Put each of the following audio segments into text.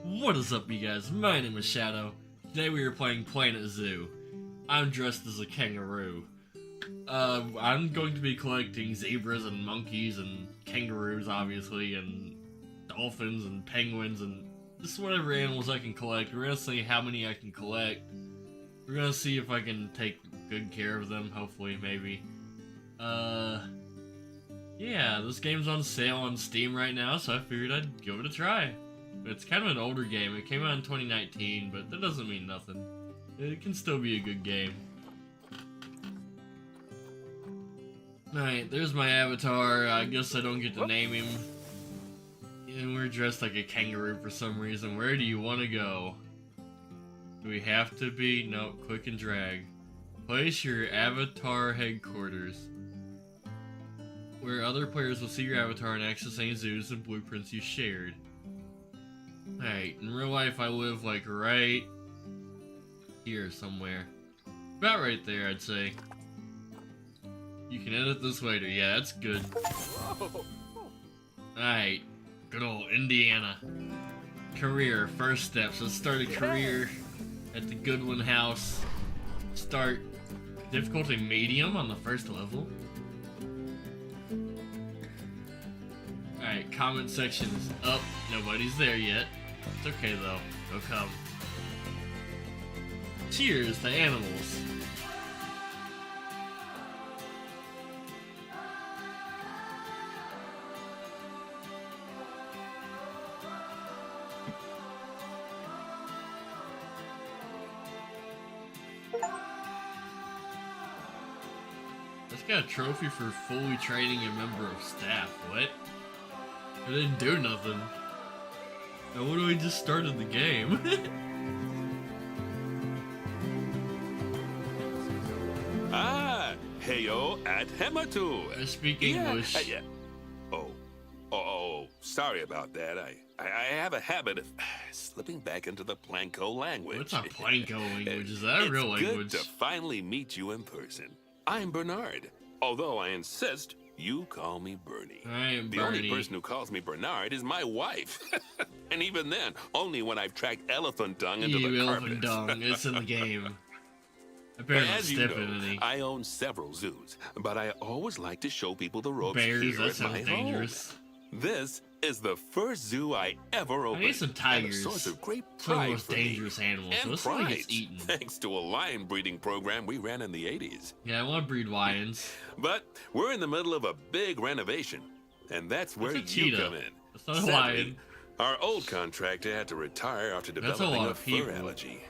What is up, you guys? My name is Shadow. Today we are playing Planet Zoo. I'm dressed as a kangaroo. I'm going to be collecting zebras and monkeys and kangaroos, obviously, and dolphins and penguins and just whatever animals I can collect. We're gonna see how many I can collect. We're gonna see if I can take good care of them, hopefully, maybe. Yeah, this game's on sale on Steam right now, so I figured I'd give it a try. It's kind of an older game. It came out in 2019, but that doesn't mean nothing. It can still be a good game. Alright, there's my avatar. I guess I don't get to name him. And we're dressed like a kangaroo for some reason. Where do you want to go? Do we have to be? Nope, click and drag. Place your avatar headquarters, where other players will see your avatar and access any zoos and blueprints you shared. Alright, in real life I live like right here somewhere. About right there, I'd say. You can edit this later. Yeah, that's good. Alright, good old Indiana. Career, first steps. Let's start a career at the Goodwin house. Start difficulty medium on the first level. Alright, comment section is up. Nobody's there yet. It's okay though. They'll come. Cheers to animals. Just got a trophy for fully training a member of staff. What? I didn't do nothing. Now what do we just started the game? Heyo at Hematu. I speak English. Yeah. Oh, sorry about that. I have a habit of slipping back into the Planko language. What's a Planko language? Is that a real language? It's good to finally meet you in person. I'm Bernard, although I insist you call me Bernie. I am the Bernie. only person who calls me Bernard is my wife. And even then, only when I've tracked elephant dung into the elephant carpet. dung. It's in the game. I better not As you step know, in any. I own several zoos, but I always like to show people the ropes Bears, here that at my sounds dangerous. home. This is the first zoo I ever opened. I need some tigers. And a source of great Some of the pride most for dangerous me. animals. So And this one pride, gets eaten. thanks to a lion breeding program we ran in the 80s. Yeah, I want to breed lions. But we're in the middle of a big renovation, and that's where That's a you cheetah. come in. That's not a Sadly, lion. our old contractor had to retire after That's a developing lot a of fur people. allergy.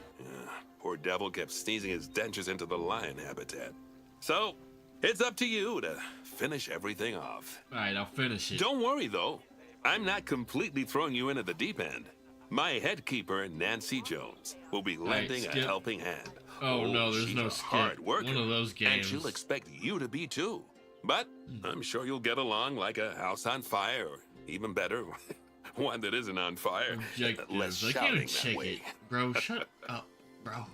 Poor devil kept sneezing his dentures into the lion habitat. So, it's up to you to finish everything off. Alright, I'll finish it. Don't worry, though. I'm not completely throwing you in at the deep end. My head keeper, Nancy Jones, will be lending a skip. helping hand. Oh, no, there's she's no a skip. hard worker, One of those and games. she'll expect you to be too. But I'm sure you'll get along like a house on fire, or even better, one that isn't on fire. Less Objectives. I can't shouting even that check way. it. Bro, shut up, bro.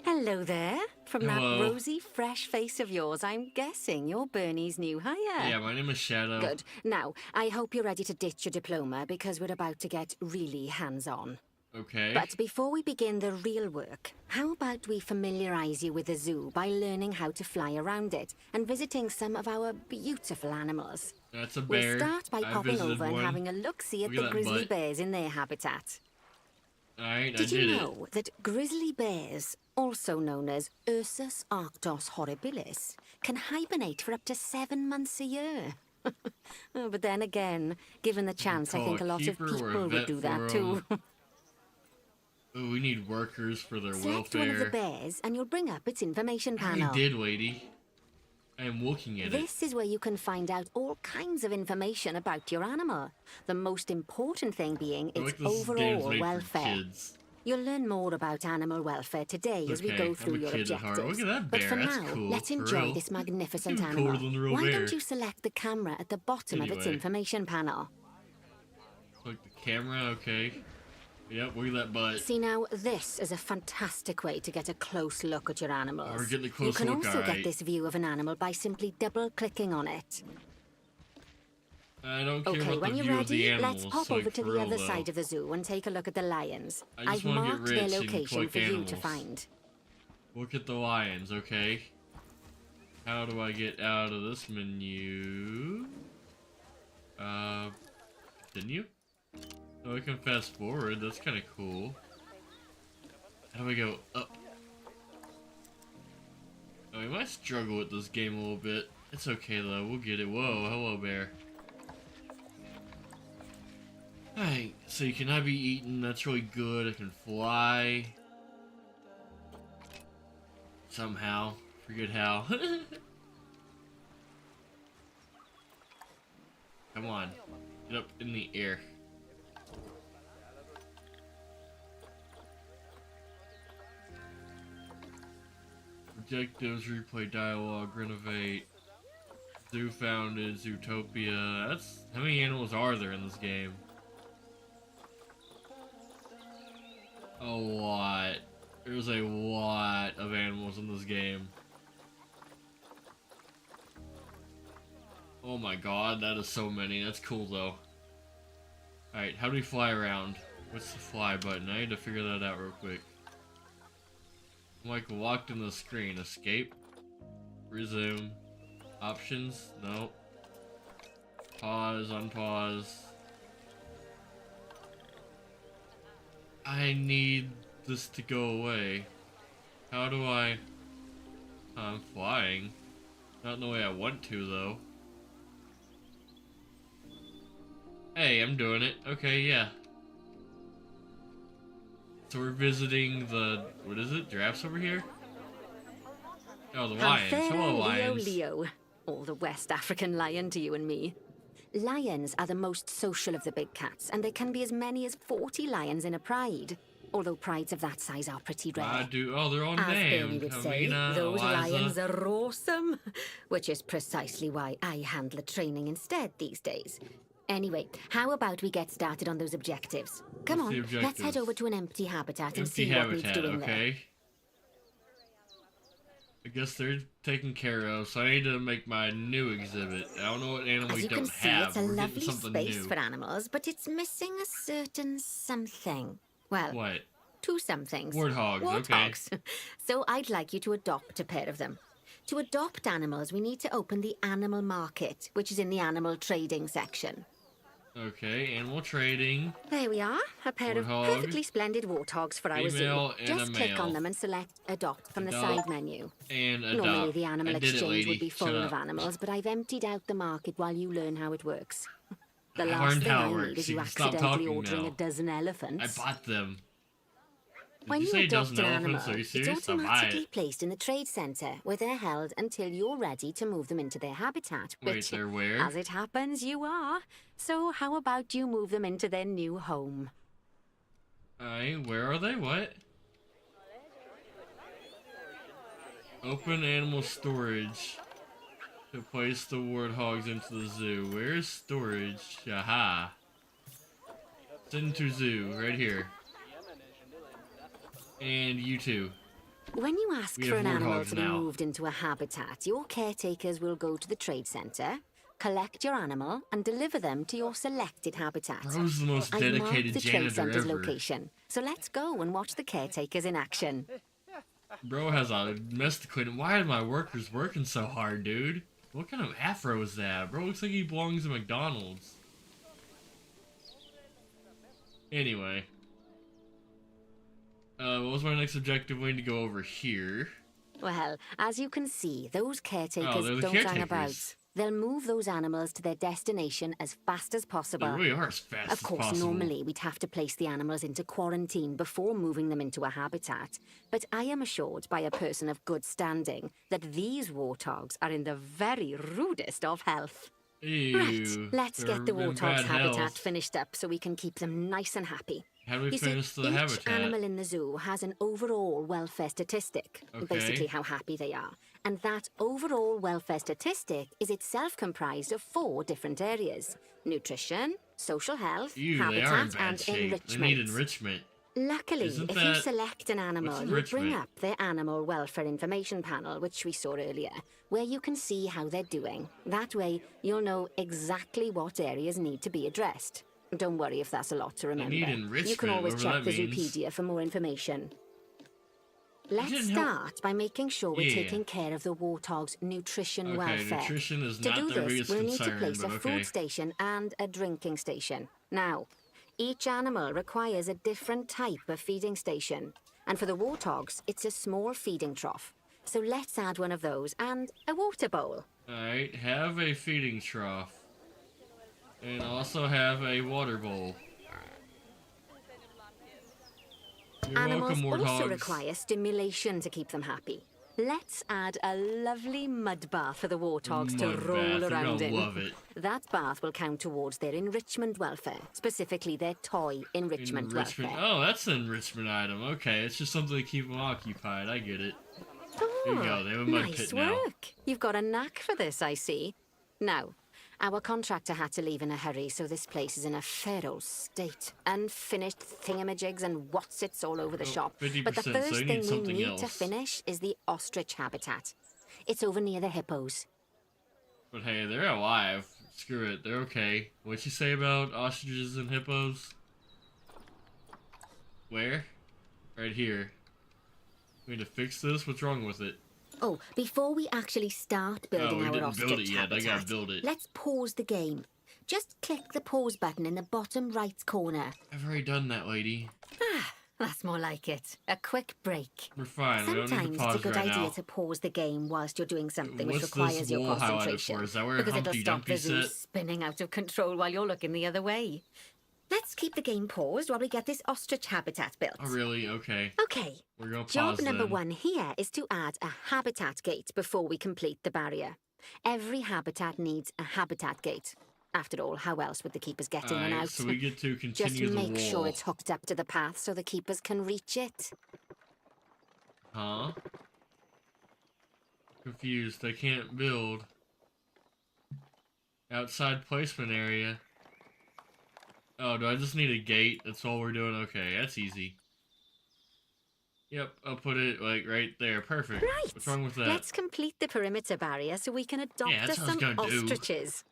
Hello there. From Hello. that rosy, fresh face of yours, I'm guessing you're Bernie's new hire. Yeah, my name is Shadow. Good. Now, I hope you're ready to ditch your diploma because we're about to get really hands-on. Okay. But before we begin the real work, how about we familiarize you with the zoo by learning how to fly around it and visiting some of our beautiful animals? That's a We'll bear. start by I popping visited over and one. having a look-see at Look at the that grizzly butt. bears in their habitat. Alright, I Did did you it. know that grizzly bears, also known as Ursus arctos horribilis, can hibernate for up to 7 months a year? Oh, but then again, given the chance, I call think a a lot of keeper or a people would vet do for that too. Oh, we need workers for their Select one of the welfare. bears and you'll bring up its information I panel. did, lady. I am looking at it. This is where you can find out all kinds of information about your animal. The most important thing being I its like this game's overall made for welfare. kids. You'll learn more about animal welfare today as we Okay, go I'm through a your kid at heart. objectives. Look at that But bear, for that's now, cool, let's for enjoy real. this magnificent Even cooler animal. than the real Why bear. don't you select the camera at the bottom of its Anyway. information panel? Click the camera, okay. Yep, look at that butt. See now, this is a fantastic way to get a close look at your animals. Oh, we're getting a You close can look, also alright. get this view of an animal by simply double-clicking on it. I don't care Okay, about when the you're view of the ready, animals. let's pop like, over to for the real, other though. side of the zoo and take a look at the lions. I just I've wanna get marked rich their and location collect for you to animals. find. Look at the lions, okay? How do I get out of this menu? Continue? Oh, I can fast forward. That's kind of cool. How do I go up? Oh, I might struggle with this game a little bit. It's okay though. We'll get it. Whoa, hello bear. Alright, so you cannot be eaten. That's really good. I can fly. Somehow. Forget how. Come on. Get up in the air. Objectives, replay dialogue, renovate. Zoo founded, Zootopia. That's how many animals are there in this game? A lot. There's a lot of animals in this game. Oh my god, that is so many. That's cool though. Alright, how do we fly around? What's the fly button? I need to figure that out real quick. I'm like locked in the screen. Escape? Resume? Options? Nope. Pause, unpause. I need this to go away. How do I... I'm flying. Not in the way I want to though. Hey, I'm doing it. Okay, yeah. So we're visiting the... what is it? Giraffes over here? Oh, the lions. Hello, lions. Leo. Or the West African lion to you and me. Lions are the most social of the big cats, and there can be as many as 40 lions in a pride. Although prides of that size are pretty rare. I do. Oh, they're all As named. Bernie would say, Amina, those Eliza. lions are awesome. Which is precisely why I handle the training instead these days. Anyway, how about we get started on those objectives? Come What's the on, let's head objectives? over to an empty habitat and Empty see what needs habitat, doing there. okay. I guess they're taken care of, so I need to make my new exhibit. I don't know what animal As we you don't can see, have. it's a We're getting lovely something space new. for animals, but it's missing a certain something. Well, What? two somethings. Warthogs, okay. Warthogs. So I'd like you to adopt a pair of them. To adopt animals, we need to open the animal market, which is in the animal trading section. Okay, animal trading. There we are, a pair of Warthog. perfectly splendid warthogs for our zoo. Female and Just a click male. on them and select adopt from the Adopt. side menu. And adopt. Normally the animal I did it, exchange lady. would be full Shut of up. animals, but I've emptied out the market while you learn how it works. The I last learned thing how I it need works. is You you can stop accidentally talking ordering now. a dozen elephants. I bought them. Did When you you say a adopt dozen an elephants? animal, Are you it's serious? I'll buy automatically it. placed in the trade centre, where they're held until you're ready to move them into their habitat. Wait, Which, they're where? as it happens, you are. So how about you move them into their new home? Where are they? What? Open animal storage. To place the warthogs into the zoo. Where's storage? Aha. Send to zoo. Right here. And you too. When you ask We for have an animal warthogs to be now. moved into a habitat, your caretakers will go to the trade centre, collect your animal, and deliver them to your selected habitat. Bro's the most I marked dedicated the trade janitor centre's ever. location, so let's go and watch the caretakers in action. Bro has a mess to clean. Why are my workers working so hard, dude? What kind of afro is that? Bro looks like he belongs at McDonald's. Anyway. What was my next objective? We need to go over here. Well, as you can see, those caretakers Oh, they're the don't hang caretakers. about. They'll move those animals to their destination as fast as They possible. really are as fast Of course, as possible. normally we'd have to place the animals into quarantine before moving them into a habitat. But I am assured by a person of good standing that these warthogs are in the very rudest of health. Ew, Right, let's they're get the in warthog's bad habitat health. finished up so we can keep them nice and happy. How do we You see, finish the each habitat? animal in the zoo has an overall welfare statistic, Okay. basically how happy they are. And that overall welfare statistic is itself comprised of 4 different areas: nutrition, social health, Ew, they are in habitat, bad and shape. enrichment. They need enrichment. Luckily, Isn't if you that- select an animal, what's you bring enrichment? up their animal welfare information panel, which we saw earlier, where you can see how they're doing. That way, you'll know exactly what areas need to be addressed. Don't worry if that's a lot to remember. need You can enrichment, always whatever check the that means. Zoopedia for more information. Let's didn't help- start by making sure we're Yeah. taking care of the warthog's nutrition Okay, welfare. nutrition is To not do their this, biggest we'll need concern, to place but a okay. food station and a drinking station. Now, each animal requires a different type of feeding station. And for the warthogs, it's a small feeding trough. So let's add one of those and a water bowl. Alright, have a feeding trough. And also have a water bowl. You're Animals welcome, also warthogs. require stimulation to keep them happy. Let's add a lovely mud bath for the warthogs to Mud roll bath, they're around gonna in. love it. That bath will count towards their enrichment welfare, specifically their toy enrichment welfare. Oh, that's an enrichment item. Okay, it's just something to keep them occupied. I get it. There you go, they have a mud Nice pit now. work. You've got a knack for this, I see. Now, our contractor had to leave in a hurry, so this place is in a fair old state. Unfinished thingamajigs and whatsits all over the shop. 50%, But the so first you need thing we something need to else. finish is the ostrich habitat. It's over near the hippos. But hey, they're alive. Screw it, they're okay. What'd you say about ostriches and hippos? Where? Right here. We need to fix this? What's wrong with it? Oh, before we actually start building we our didn't ostrich build it yet. I habitat, gotta build it. let's pause the game. Just click the pause button in the bottom right corner. I've already done that, lady. That's more like it. A quick break. We're fine. We don't need Sometimes to it's a pause good right idea now. to pause the game whilst you're doing something which What's requires this your wall highlighted concentration. for? Is that where because it'll Humpty stop the Dumpty zoo sat? spinning out of control while you're looking the other way. Let's keep the game paused while we get this ostrich habitat built. Oh, really? Okay. Okay. We're gonna pause Job number then. 1 here is to add a habitat gate before we complete the barrier. Every habitat needs a habitat gate. After all, how else would the keepers get in and Alright, out? so we get to Just continue the wall. make sure it's hooked up to the path so the keepers can reach it. Huh? Confused. I can't build. Outside placement area. Oh, do I just need a gate? That's all we're doing? Okay, that's easy. Yep, I'll put it, like, right there. Perfect. Right. What's wrong with that? Let's complete the perimeter barrier so we can adopt Yeah, that's us what I was some gonna do. ostriches.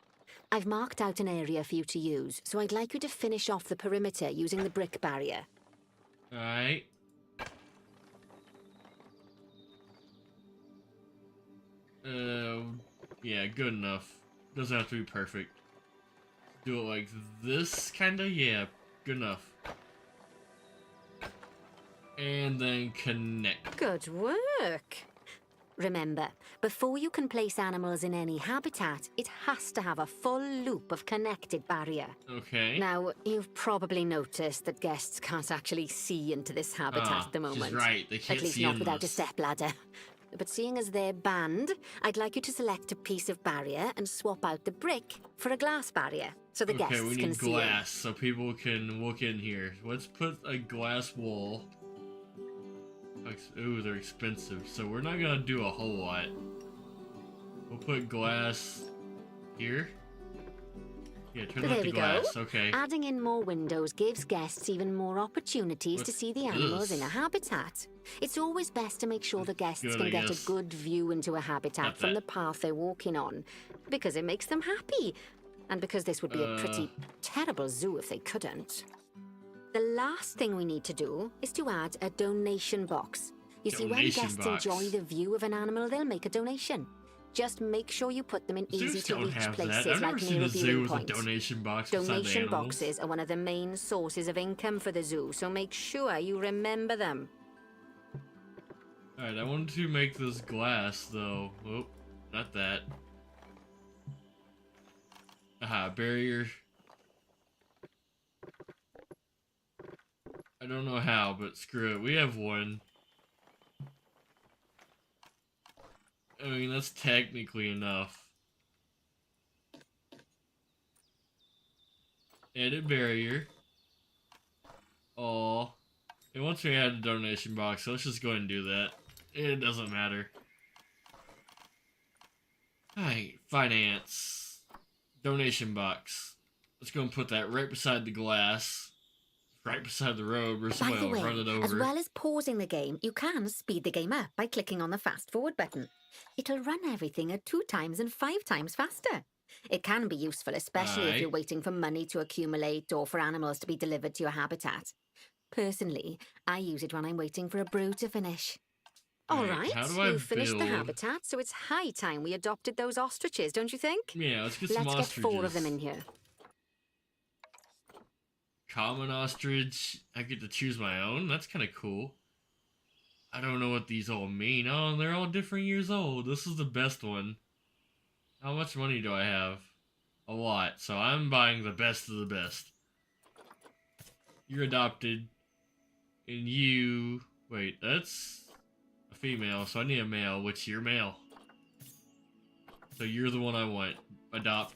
I've marked out an area for you to use, so I'd like you to finish off the perimeter using the brick barrier. Alright. Yeah, good enough. Doesn't have to be perfect. Do it like this, kinda? Yeah, good enough. And then connect. Good work. Remember, before you can place animals in any habitat, it has to have a full loop of connected barrier. Okay. Now, you've probably noticed that guests can't actually see into this habitat at the she's moment. right, they can't At least see not in without a this. stepladder. But seeing as they're banned, I'd like you to select a piece of barrier and swap out the brick for a glass barrier, so the Okay, guests we can need see in. glass so people can look in here. Let's put a glass wall. Ooh, they're expensive, so we're not gonna do a whole lot. We'll put glass here. Yeah, turn There off the we glass. go. Okay. Adding in more windows gives guests even more opportunities to What's see the animals in a this? habitat. It's always best to make sure the guests Good, can I get guess. a good view into a habitat Got from the that. path they're walking on, because it makes them happy, and because this would be a pretty terrible zoo if they couldn't. The last thing we need to do is to add a donation box. You see, when Donation guests box. enjoy the view of an animal, they'll make a donation. Just make sure you put them in Zoos don't easy-to-reach have that. places I've never like seen near a a zoo viewing with point. a donation box beside the Donation animals. boxes are one of the main sources of income for the zoo, so make sure you remember them. Alright, I wanted to make this glass, though. Oh, not that. Aha, barrier. I don't know how, but screw it. We have one. I mean, that's technically enough. Edit barrier. Aw. And once we add the donation box, let's just go ahead and do that. It doesn't matter. Alright, finance. Donation box. Let's go and put that right beside the glass. right beside the road where By somebody the will way, run it over. as well as pausing the game, you can speed the game up by clicking on the fast forward button. It'll run everything at 2 times and 5 times faster. It can be useful, especially if you're waiting for money to accumulate or for animals to be delivered to your habitat. Personally, I use it when I'm waiting for a brew to finish. All right, how do I you've finished the build? habitat, so it's high time we adopted those ostriches, don't you think? Yeah, let's get some Let's ostriches. get 4 of them in here. Common ostrich. I get to choose my own. That's kind of cool. I don't know what these all mean. Oh, they're all different years old. This is the best one. How much money do I have? A lot. So I'm buying the best of the best. You're adopted. And you... Wait, that's a female, so I need a male, which you're male. So you're the one I want. Adopt.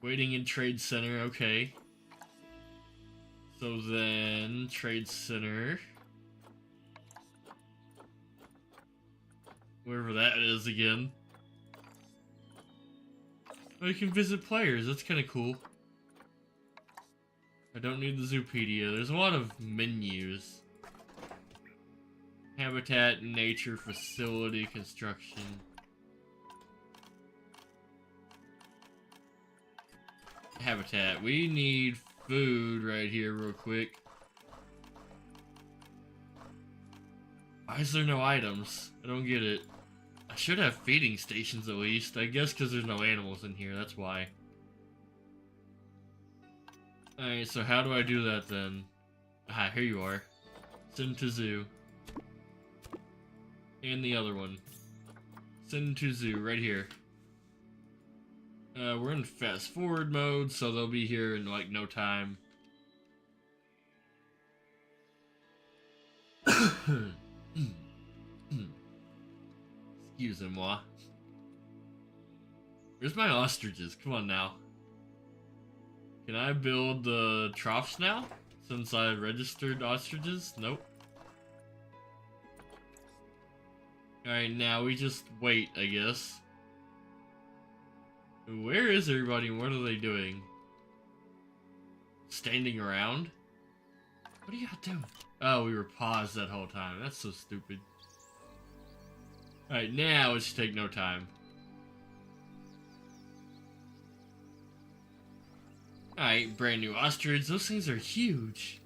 Waiting in Trade Center, okay. So then, Trade Center. Wherever that is again. Oh, you can visit players, that's kind of cool. I don't need the Zoopedia. There's a lot of menus. Habitat, nature, facility, construction. Habitat. We need food right here real quick. Why is there no items? I don't get it. I should have feeding stations at least. I guess because there's no animals in here, that's why. Alright, so how do I do that then? Ah, here you are. Send to zoo. And the other one. Send to zoo, right here. We're in fast forward mode, so they'll be here in like no time. Excusez-moi. Where's my ostriches? Come on now. Can I build the troughs now? Since I registered ostriches? Nope. Alright, now we just wait, I guess. Where is everybody and what are they doing? Standing around? What are y'all doing? Oh, we were paused that whole time. That's so stupid. Alright, now it should take no time. Alright, brand new ostrich. Those things are huge.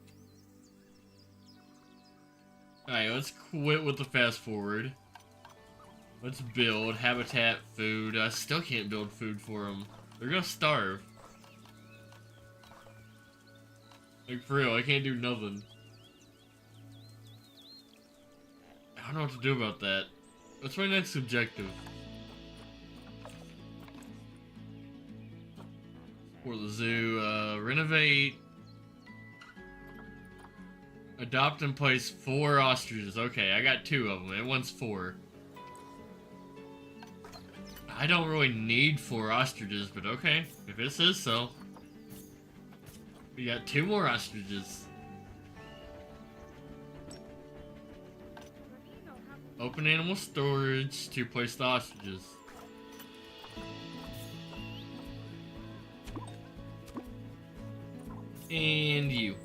Alright, let's quit with the fast forward. Let's build habitat, food. I still can't build food for them. They're gonna starve. Like, for real, I can't do nothing. I don't know what to do about that. What's my next objective? For the zoo, renovate. Adopt and place 4 ostriches. Okay, I got 2 of them, and one's 4. I don't really need 4 ostriches, but okay, if it says so. We got 2 more ostriches. Open animal storage to place the ostriches. And you.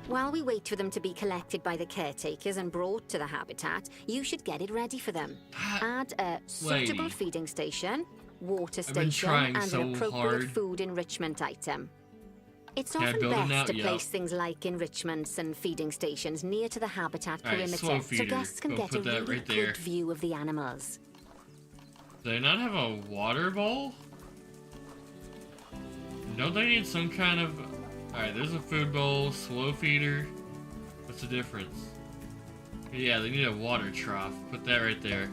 While we wait for them to be collected by the caretakers and brought to the habitat, you should get it ready for them. Add a suitable Lady. feeding station, water I've been station, trying and so an appropriate hard. food enrichment item. It's Can I often build it best now? to Yep. place things like enrichments and feeding stations near to the habitat Alright, slow perimeter, so feeder. guests can Go get a put that really right there. good view of the animals. Do they not have a water bowl? Don't they need some kind of... Alright, there's a food bowl, slow feeder. What's the difference? Yeah, they need a water trough. Put that right there.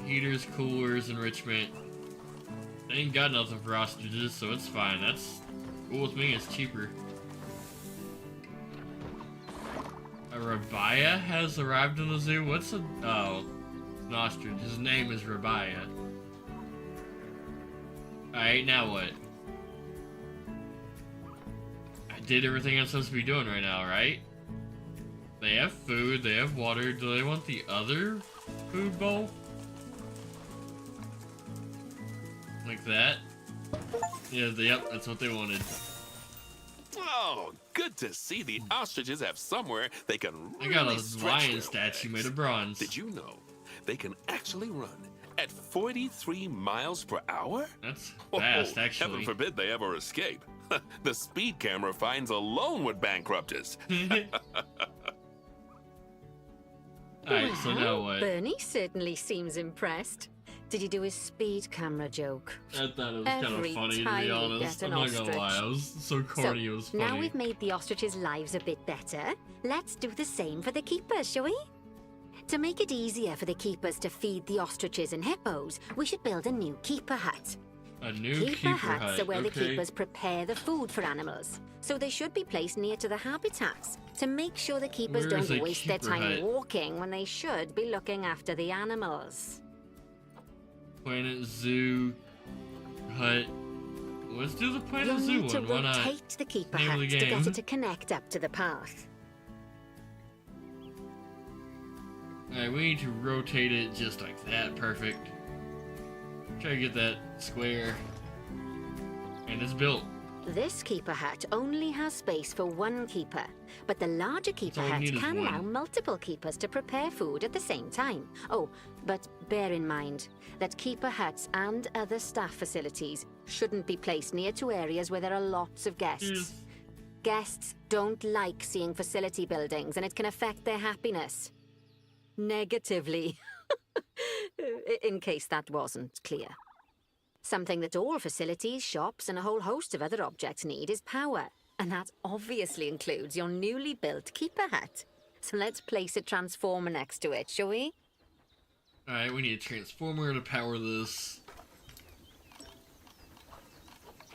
Heaters, coolers, enrichment. They ain't got nothing for ostriches, so it's fine. That's cool with me, it's cheaper. A Rabaya has arrived in the zoo? What's a... Oh, it's an ostrich. His name is Rabaya. Alright, now what? I did everything I'm supposed to be doing right now, right? They have food, they have water. Do they want the other food bowl? Like that? Yeah, yep, that's what they wanted. Oh, Oh, good to see the ostriches have somewhere they can I really got a stretch lion their statue legs. made of bronze. Did you know they can actually run at 43 miles per hour? That's fast, actually. Heaven forbid they ever escape. The speed camera fines alone would bankrupt us. Alright, so now what? Bernie certainly seems impressed. Did you do his speed camera joke? I thought it was kind of Every funny, to time be we honest. get I'm an not gonna lie, ostrich. I was so corny, it was funny. Now we've made the ostriches' lives a bit better, let's do the same for the keepers, shall we? To make it easier for the keepers to feed the ostriches and hippos, we should build a new keeper hut. A new Keeper huts hut, are where the okay. keepers prepare the food for animals, so they should be placed near to the habitats to make sure the keepers Where is don't a waste their keeper time hut? walking when they should be looking after the animals. Planet Zoo hut. Let's do the Planet You'll Zoo need to one, why not? rotate the keeper Name of hut the to get game. it to connect up to the path. Alright, we need to rotate it just like that, perfect. Try to get that square. And it's built. This keeper hut only has space for one keeper, but the larger keeper all we hut need is can one. allow multiple keepers to prepare food at the same time. Oh, but bear in mind that keeper huts and other staff facilities shouldn't be placed near to areas where there are lots of guests. Yes. Guests don't like seeing facility buildings, and it can affect their happiness. Negatively. In case that wasn't clear. Something that all facilities, shops, and a whole host of other objects need is power. And that obviously includes your newly built keeper hut. So let's place a transformer next to it, shall we? Alright, we need a transformer to power this.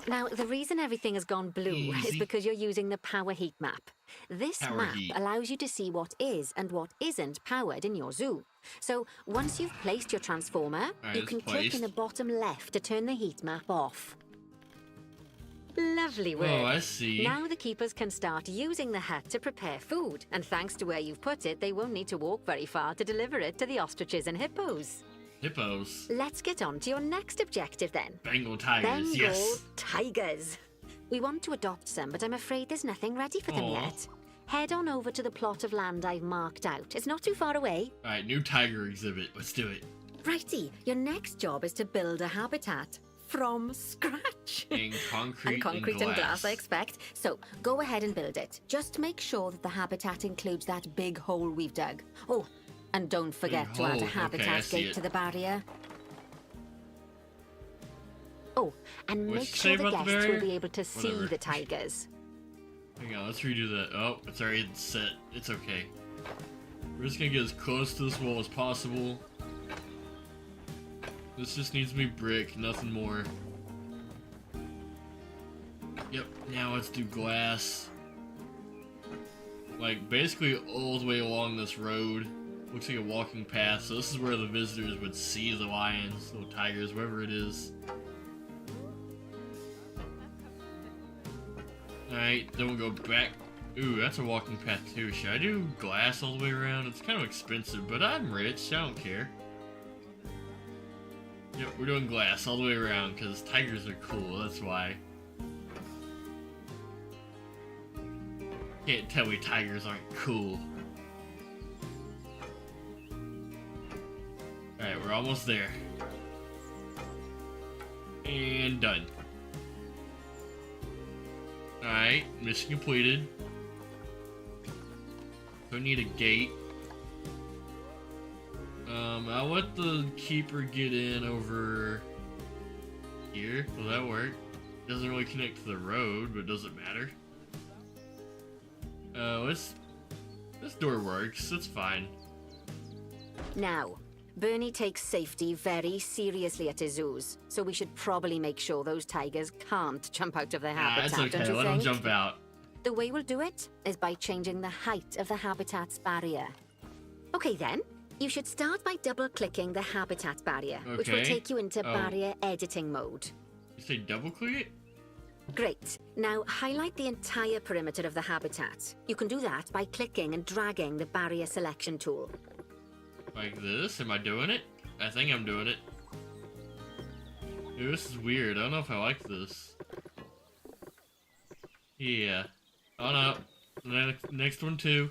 Now, the reason everything has gone blue is Easy. because you're using the power heat map. This Power map heat. allows you to see what is and what isn't powered in your zoo. So, once you've placed your transformer, Alright, you it's can click in placed. the bottom left to turn the heat map off. Lovely work. Oh, I see. Now the keepers can start using the hut to prepare food, and thanks to where you've put it, they won't need to walk very far to deliver it to the ostriches and hippos. Hippos. Let's get on to your next objective then. Bengal tigers, Bengal yes. tigers. We want to adopt some, but I'm afraid there's nothing ready for them Aw. yet. Head on over to the plot of land I've marked out. It's not too far away. Alright, new tiger exhibit. Let's do it. Righty, your next job is to build a habitat from scratch. In concrete, And concrete and glass. I expect. So go ahead and build it. Just make sure that the habitat includes that big hole we've dug. Oh, and don't forget to add hole. a Okay, I habitat see gate it. to the barrier. Oh, and What'd make you say sure the about the guests will barrier? be able to see Whatever. the tigers. Hang on, let's redo that. Oh, it's already set. It's okay. We're just gonna get as close to this wall as possible. This just needs to be brick, nothing more. Yep, now let's do glass. Like, basically all the way along this road. Looks like a walking path, so this is where the visitors would see the lions, little tigers, whatever it is. Alright, then we'll go back. Ooh, that's a walking path too. Should I do glass all the way around? It's kind of expensive, but I'm rich, I don't care. Yep, we're doing glass all the way around, because tigers are cool, that's why. Can't tell me tigers aren't cool. Alright, we're almost there. And done. Alright, mission completed. Don't need a gate. I'll let the keeper get in over here. Will that work? Doesn't really connect to the road, but doesn't matter. This door works. It's fine. Now, Bernie takes safety very seriously at his zoos, so we should probably make sure those tigers can't jump out of their habitat, It's okay. don't you Let them think? jump out. The way we'll do it is by changing the height of the habitat's barrier. Okay then, you should start by double-clicking the habitat barrier, which will Okay. take you into Oh. barrier editing mode. You say double click it? Great. Now highlight the entire perimeter of the habitat. You can do that by clicking and dragging the barrier selection tool. Like this? Am I doing it? I think I'm doing it. Dude, this is weird. I don't know if I like this. Yeah. On up. Next one too.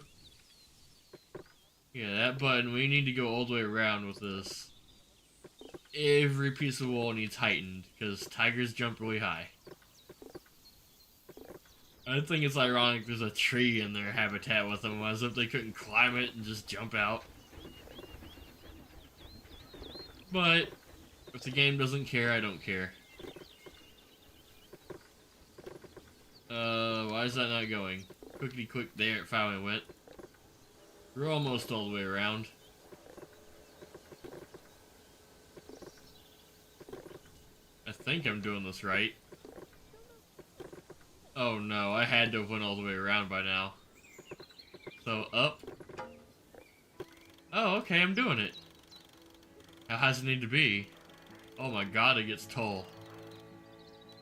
Yeah, that button. We need to go all the way around with this. Every piece of wall needs heightened because tigers jump really high. I think it's ironic there's a tree in their habitat with them, as if they couldn't climb it and just jump out. But if the game doesn't care, I don't care. Why is that not going? Quickly quick, there it finally went. We're almost all the way around. I think I'm doing this right. Oh no, I had to have went all the way around by now. So, up. Oh, okay, I'm doing it. How high does it need to be? Oh my god, it gets tall.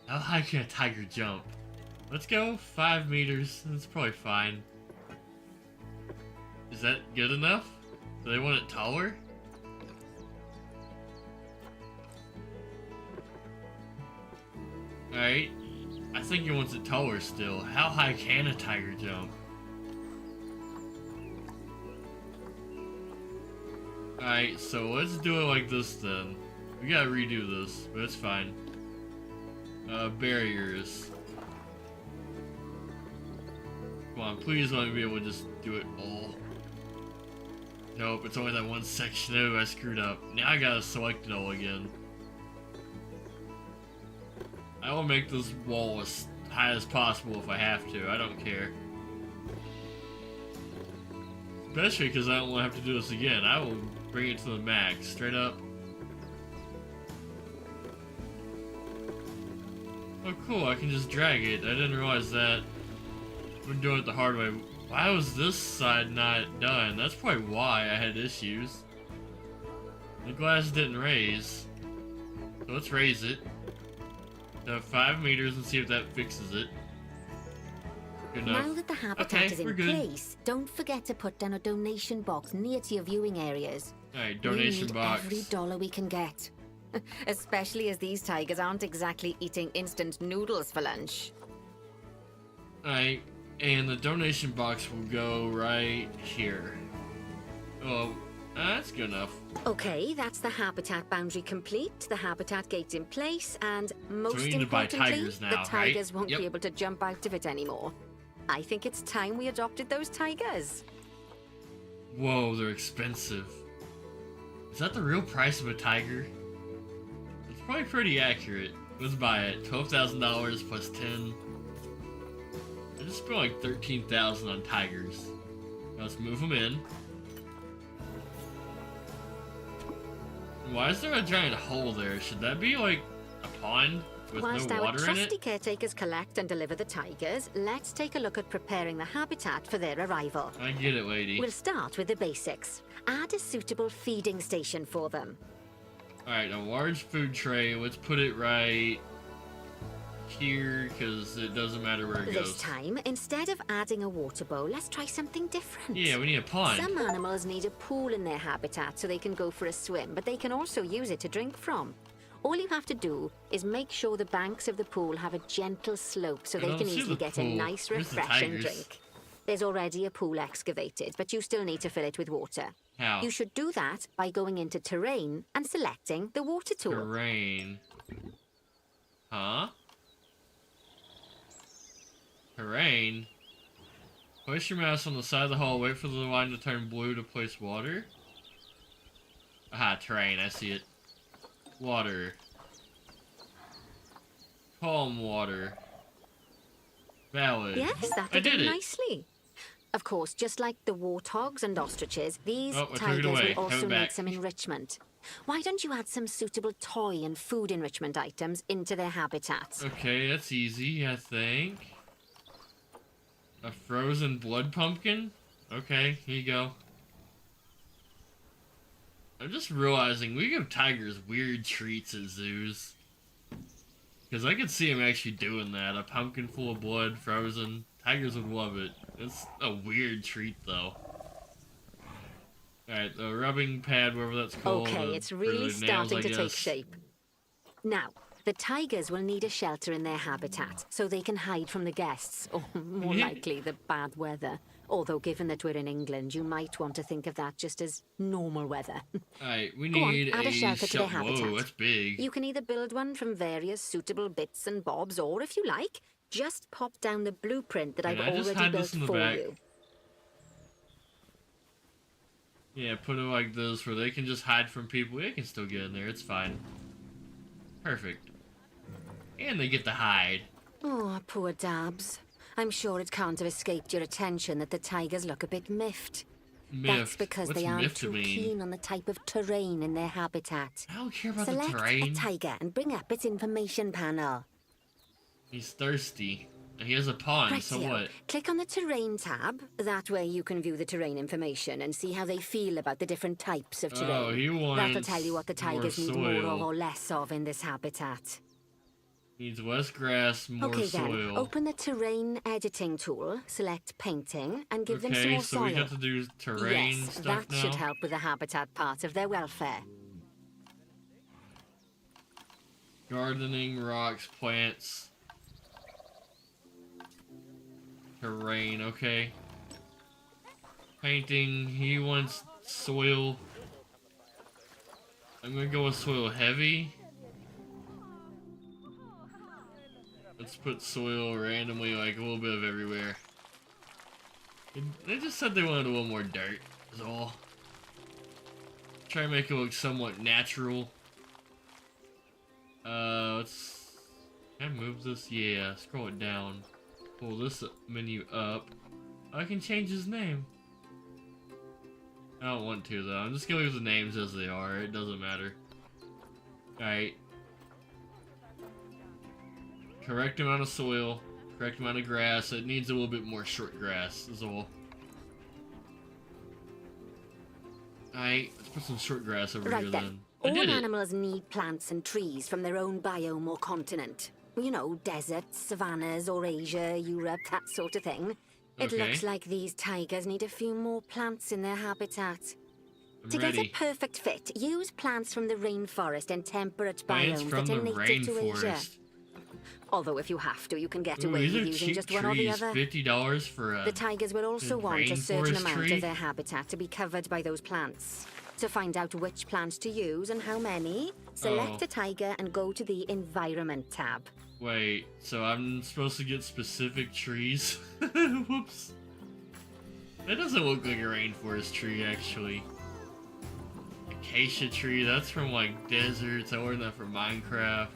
How high can a tiger jump? Let's go 5 meters. That's probably fine. Is that good enough? Do they want it taller? Alright. I think he wants it taller still. How high can a tiger jump? Alright, so let's do it like this then. We gotta redo this, but it's fine. Barriers. Come on, please let me be able to just do it all. Nope, it's only that one section. Oh, I screwed up. Now I gotta select it all again. I will make this wall as high as possible if I have to. I don't care. Especially because I don't want to have to do this again. I will bring it to the max. Straight up. Oh cool, I can just drag it. I didn't realize that. I've been doing it the hard way. Why was this side not done? That's probably why I had issues. The glass didn't raise. So let's raise it. 5 meters and see if that fixes it. Good enough. Now that the habitat is in place, don't forget to put down a donation box near to your viewing areas. Alright, donation box. Every dollar we can get. Especially as these tigers aren't exactly eating instant noodles for lunch. Alright, and the donation box will go right here. Oh, that's good enough. Okay, that's the habitat boundary complete, the habitat gate in place, and most we need to buy importantly, tigers now, the tigers right? won't Yep. be able to jump out of it anymore. I think it's time we adopted those tigers. Whoa, they're expensive. Is that the real price of a tiger? It's probably pretty accurate. Let's buy it. $12,000 plus 10. I just spent like $13,000 on tigers. Now let's move them in. Why is there a giant hole there? Should that be like a pond with Whilst no our water in trusty it? caretakers collect and deliver the tigers, let's take a look at preparing the habitat for their arrival. I get it, lady. We'll start with the basics. Add a suitable feeding station for them. Alright, a large food tray. Let's put it right here, because it doesn't matter where it goes. This time, instead of adding a water bowl, let's try something different. Yeah, we need a pond. Some animals need a pool in their habitat so they can go for a swim, but they can also use it to drink from. All you have to do is make sure the banks of the pool have a gentle slope so I they don't can see easily the get a pool. nice, Where's the refreshing tigers? drink. There's already a pool excavated, but you still need to fill it with water. How? You should do that by going into terrain and selecting the water tool. Terrain. Huh? Terrain? Place your mouse on the side of the hole, wait for the line to turn blue to place water. Aha, terrain, I see it. Water. Calm water. Valid. Yes, that I did did it it. nicely. Of course, just like the warthogs and ostriches, these Oh, I took it tigers away. will Have also it need back. some enrichment. Why don't you add some suitable toy and food enrichment items into their habitat? Okay, that's easy, I think. A frozen blood pumpkin? Okay, here you go. I'm just realizing we give tigers weird treats at zoos. Because I could see them actually doing that. A pumpkin full of blood, frozen. Tigers would love it. It's a weird treat, though. Alright, the rubbing pad, whatever that's called. Okay, it's really for the nails, starting I to take guess. shape. Now, The tigers will need a shelter in their habitat so they can hide from the guests, or more likely, the bad weather. Although, given that we're in England, you might want to think of that just as normal weather. Alright, we Go on, need add a shelter to their habitat. Whoa, that's big. You can either build one from various suitable bits and bobs, or if you like, just pop down the blueprint that I've already built for you. Yeah, put it like this where they can just hide from people. They can still get in there, it's fine. Perfect. And they get to hide. Oh, poor Dabs. I'm sure it can't have escaped your attention that the tigers look a bit miffed. That's because they aren't too keen on the type of terrain in their habitat. I don't care about Select the terrain. a tiger and bring up its information panel. He's thirsty. And he has a pond, so what? Click on the terrain tab. That way you can view the terrain information and see how they feel about the different types of terrain. Oh, he wants That'll tell you what the tigers need more of or less of in this habitat. Needs less grass, more soil. Okay then, open the terrain editing tool, select painting, and give them some more soil. Okay, so we have to do terrain stuff now? Yes, that should help with the habitat part of their welfare. Gardening, rocks, plants. Terrain, okay. Painting, he wants soil. I'm gonna go with soil heavy. Let's put soil randomly, like a little bit of everywhere. They just said they wanted a little more dirt, is all. Try to make it look somewhat natural. Let's... Can I move this? Yeah, scroll it down. Pull this menu up. I can change his name. I don't want to, though. I'm just gonna leave the names as they are. It doesn't matter. Alright. Correct amount of soil, correct amount of grass. It needs a little bit more short grass, is all. Alright, let's put some short grass over here then. All animals need plants and trees from their own biome or continent. You know, deserts, savannas, or Asia, Europe, that sort of thing. It looks like these tigers need a few more plants in their habitat. To get a perfect fit, use plants from the rainforest and temperate biomes that are native to Asia. Although if you have to, you can get away with using just one or the other. $50 for a... The tigers will also want a certain amount of their habitat to be covered by those plants. To find out which plants to use and how many, select a tiger and go to the Environment tab. Wait, so I'm supposed to get specific trees? Whoops. That doesn't look like a rainforest tree, actually. Acacia tree, that's from, like, deserts. I learned that from Minecraft.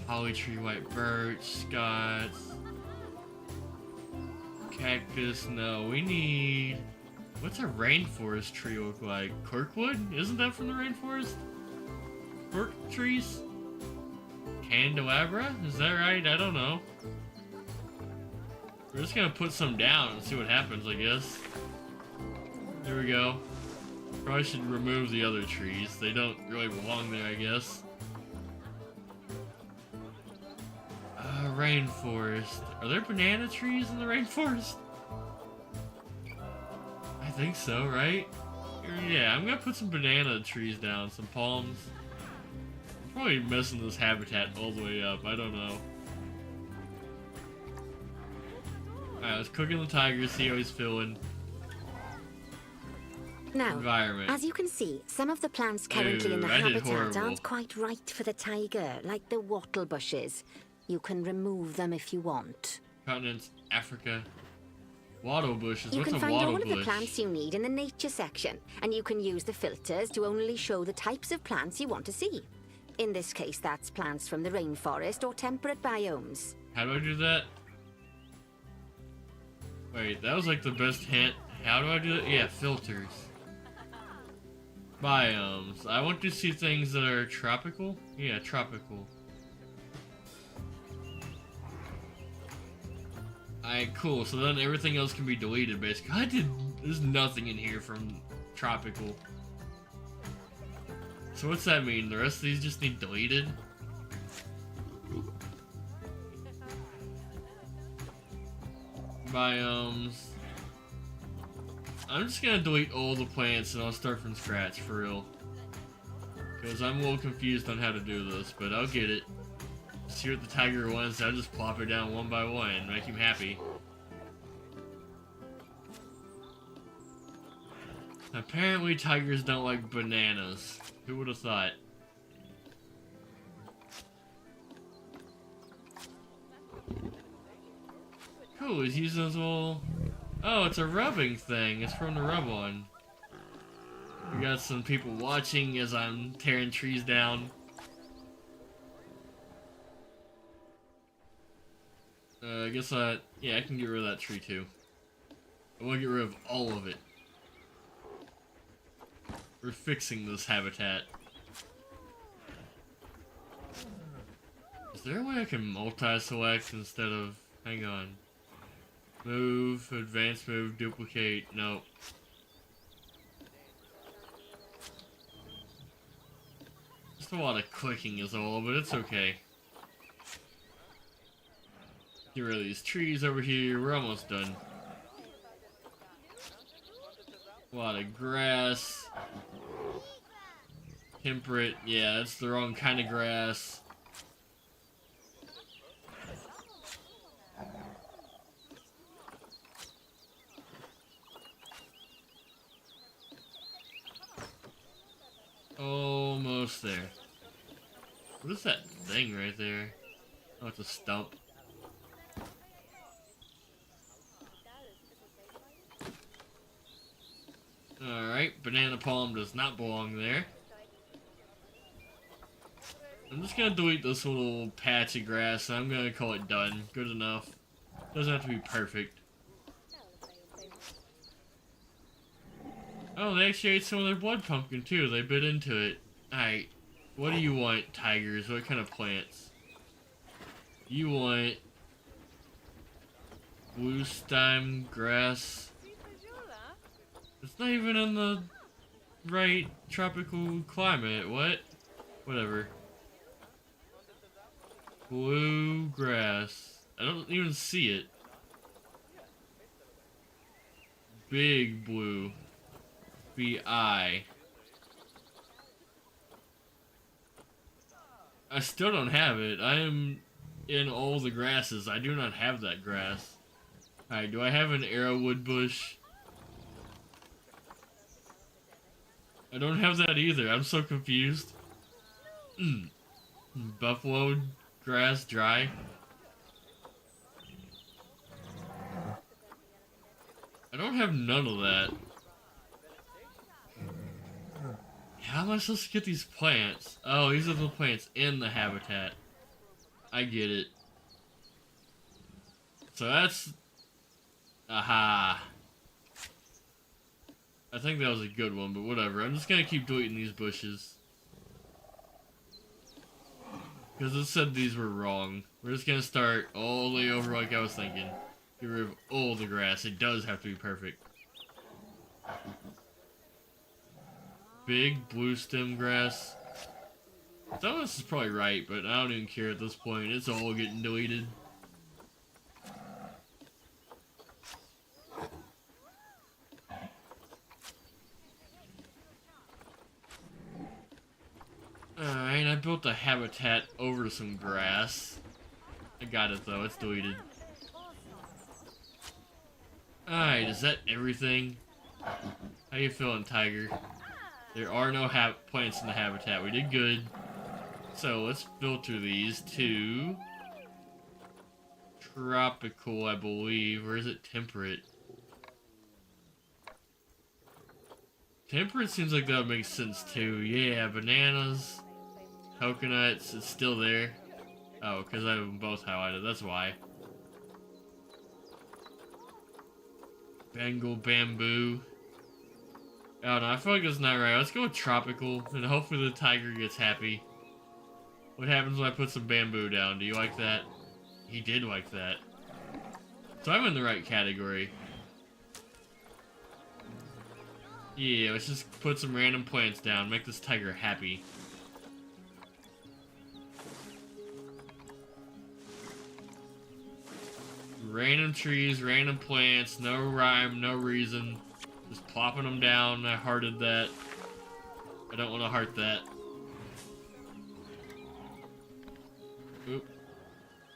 Holly tree, white birch, Scots. Cactus, no. We need... What's a rainforest tree look like? Corkwood? Isn't that from the rainforest? Cork trees? Candelabra? Is that right? I don't know. We're just gonna put some down and see what happens, I guess. There we go. Probably should remove the other trees. They don't really belong there, I guess. Rainforest. Are there banana trees in the rainforest? I think so, right? Yeah, I'm gonna put some banana trees down, some palms. I'm probably messing this habitat all the way up, I don't know. Alright, let's cook in the tiger, see how he's feeling. Now, as you can see, some of the plants currently in the habitat aren't quite right for the tiger, like the wattle bushes. You can remove them if you want. Continents, Africa. Wattle bushes. You What's can a find wattle all bush? of the plants you need in the nature section, and you can use the filters to only show the types of plants you want to see. In this case, that's plants from the rainforest or temperate biomes. How do I do that? Wait, that was like the best hint. How do I do that? Yeah, filters. Biomes. I want to see things that are tropical. Yeah, tropical. Alright, cool. So then everything else can be deleted, basically. There's nothing in here from tropical. So what's that mean? The rest of these just need deleted? Biomes. I'm just gonna delete all the plants and I'll start from scratch, for real. Because I'm a little confused on how to do this, but I'll get it. See what the tiger wants, I'll just plop it down one by one and make him happy. Apparently tigers don't like bananas. Who would have thought? Cool, he's using his little... Oh, it's a rubbing thing. It's from the rub on. We got some people watching as I'm tearing trees down. I guess yeah, I can get rid of that tree too. I want to get rid of all of it. We're fixing this habitat. Is there a way I can multi-select instead of... Hang on. Move, advance move, duplicate, nope. Just a lot of clicking is all, but it's okay. Get rid of these trees over here, we're almost done. A lot of grass. Temperate, yeah, that's the wrong kind of grass. Almost there. What is that thing right there? Oh, it's a stump. Alright, banana palm does not belong there. I'm just gonna delete this little patch of grass and I'm gonna call it done. Good enough. Doesn't have to be perfect. Oh, they actually ate some of their blood pumpkin too. They bit into it. Alright. What do you want, tigers? What kind of plants? You want blue stem grass. It's not even in the right tropical climate. What? Whatever. Blue grass. I don't even see it. Big blue. BI. I still don't have it. I am in all the grasses. I do not have that grass. Alright, do I have an arrowwood bush? I don't have that either. I'm so confused. Buffalo grass dry. I don't have none of that. How am I supposed to get these plants? Oh, these are the plants in the habitat. I get it. So that's... Aha. I think that was a good one, but whatever. I'm just gonna keep deleting these bushes. Because it said these were wrong. We're just gonna start all the way over like I was thinking. Get rid of all the grass. It does have to be perfect. Big blue stem grass. Some of this is probably right, but I don't even care at this point. It's all getting deleted. Alright, I built a habitat over some grass. I got it though, it's deleted. Alright, is that everything? How you feeling, Tiger? There are no plants in the habitat. We did good. So let's filter these to tropical, I believe. Or is it temperate? Temperate seems like that would make sense too. Yeah, bananas, coconuts, it's still there. Oh, because I have them both highlighted, that's why. Bengal bamboo. Oh no, I feel like that's not right. Let's go with tropical, and hopefully the tiger gets happy. What happens when I put some bamboo down? Do you like that? He did like that. So I'm in the right category. Yeah, let's just put some random plants down, make this tiger happy. Random trees, random plants, no rhyme, no reason. Just plopping them down. I hearted that. I don't want to heart that.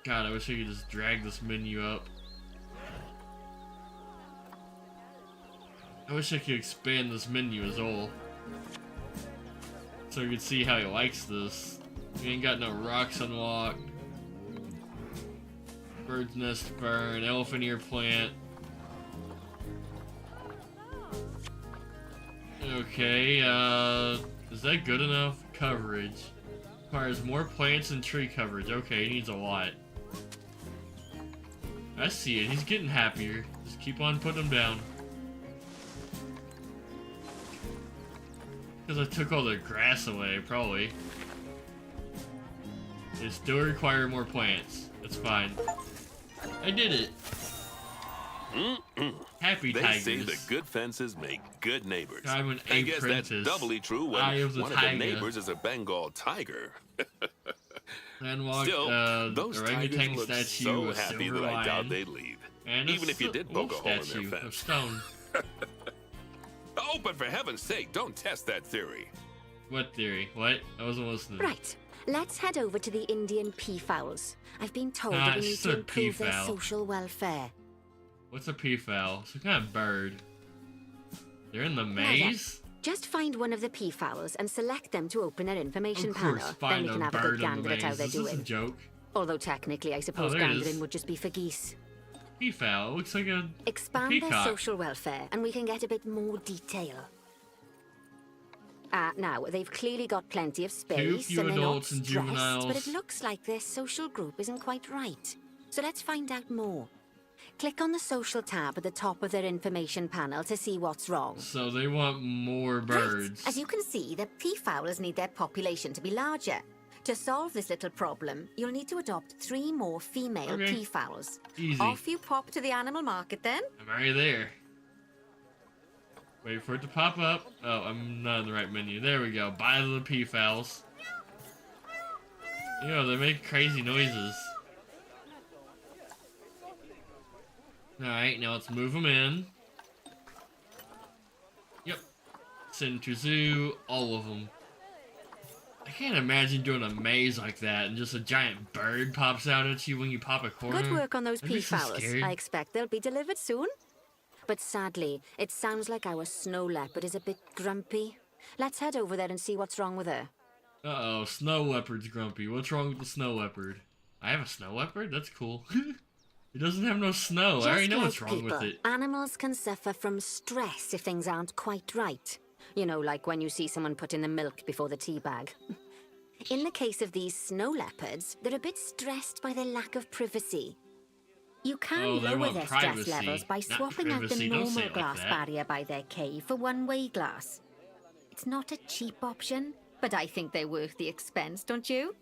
God, I wish I could just drag this menu up. I wish I could expand this menu as all. So we could see how he likes this. We ain't got no rocks unlocked. Bird's nest burn, elephant ear plant. Okay, is that good enough? Coverage. Requires more plants and tree coverage. Okay, he needs a lot. I see it, he's getting happier. Just keep on putting him down. Because I took all the grass away, probably. They still require more plants. That's fine. I did it. Happy They tigers. say that good fences make good neighbors. I'm an I guess that's apprentice. doubly true when Eye of the one of tiger. the neighbors is a Bengal tiger. Landlocked, Still, those orangutan tigers look statue, so a happy silver that I doubt lion, they'd leave. and even if you did poke a wolf hole in their statue fence. of stone. Oh, but for heaven's sake, don't test that theory. What theory? What? I wasn't listening. Right. Let's head over to the Indian peafowls. I've been told that we need just to a improve their peafowl. social welfare. What's a peafowl? Some kind of bird. They're in the maze? Just find one of the peafowls and select them to open their information Of course, panel. Then find we can a have a bird good in the gander at how maze. they're Is this a doing. joke? Although technically I suppose there it gandering is. would just be for geese. Peafowl. Looks like a Expand their peacock. social welfare and we can get a bit more detail. Now, they've clearly got plenty of space few and they're not adults and stressed, juveniles. but it looks like their social group isn't quite right. So let's find out more. Click on the social tab at the top of their information panel to see what's wrong. So they want more birds. Right. As you can see, the peafowls need their population to be larger. To solve this little problem, you'll need to adopt 3 more female Okay. peafowls. Easy. Off you pop to the animal market then. I'm already there. Wait for it to pop up. Oh, I'm not in the right menu. There we go. Buy the peafowls. Yo, they make crazy noises. Alright, now let's move them in. Yep. Send to zoo, all of them. I can't imagine doing a maze like that and just a giant bird pops out at you when you pop a corner. Good work on those I'd be so peafowls. scared. I expect they'll be delivered soon. But sadly, it sounds like our snow leopard is a bit grumpy. Let's head over there and see what's wrong with her. Uh-oh, snow leopard's grumpy. What's wrong with the snow leopard? I have a snow leopard? That's cool. It doesn't have no snow. I already know what's wrong with it. Animals can suffer from stress if things aren't quite right. You know, like when you see someone put in the milk before the tea bag. In the case of these snow leopards, they're a bit stressed by their lack of privacy. You can they lower want their privacy, stress levels by not swapping out the privacy. Don't say normal it like glass that. barrier by their cave for one-way glass. It's not a cheap option, but I think they're worth the expense, don't you?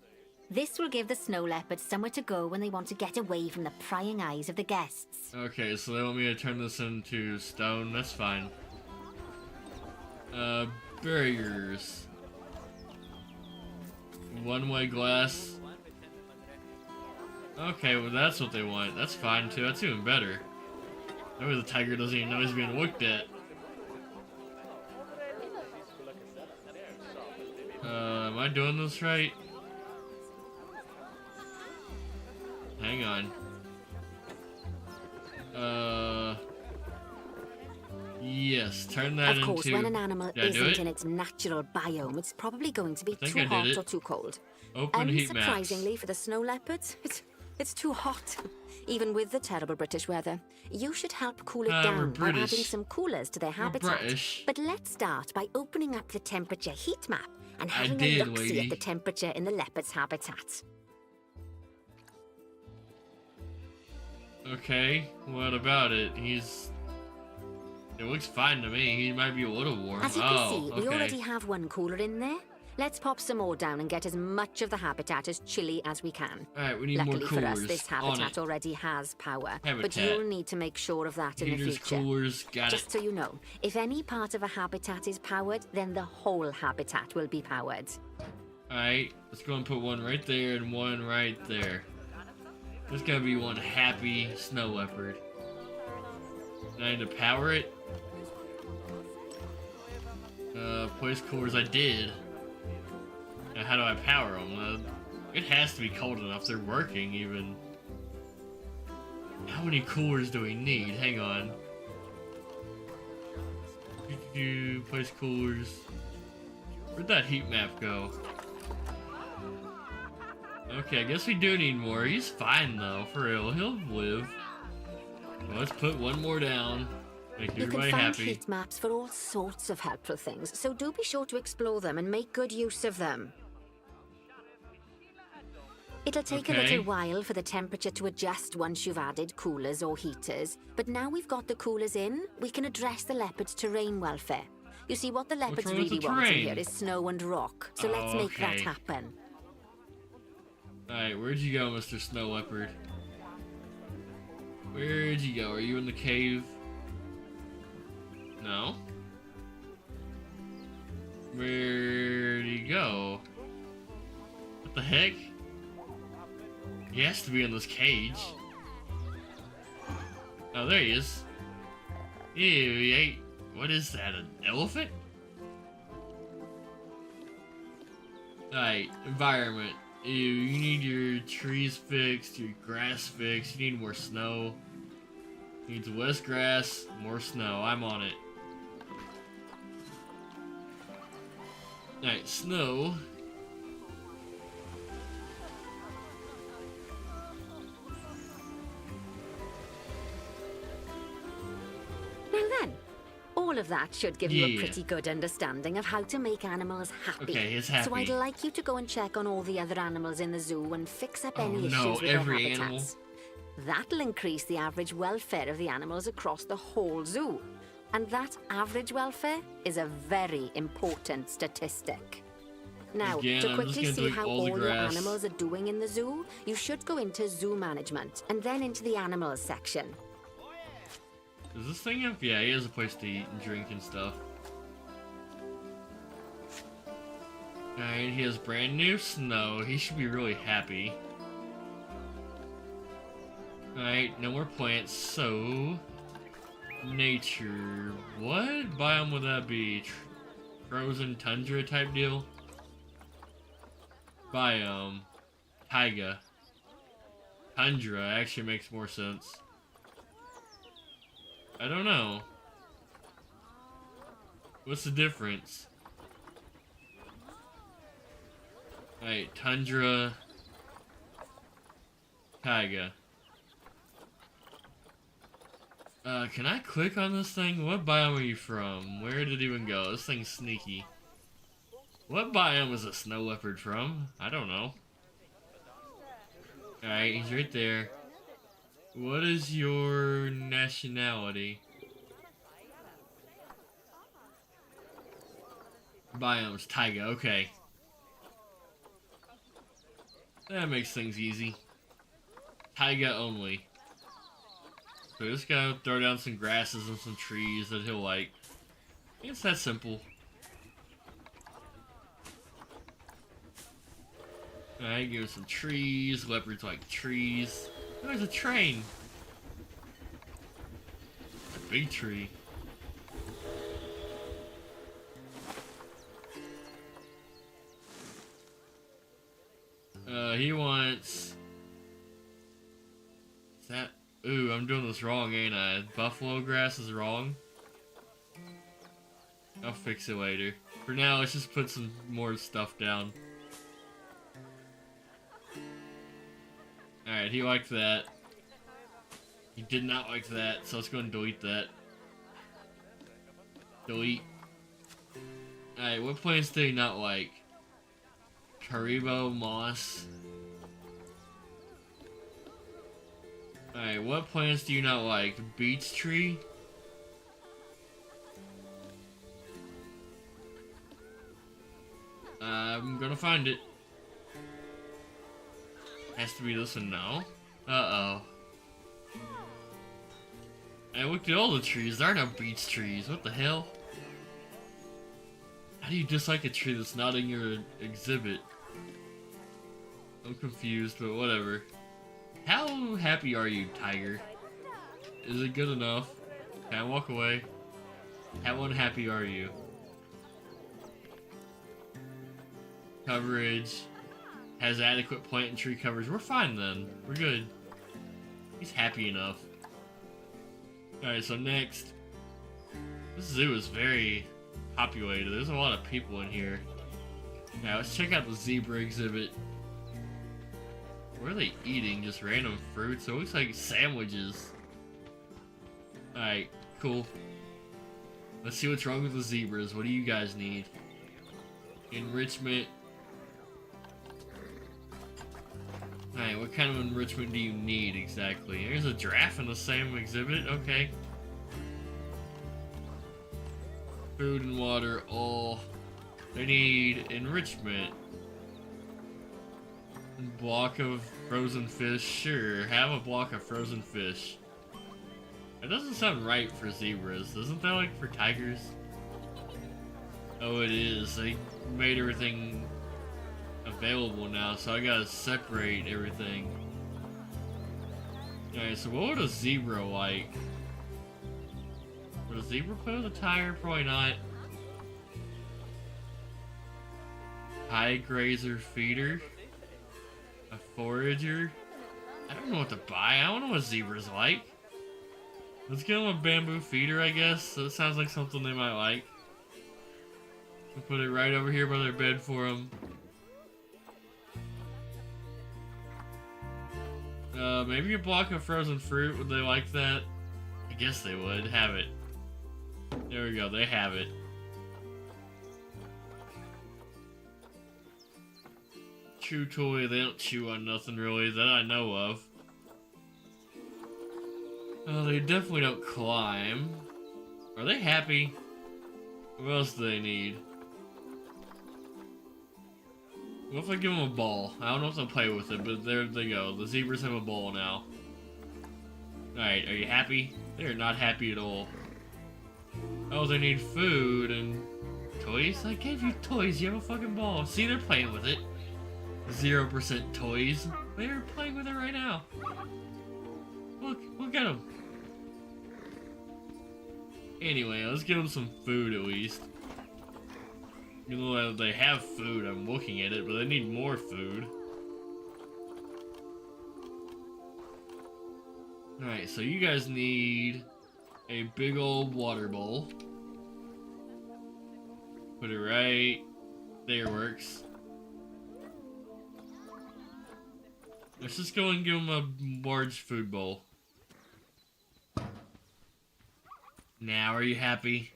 This will give the snow leopards somewhere to go when they want to get away from the prying eyes of the guests. Okay, so they want me to turn this into stone. That's fine. Barriers. One-way glass. Okay, well that's what they want. That's fine too. That's even better. That way the tiger doesn't even know he's being looked at. Am I doing this right? Hang on. Yes, turn that Of course, into... when an animal Did I do isn't it? in its natural biome, it's probably going to be I think too I did hot it. or too cold. Open heat maps. Unsurprisingly, for the snow leopards, it's too hot. Even with the terrible British weather. You should help cool it We're down by British. adding some coolers to their We're habitat. British. But let's start by opening up the temperature heat map and I having did, a look-see lady. at the temperature in the leopard's habitat. Okay, what about it? It looks fine to me. He might be a little warm. As you can see, we okay. already have one cooler in there. Let's pop some more down and get as much of the habitat as chilly as we can. Alright, we need Luckily more for coolers. us, this On habitat it. already has power. But Habitat. you'll need to make sure of that in the Heaters, future. coolers, got Just it. so you know, if any part of a habitat is powered, then the whole habitat will be powered. Alright, let's go and put one right there and one right there. There's gonna be one happy snow leopard. And I need to power it. Place coolers, I did. Now how do I power them? It has to be cold enough. They're working even. How many coolers do we need? Hang on. Place coolers. Where'd that heat map go? Okay, I guess we do need more. He's fine though, for real. He'll live. Well, let's put one more down. Make You can everybody find happy. heat maps for all sorts of helpful things, so do be sure to explore them and make good use of them. It'll take a little while for the temperature to adjust once you've added coolers or heaters, but now we've got the coolers in, we can address the leopard's terrain welfare. You see, what the leopards wrong with really the want in terrain? here is snow and rock, so let's make that Okay. happen. Alright, where'd you go, Mr. Snow Leopard? Where'd you go? Are you in the cave? No? Where'd he go? What the heck? He has to be in this cage. Oh, there he is. Ew, he ate... What is that, an elephant? Alright, environment. Ew, you need your trees fixed, your grass fixed, you need more snow. Needs less grass, more snow. I'm on it. Alright, snow. Now then, all of that should give you a Yeah. pretty good understanding of how to make animals happy. Okay, he's So happy. I'd like you to go and check on all the other animals in the zoo and fix up any Oh, issues no, with every their animal? habitats. That'll increase the average welfare of the animals across the whole zoo. And that average welfare is a very important statistic. Now, Again, to I'm just quickly gonna see delete how all the all your grass. animals are doing in the zoo, you should go into zoo management and then into the animals section. Does this thing have... Yeah, he has a place to eat and drink and stuff. Alright, he has brand new snow. He should be really happy. Alright, no more plants, so... Nature... What biome would that be? Frozen tundra type deal? Biome... Taiga. Tundra actually makes more sense. I don't know. What's the difference? Alright, tundra... Taiga. Can I click on this thing? What biome are you from? Where did it even go? This thing's sneaky. What biome is a snow leopard from? I don't know. Alright, he's right there. What is your nationality? Biomes, taiga, okay. That makes things easy. Taiga only. So just gotta throw down some grasses and some trees that he'll like. It's that simple. Alright, give him some trees. Leopards like trees. Oh, there's a train. A big tree. He wants... Is that... Ooh, I'm doing this wrong, ain't I? Buffalo grass is wrong. I'll fix it later. For now, let's just put some more stuff down. Alright, he liked that. He did not like that, so let's go and delete that. Delete. Alright, what plants do you not like? Karibo, moss. Alright, what plants do you not like? Beech tree? I'm gonna find it. Has to be this one now. Uh-oh. I looked at all the trees. There are no beech trees. What the hell? How do you dislike a tree that's not in your exhibit? I'm confused, but whatever. How happy are you, tiger? Is it good enough? Can I walk away? How unhappy are you? Coverage. Has adequate plant and tree coverage. We're fine then. We're good. He's happy enough. Alright, so next. This zoo is very populated. There's a lot of people in here. Now let's check out the zebra exhibit. What are they eating? Just random fruits? It looks like sandwiches. Alright, cool. Let's see what's wrong with the zebras. What do you guys need? Enrichment. Alright, what kind of enrichment do you need exactly? There's a giraffe in the same exhibit? Okay. Food and water, all. They need enrichment. Block of frozen fish, sure. Have a block of frozen fish. That doesn't sound right for zebras. Isn't that like for tigers? Oh, it is. They made everything available now, so I gotta separate everything. Alright, so what would a zebra like? Would a zebra play with a tiger? Probably not. High grazer feeder? A forager? I don't know what to buy. I don't know what zebras like. Let's get them a bamboo feeder, I guess. That sounds like something they might like. We'll put it right over here by their bed for them. Maybe a block of frozen fruit. Would they like that? I guess they would. Have it. There we go. They have it. Chew toy. They don't chew on nothing really that I know of. They definitely don't climb. Are they happy? What else do they need? What if I give them a ball? I don't know if they'll play with it, but there they go. The zebras have a ball now. Alright, are you happy? They're not happy at all. Oh, they need food and toys? I gave you toys, you have a fucking ball. See, they're playing with it. 0% toys. They're playing with it right now. Look at them. Anyway, let's give them some food at least. You know, they have food, I'm looking at it, but they need more food. Alright, so you guys need a big old water bowl. Put it right there, works. Let's just go and give them a large food bowl. Now, are you happy?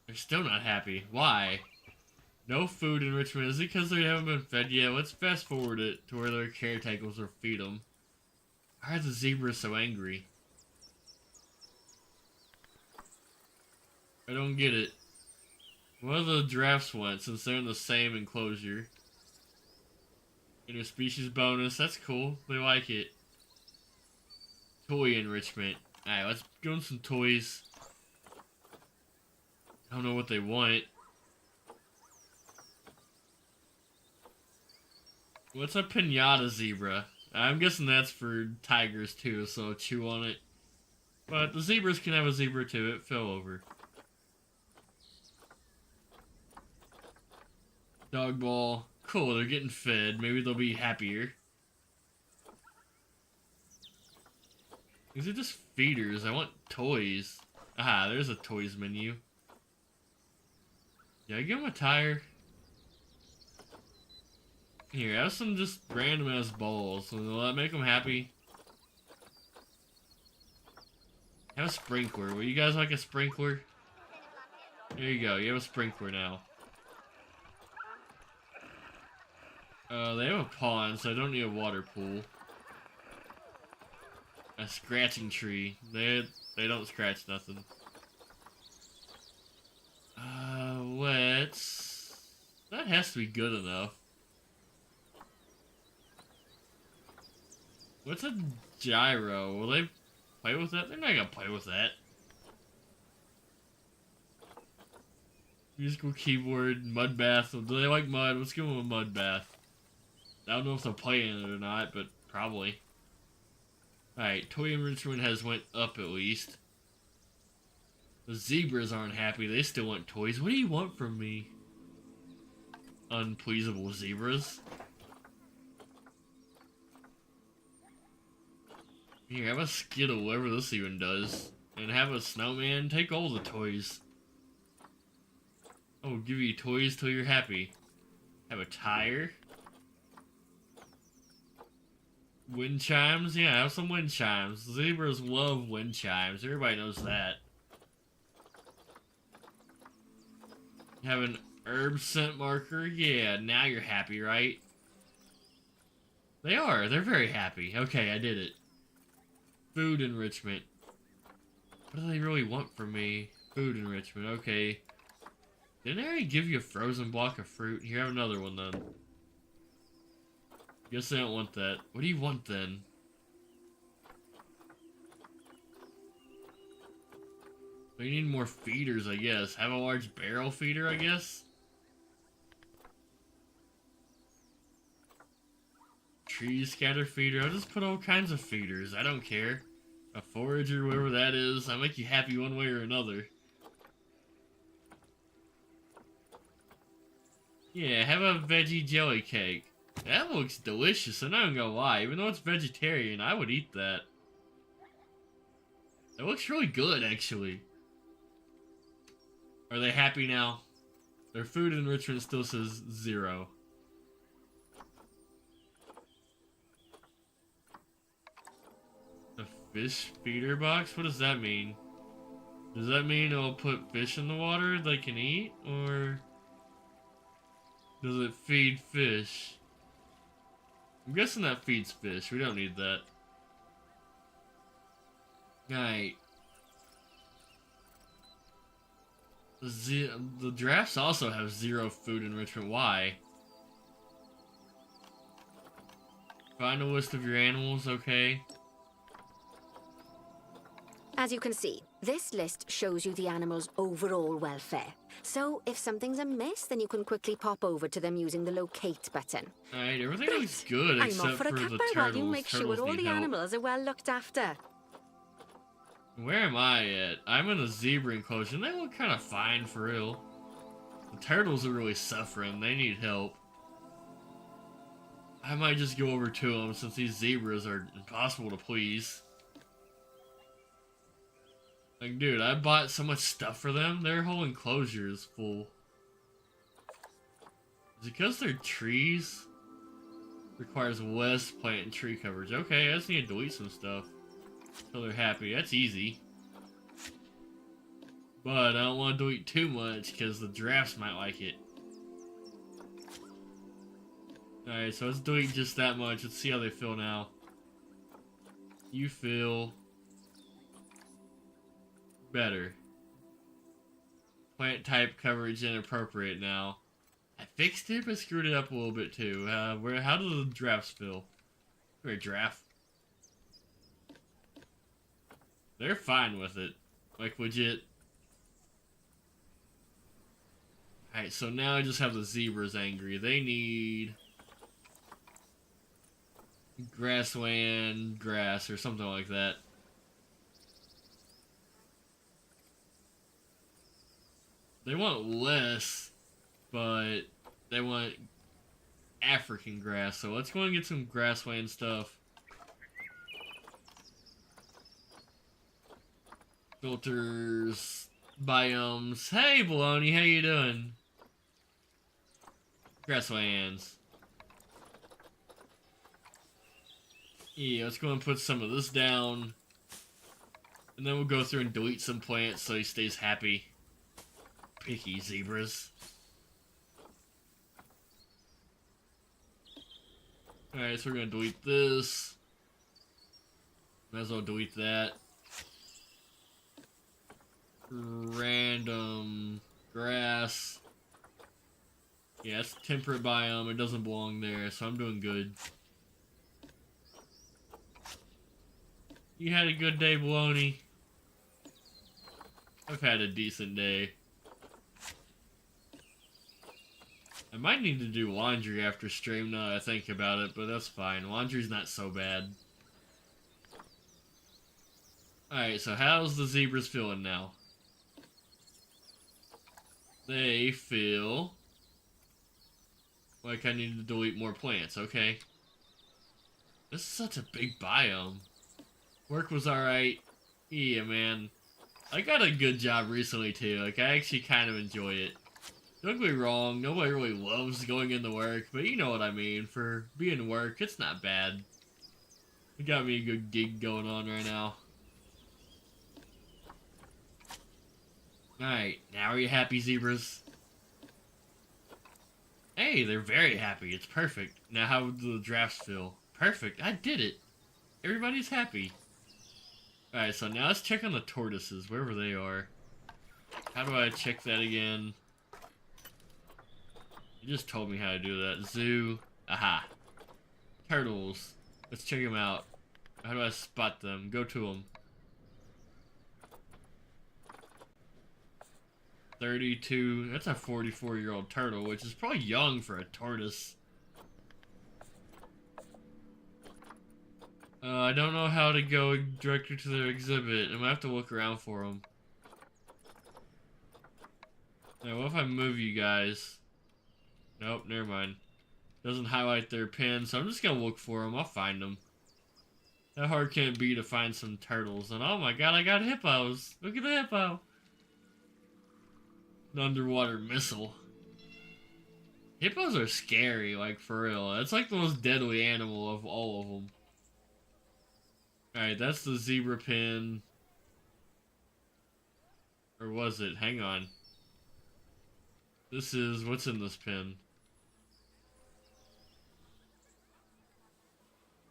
They're still not happy. Why? No food enrichment. Is it because they haven't been fed yet? Let's fast forward it to where their caretakers will feed them. Why are the zebras so angry? I don't get it. What do the giraffes want since they're in the same enclosure? Interspecies bonus. That's cool. They like it. Toy enrichment. Alright, let's give them some toys. I don't know what they want. What's a pinata zebra? I'm guessing that's for tigers too, so chew on it. But the zebras can have a zebra too. It fell over. Dog ball. Cool, they're getting fed. Maybe they'll be happier. These are just feeders. I want toys. Aha, there's a toys menu. Yeah, I give them a tire. Here, have some just random ass balls. Will that make them happy? Have a sprinkler. Will you guys like a sprinkler? There you go. You have a sprinkler now. They have a pond, so I don't need a water pool. A scratching tree. They don't scratch nothing. Let's... That has to be good enough. What's a gyro? Will they play with that? They're not gonna play with that. Musical keyboard, mud bath. Do they like mud? Let's give them a mud bath. I don't know if they'll play in it or not, but probably. Alright, toy enrichment has went up at least. The zebras aren't happy. They still want toys. What do you want from me? Unpleasable zebras. Here, have a Skittle, whatever this even does. And have a snowman, take all the toys. Oh, give you toys till you're happy. Have a tire. Wind chimes? Yeah, have some wind chimes. Zebras love wind chimes. Everybody knows that. Have an herb scent marker? Yeah, now you're happy, right? They are. They're very happy. Okay, I did it. Food enrichment. What do they really want from me? Food enrichment. Okay. Didn't I already give you a frozen block of fruit? Here, have another one then. Guess I don't want that. What do you want then? We need more feeders, I guess. Have a large barrel feeder, I guess? Tree scatter feeder. I'll just put all kinds of feeders. I don't care. A forager, whatever that is. I'll make you happy one way or another. Yeah, have a veggie jelly cake. That looks delicious, I'm not gonna lie. Even though it's vegetarian, I would eat that. That looks really good, actually. Are they happy now? Their food enrichment still says 0. A fish feeder box? What does that mean? Does that mean it'll put fish in the water they can eat? Or does it feed fish? I'm guessing that feeds fish. We don't need that. Alright. The giraffes also have 0 food enrichment. Why? Find a list of your animals, okay? As you can see, this list shows you the animal's overall welfare. So, if something's amiss, then you can quickly pop over to them using the locate button. Alright, everything looks good I'm except off for a the cuppa turtles. while you make sure Turtles all need the help. animals are well looked after. Where am I at? I'm in a zebra enclosure, and they look kind of fine for real. The turtles are really suffering. They need help. I might just go over to them since these zebras are impossible to please. Like, dude, I bought so much stuff for them. Their whole enclosure is full. Is it because they're trees? Requires less plant and tree coverage. Okay, I just need to delete some stuff. So they're happy. That's easy. But I don't want to delete too much because the giraffes might like it. Alright, so let's delete just that much. Let's see how they feel now. You feel better. Plant type coverage inappropriate now. I fixed it, but screwed it up a little bit too. How do the giraffes feel? Or a giraffe? They're fine with it. Like, legit. Alright, so now I just have the zebras angry. They need grassland grass or something like that. They want less, but they want African grass. So let's go and get some grassland stuff. Filters, biomes. Hey, Baloney, how you doing? Grasslands. Yeah, let's go and put some of this down. And then we'll go through and delete some plants so he stays happy. Picky zebras. Alright, so we're gonna delete this. Might as well delete that. Random grass. Yeah, it's temperate biome. It doesn't belong there, so I'm doing good. You had a good day, Baloney? I've had a decent day. I might need to do laundry after stream now that I think about it, but that's fine. Laundry's not so bad. Alright, so how's the zebras feeling now? They feel like I need to delete more plants. Okay. This is such a big biome. Work was alright. Yeah, man. I got a good job recently, too. Like, I actually kind of enjoy it. Don't get me wrong, nobody really loves going into work, but you know what I mean. For being work, it's not bad. It got me a good gig going on right now. Alright, now are you happy, zebras? Hey, they're very happy. It's perfect. Now how do the giraffes feel? Perfect. I did it. Everybody's happy. Alright, so now let's check on the tortoises, wherever they are. How do I check that again? You just told me how to do that. Zoo. Aha. Turtles. Let's check them out. How do I spot them? Go to them. 32. That's a 44-year-old turtle, which is probably young for a tortoise. I don't know how to go directly to their exhibit. I'm gonna have to look around for them. Now, what if I move you guys? Nope, never mind. Doesn't highlight their pin, so I'm just gonna look for them. I'll find them. How hard can it be to find some turtles? And oh my god, I got hippos! Look at the hippo! An underwater missile. Hippos are scary, like for real. That's like the most deadly animal of all of them. Alright, that's the zebra pin. Or was it? Hang on. This is... what's in this pin?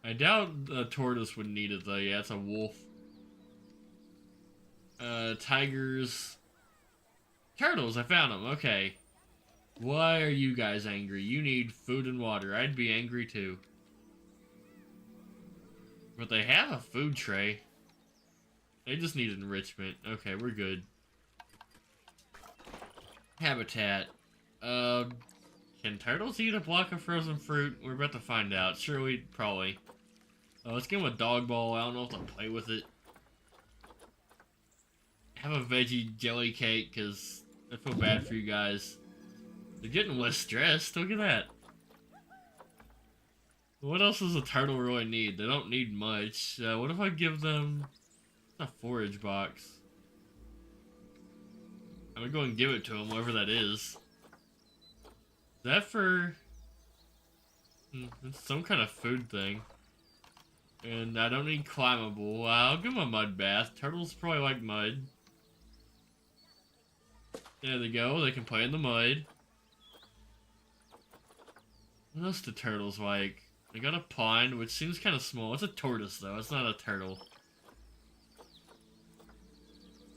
I doubt a tortoise would need it though. Yeah, it's a wolf. Tigers. Turtles, I found them. Okay. Why are you guys angry? You need food and water. I'd be angry too. But they have a food tray. They just need enrichment. Okay, we're good. Habitat. Can turtles eat a block of frozen fruit? We're about to find out. Surely, probably. Let's give them a dog ball. I don't know if they'll play with it. Have a veggie jelly cake, because I feel bad for you guys. They're getting less stressed. Look at that. What else does a turtle really need? They don't need much. What if I give them a forage box? I'm gonna go and give it to them, whatever that is. Is that for... it's some kind of food thing. And I don't need climbable. I'll give them a mud bath. Turtles probably like mud. There they go. They can play in the mud. What else do turtles like? They got a pond, which seems kind of small. It's a tortoise, though. It's not a turtle.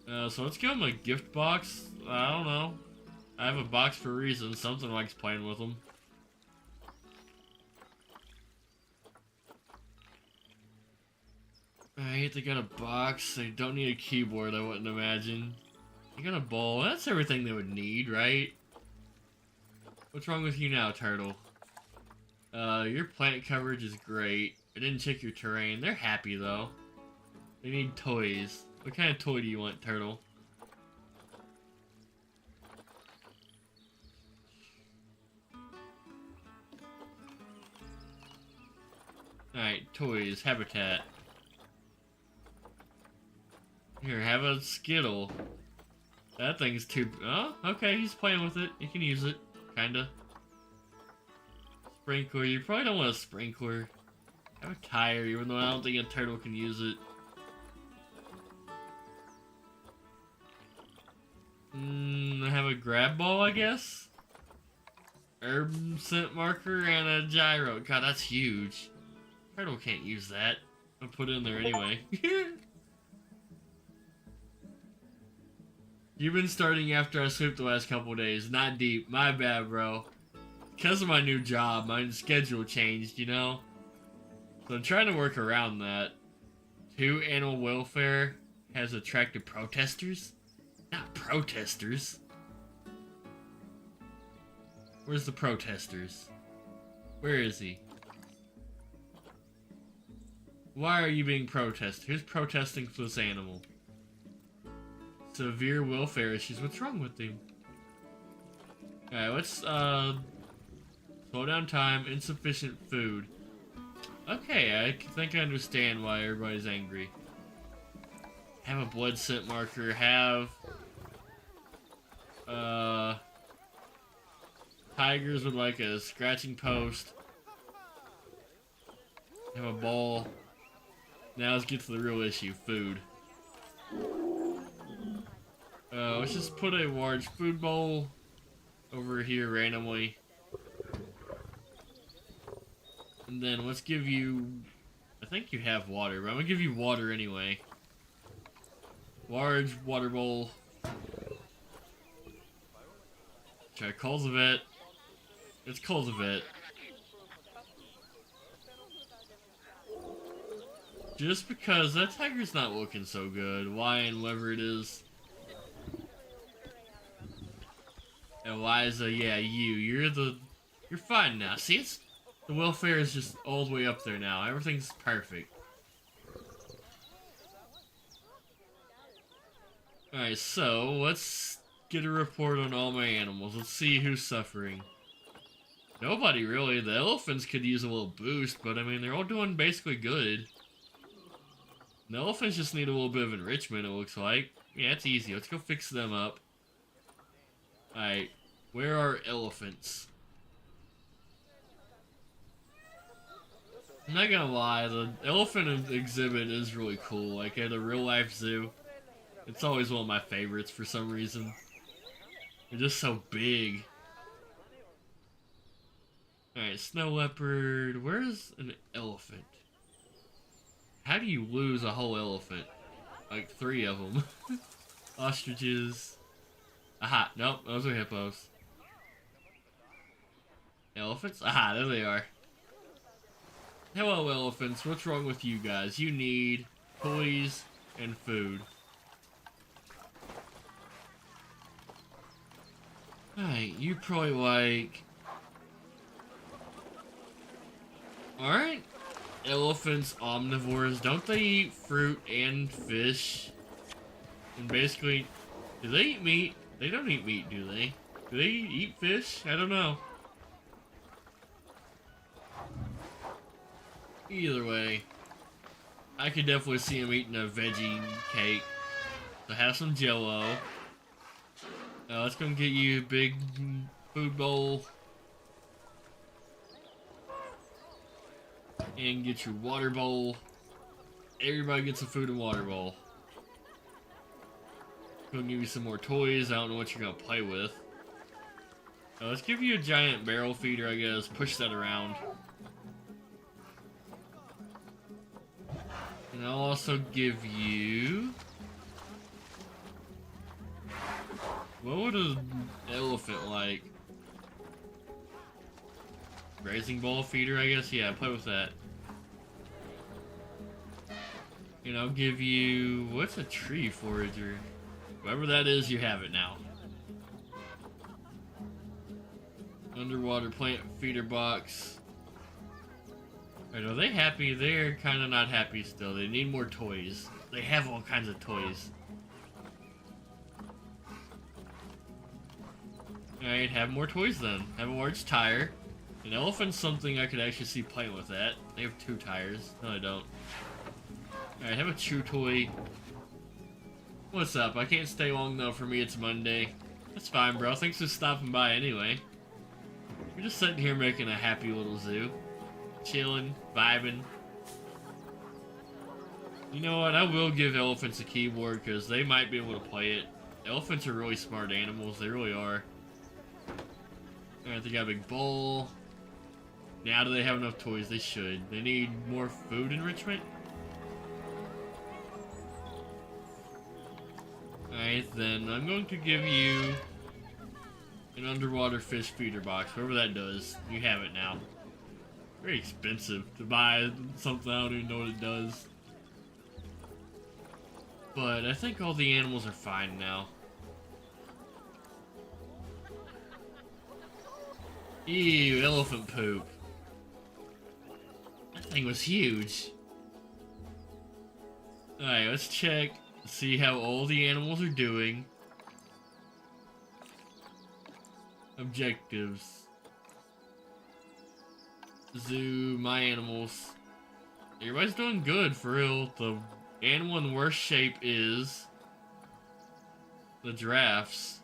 So let's give them a gift box. I don't know. I have a box for a reason. Something likes playing with them. Alright, they got a box. They don't need a keyboard, I wouldn't imagine. They got a bowl. That's everything they would need, right? What's wrong with you now, turtle? Your plant coverage is great. I didn't check your terrain. They're happy, though. They need toys. What kind of toy do you want, turtle? Alright, toys, habitat. Here, have a Skittle. That thing's too... oh, okay, he's playing with it. You can use it. Kinda. Sprinkler. You probably don't want a sprinkler. Have a tire, even though I don't think a turtle can use it. I have a grab ball, I guess? Herb scent marker and a gyro. God, that's huge. Turtle can't use that. I'll put it in there anyway. You've been starting after I slept the last couple of days. Not deep. My bad, bro. Because of my new job, my schedule changed, you know? So I'm trying to work around that. 2 animal welfare has attracted protesters? Not protesters. Where's the protesters? Where is he? Why are you being protested? Who's protesting for this animal? Severe welfare issues. What's wrong with him? Alright, let's, slow down time, insufficient food. Okay, I think I understand why everybody's angry. have a blood scent marker, have tigers with like a scratching post, have a ball. Now let's get to the real issue, food. Let's just put a large food bowl over here randomly. And then let's give you, I think you have water, but I'm gonna give you water anyway. Large water bowl. Try cultivate. It's cultivate. Just because that tiger's not looking so good. Lion, whatever it is. Eliza, yeah, you're fine now. See, the welfare is just all the way up there now. Everything's perfect. Alright, so let's get a report on all my animals. Let's see who's suffering. Nobody really. The elephants could use a little boost, but I mean, they're all doing basically good. The elephants just need a little bit of enrichment, it looks like. Yeah, it's easy. Let's go fix them up. Alright, where are elephants? I'm not gonna lie, the elephant exhibit is really cool. Like at a real life zoo. It's always one of my favorites for some reason. They're just so big. Alright, snow leopard. Where's an elephant? How do you lose a whole elephant? Like 3 of them. Ostriches. Aha, nope, those are hippos. Elephants? Aha, there they are. Hello, elephants. What's wrong with you guys? You need toys and food. Alright, you probably like... Alright. Elephants, omnivores, don't they eat fruit and fish? And basically, do they eat meat? They don't eat meat, do they? Do they eat fish? I don't know. Either way, I could definitely see him eating a veggie cake. So have some Jello. Let's go get you a big food bowl. And get your water bowl. Everybody gets a food and water bowl. Gonna give you some more toys. I don't know what you're gonna play with. Let's give you a giant barrel feeder, I guess. Push that around. And I'll also give you... What would an elephant like? Grazing ball feeder, I guess? Yeah, play with that. And I'll give you... What's a tree forager? Whatever that is, you have it now. Underwater plant feeder box. Alright, are they happy? They're kind of not happy still. They need more toys. They have all kinds of toys. Alright, have more toys then. Have a large tire. An elephant's something I could actually see playing with that. They have 2 tires. No, I don't. Alright, have a chew toy. What's up? I can't stay long though. For me, it's Monday. That's fine, bro. Thanks for stopping by anyway. We're just sitting here making a happy little zoo. Chilling, vibing. You know what? I will give elephants a keyboard because they might be able to play it. Elephants are really smart animals. They really are. Alright, they got a big bowl. Now do they have enough toys? They should. They need more food enrichment. Alright, then I'm going to give you an underwater fish feeder box. Whatever that does, you have it now. Very expensive to buy something I don't even know what it does. But I think all the animals are fine now. Ew, elephant poop. That thing was huge. Alright, let's check, see how all the animals are doing. Objectives. Zoo, my animals. Everybody's doing good, for real. The Animal in worst shape is the giraffes,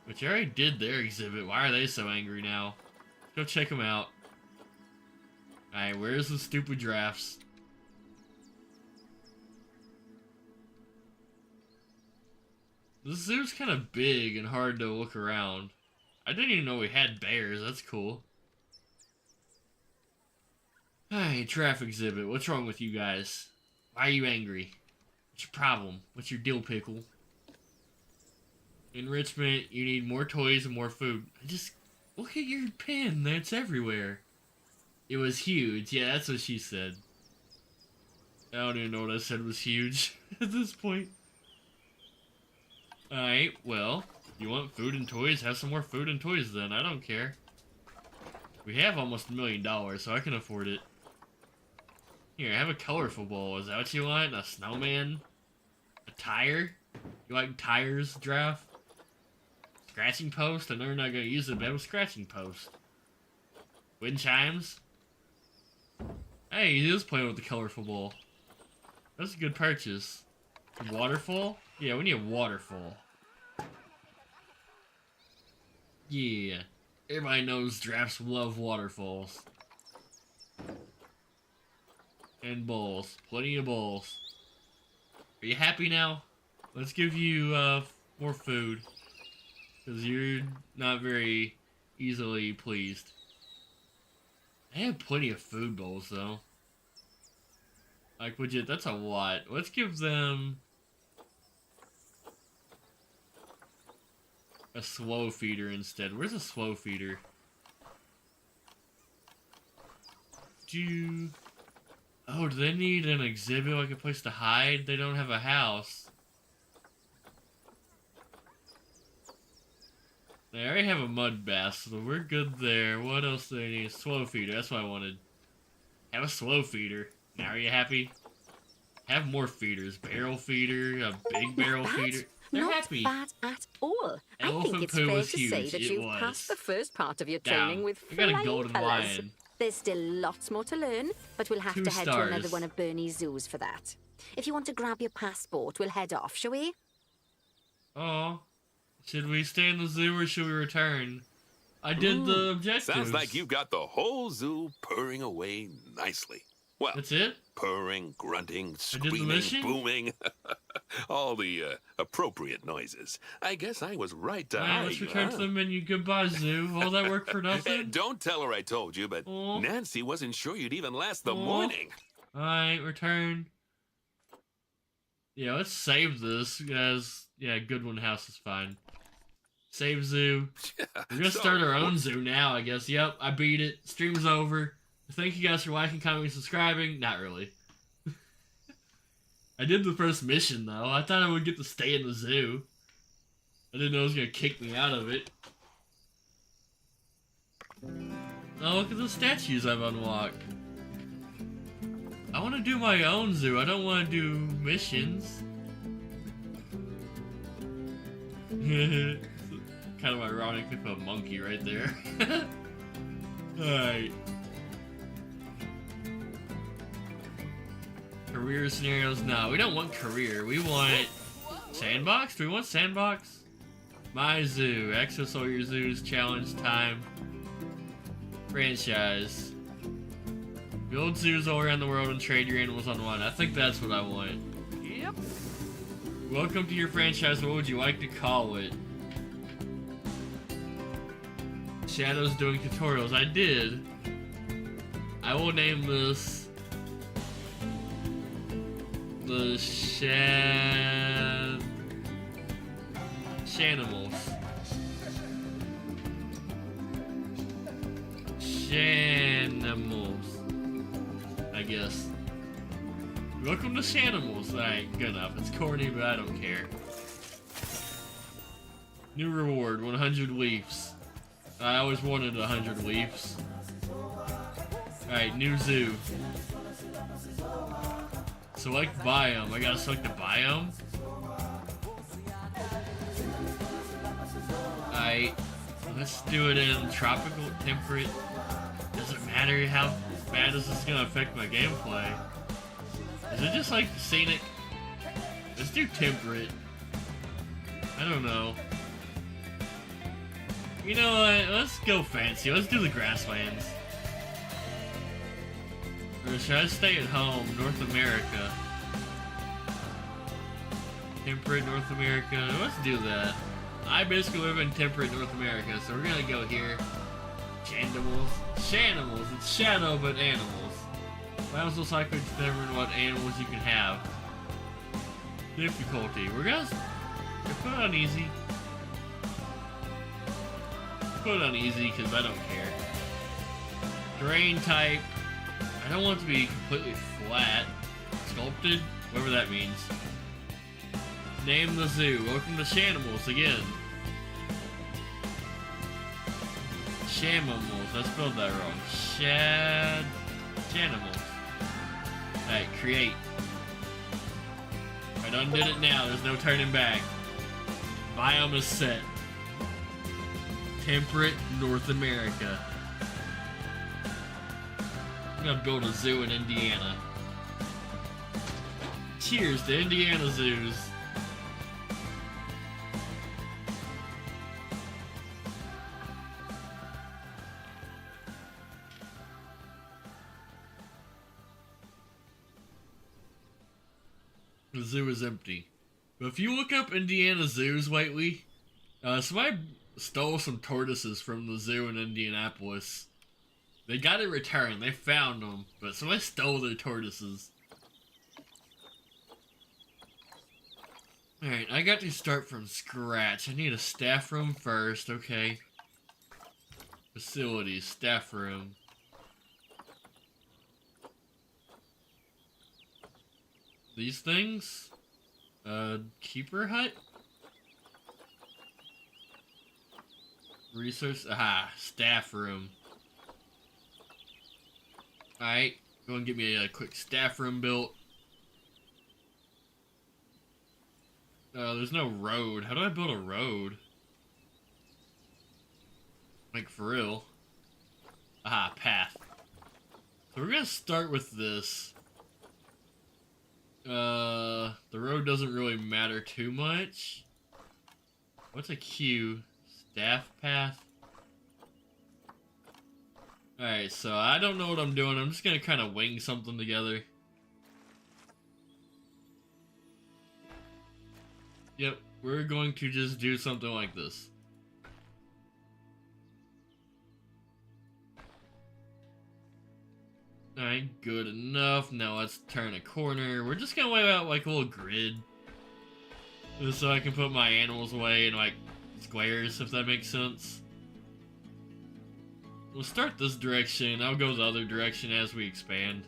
which I already did their exhibit. Why are they so angry now? Go check them out. Alright, where's the stupid giraffes? This zoo's kind of big and hard to look around. I didn't even know we had bears. That's cool. Alright, giraffe exhibit. What's wrong with you guys? Why are you angry? What's your problem? What's your dill pickle? Enrichment, you need more toys and more food. Look at your pen. That's everywhere. It was huge. Yeah, that's what she said. I don't even know what I said was huge at this point. Alright, well, you want food and toys? Have some more food and toys then. I don't care. We have almost $1 million, so I can afford it. Here, have a colorful ball. Is that what you want? A snowman? A tire? You like tires, giraffe? Scratching post? I know you're not going to use it, but have a scratching post. Wind chimes? Hey, he is playing with the colorful ball. That's a good purchase. A waterfall? Yeah, we need a waterfall. Yeah. Everybody knows giraffes love waterfalls. And bowls. Plenty of bowls. Are you happy now? Let's give you more food. Because you're not very easily pleased. I have plenty of food bowls though. Like legit, that's a lot. Let's give them a slow feeder instead. Where's a slow feeder? Oh, do they need an exhibit, like a place to hide? They don't have a house. They already have a mud bath, so we're good there. What else do they need? A slow feeder, that's what I wanted. Have a slow feeder. Now are you happy? Have more feeders. Barrel feeder, a big barrel feeder. They're Not happy. bad at all. Elephant I think it's poo fair was to huge. say that It you've was. passed the first part of your Down. training with I got a flying golden colours. lion. There's still lots more to learn, but we'll have 2 to head to stars. another one of Bernie's zoos for that. If you want to grab your passport, we'll head off, shall we? Oh. Should we stay in the zoo or should we return? I did the objectives. Sounds like you've got the whole zoo purring away nicely. Well, That's it? purring, grunting, I did the screaming, mission? booming. All the appropriate noises. I guess I was right to Alright, hire let's you, return huh? to the menu. Goodbye, zoo. All that work for nothing? Don't tell her I told you, but Aw. Nancy wasn't sure you'd even last the Aw. morning. Alright, return. Yeah, let's save this, guys. Yeah, Goodwin House is fine. Save zoo. We're gonna start our own zoo now, I guess. Yep, I beat it. Stream's over. Thank you guys for liking, commenting, subscribing. Not really. I did the first mission, though. I thought I would get to stay in the zoo. I didn't know it was gonna kick me out of it. Oh, look at the statues I've unlocked. I want to do my own zoo. I don't want to do missions. Kind of ironic to put a monkey right there. Alright. Career scenarios? No, we don't want career. We want sandbox? Do we want sandbox? My zoo. Access all your zoos. Challenge time. Franchise. Build zoos all around the world and trade your animals online. I think that's what I want. Yep. Welcome to your franchise. What would you like to call it? Shadow's doing tutorials. I did. I will name this the Shanimals. Shanimals. I guess. Welcome to Shanimals. Alright, good enough. It's corny, but I don't care. New reward, 100 leaves. I always wanted 100 leaves. Alright, new zoo. Select biome. I gotta select the biome? Alright. Let's do it in tropical, temperate. Doesn't matter how bad is this gonna affect my gameplay. Is it just like scenic? Let's do temperate. I don't know. You know what? Let's go fancy. Let's do the grasslands. Or should I stay at home? North America. Temperate North America. Let's do that. I basically live in temperate North America, so we're gonna go here. Shanimals. Shanimals. It's shadow, but animals. Battles will cycle to determine what animals you can have. Difficulty. We're gonna put it on easy. Put it on easy because I don't care. Terrain type. I don't want it to be completely flat. Sculpted. Whatever that means. Name the zoo. Welcome to Shanimals again. Shamimals. I spelled that wrong. Shanimals. Alright, create. I done did it now. There's no turning back. Biome is set. Temperate North America. I'm gonna build a zoo in Indiana. Cheers to Indiana zoos. The zoo is empty. But if you look up Indiana zoos lately, somebody stole some tortoises from the zoo in Indianapolis. They got it returned. They found them, but somebody stole their tortoises. Alright, I got to start from scratch. I need a staff room first, okay. Facilities, staff room. These things? Keeper hut? Resource, staff room. Alright, go and get me a quick staff room built. There's no road. How do I build a road? Like, for real. Path. So we're gonna start with this. The road doesn't really matter too much. What's a queue? Staff path? Alright, so I don't know what I'm doing. I'm just gonna kind of wing something together. Yep, we're going to just do something like this. Alright, good enough. Now let's turn a corner. We're just gonna lay out like a little grid. Just so I can put my animals away in like squares, if that makes sense. We'll start this direction. I'll go the other direction as we expand.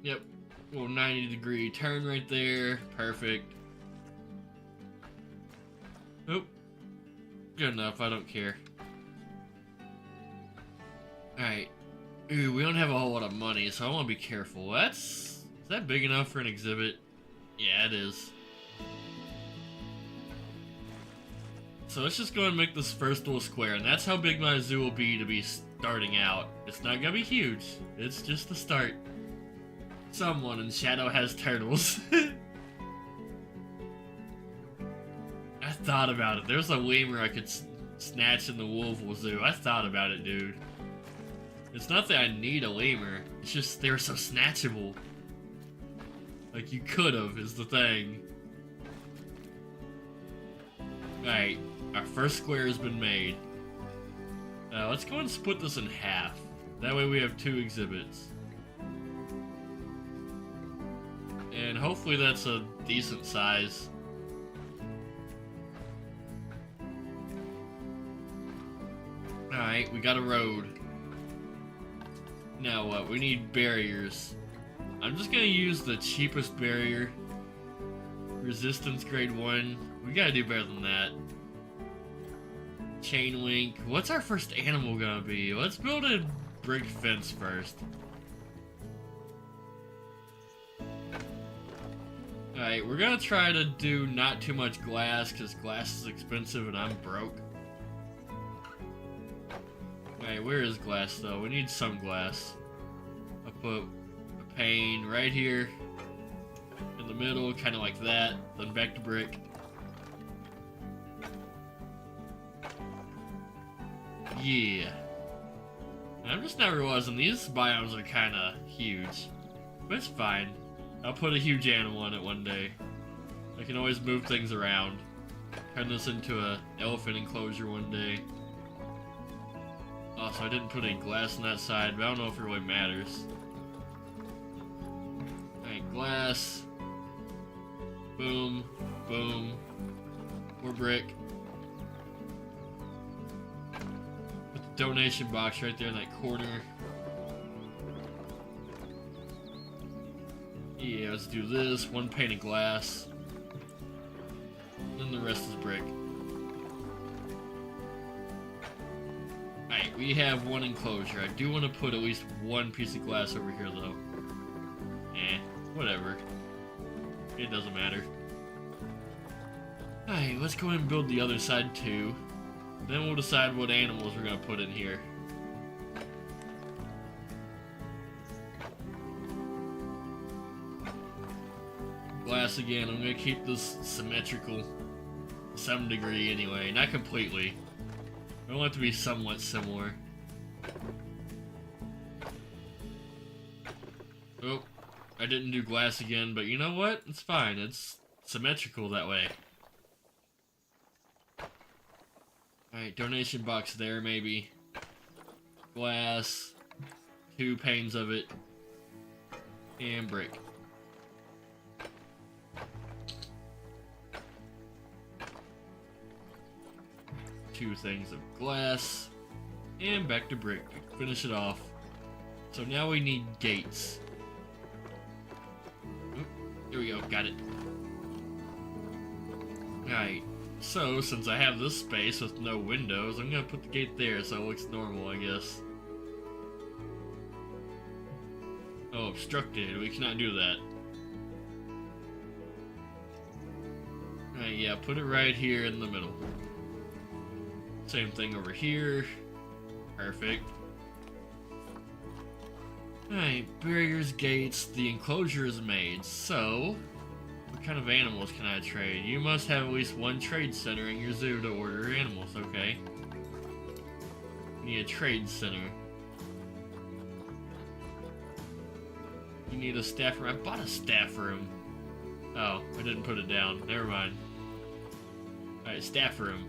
Yep. Little 90-degree turn right there. Perfect. Nope. Good enough. I don't care. Alright. Ooh, we don't have a whole lot of money, so I want to be careful. Is that big enough for an exhibit? Yeah, it is. So let's just go and make this first little square, and that's how big my zoo will be starting out. It's not gonna be huge. It's just the start. Someone in Shadow has turtles. I thought about it. There's a lemur I could snatch in the Wolfville Zoo. I thought about it, dude. It's not that I need a lemur. It's just they were so snatchable. Like, you could've, is the thing. Alright, our first square has been made. Let's go and split this in half. That way we have 2 exhibits. And hopefully that's a decent size. Alright, we got a road. Now what? We need barriers. I'm just gonna use the cheapest barrier. Resistance grade 1. We gotta do better than that. Chain link. What's our first animal gonna be? Let's build a brick fence first. Alright, we're gonna try to do not too much glass, because glass is expensive and I'm broke. Alright, where is glass though? We need some glass. Up Put a pane right here in the middle, kind of like that. Then back to brick. Yeah. I'm just not realizing these biomes are kind of huge. But it's fine. I'll put a huge animal on it one day. I can always move things around. Turn this into an elephant enclosure one day. Also, I didn't put any glass on that side, but I don't know if it really matters. Alright, glass. Boom. Boom. More brick. Put the donation box right there in that corner. Yeah, let's do this. One pane of glass. Then the rest is brick. Alright, we have one enclosure. I do want to put at least one piece of glass over here, though. Whatever. It doesn't matter. Alright, let's go ahead and build the other side, too. Then we'll decide what animals we're going to put in here. Glass again. I'm going to keep this symmetrical. Some degree, anyway. Not completely. I want it to be somewhat similar. Oh, I didn't do glass again, but you know what? It's fine. It's symmetrical that way. Alright, donation box there, maybe. Glass. 2 panes of it. And brick. Two things of glass, and back to brick. Finish it off. So now we need gates. Oop, there we go, got it. Alright, so since I have this space with no windows, I'm gonna put the gate there so it looks normal, I guess. Oh, obstructed. We cannot do that. Alright, yeah, put it right here in the middle. Same thing over here. Perfect. Alright, barriers, gates, the enclosure is made. So, what kind of animals can I trade? You must have at least one trade center in your zoo to order animals, okay. You need a trade center. You need a staff room. I bought a staff room. Oh, I didn't put it down. Never mind. Alright, staff room.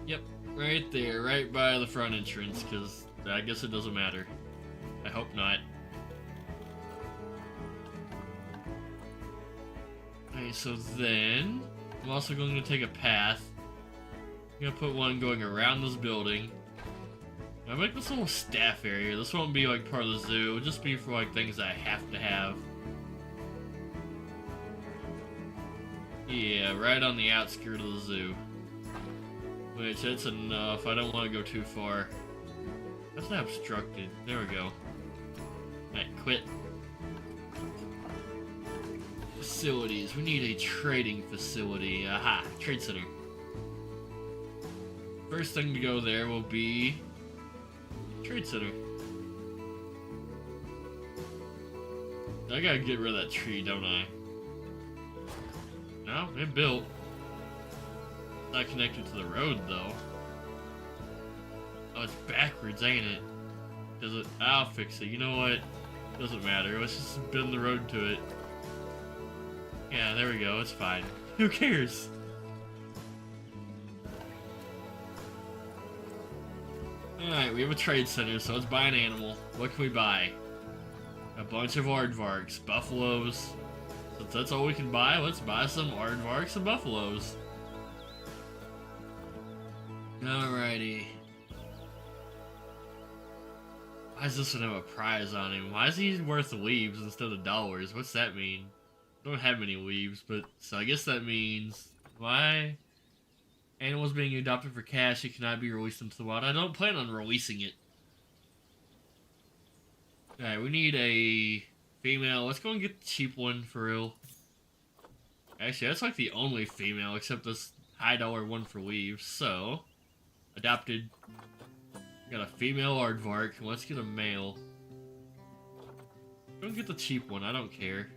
Yep, right there, right by the front entrance, because I guess it doesn't matter. I hope not. Alright, so then, I'm also going to take a path. I'm going to put one going around this building. I'll make this little staff area. This won't be like part of the zoo, it'll just be for like things I have to have. Yeah, right on the outskirts of the zoo. Which, that's enough. I don't want to go too far. That's not obstructed. There we go. Alright, quit. Facilities. We need a trading facility. Aha, trade center. First thing to go there will be trade center. I gotta get rid of that tree, don't I? No, it built. Not connected to the road, though. Oh, it's backwards, ain't it? Does it? I'll fix it. You know what? Doesn't matter. Let's just bend the road to it. Yeah, there we go. It's fine. Who cares? Alright, we have a trade center, so let's buy an animal. What can we buy? A bunch of aardvarks, buffaloes. Since that's all we can buy, let's buy some aardvarks and buffaloes. Alrighty. Why does this one have a prize on him? Why is he worth leaves instead of dollars? What's that mean? I don't have many leaves, but so I guess that means why animals being adopted for cash, it cannot be released into the wild. I don't plan on releasing it. Alright, we need a female. Let's go and get the cheap one for real. Actually, that's like the only female except this high dollar one for leaves, so Adopted. Got a female aardvark. Let's get a male. Don't get the cheap one. I don't care.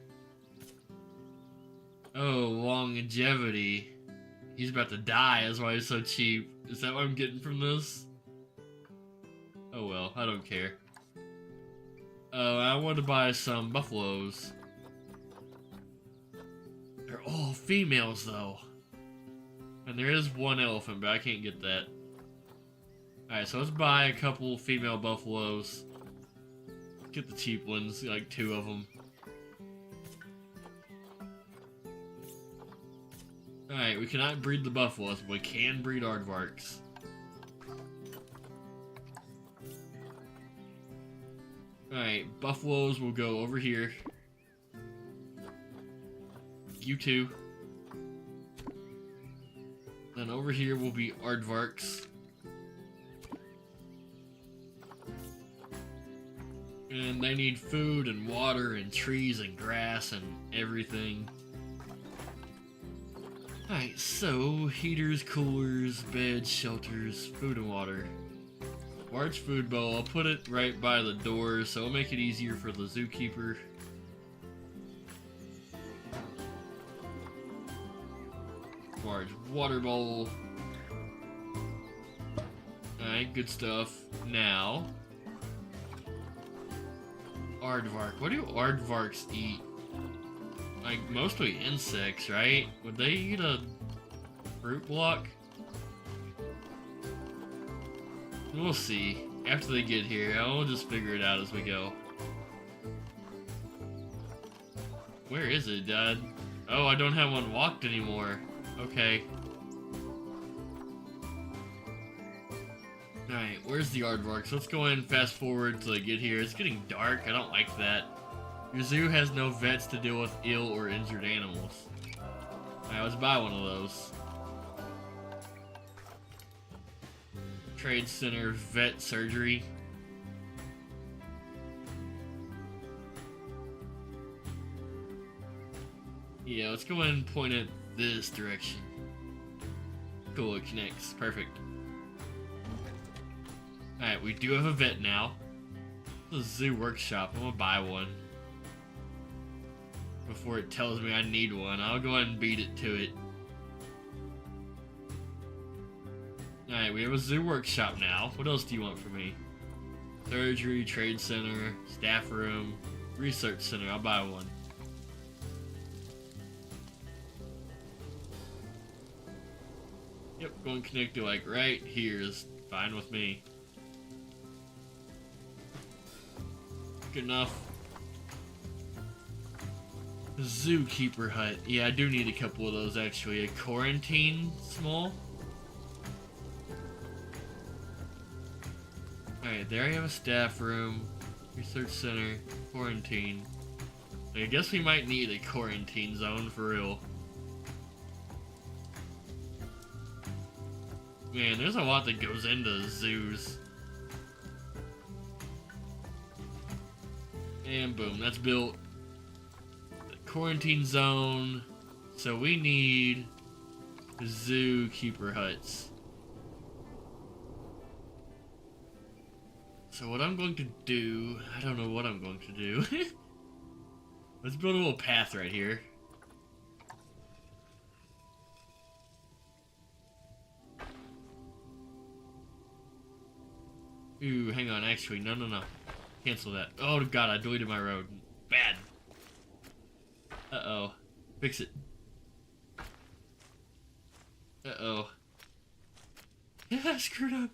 Oh, longevity. He's about to die. That's why he's so cheap. Is that what I'm getting from this? Oh well, I don't care. I want to buy some buffaloes. They're all females though. And there is one elephant, but I can't get that. Alright, so let's buy a couple female buffaloes. Get the cheap ones, like 2 of them. Alright, we cannot breed the buffaloes, but we can breed aardvarks. Alright, buffaloes will go over here. You two. Then over here will be aardvarks. And they need food and water and trees and grass and everything. Alright, so heaters, coolers, beds, shelters, food and water. Large food bowl, I'll put it right by the door so it'll make it easier for the zookeeper. Large water bowl. Alright, good stuff. Now, aardvark. What do aardvarks eat? Like, mostly insects, right? Would they eat a fruit block? We'll see. After they get here, I'll just figure it out as we go. Where is it, Dad? Oh, I don't have one walked anymore. Okay. Alright, where's the aardvarks? Let's go in and fast forward till they get here. It's getting dark. I don't like that. Your zoo has no vets to deal with ill or injured animals. Alright, let's buy one of those. Trade Center Vet Surgery. Yeah, let's go ahead and point it this direction. Cool, it connects. Perfect. Alright, we do have a vet now. The zoo workshop. I'm gonna buy one. Before it tells me I need one, I'll go ahead and beat it to it. Alright, we have a zoo workshop now. What else do you want from me? Surgery, trade center, staff room, research center. I'll buy one. Yep, going to connect to like right here is fine with me. Good enough. Zookeeper hut. Yeah, I do need a couple of those actually. A quarantine small. Alright, there I have a staff room, research center, quarantine. I guess we might need a quarantine zone for real. Man, there's a lot that goes into zoos. And boom, that's built. The quarantine zone. So we need zookeeper huts. So what I'm going to do, I don't know what I'm going to do. Let's build a little path right here. Ooh, hang on, actually, no. Cancel that. Oh god, I deleted my road. Bad. Uh-oh. Fix it. Uh-oh. Yeah, I screwed up.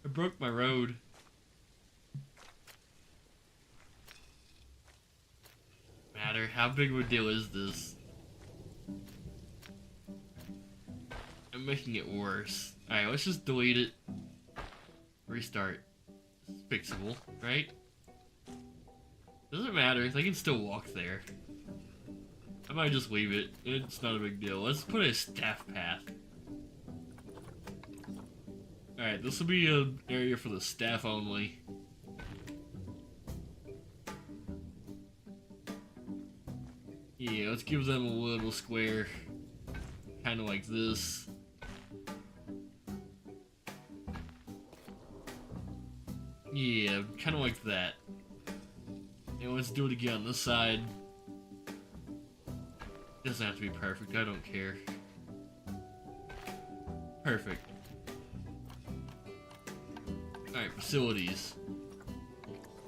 I broke my road. Matter. How big of a deal is this? I'm making it worse. Alright, let's just delete it. Restart. It's fixable, right? Doesn't matter. They can still walk there. I might just leave it. It's not a big deal. Let's put a staff path. Alright, this will be an area for the staff only. Yeah, let's give them a little square. Kind of like this. Yeah, kind of like that. And let's do it again on this side. Doesn't have to be perfect, I don't care. Perfect. Alright, facilities.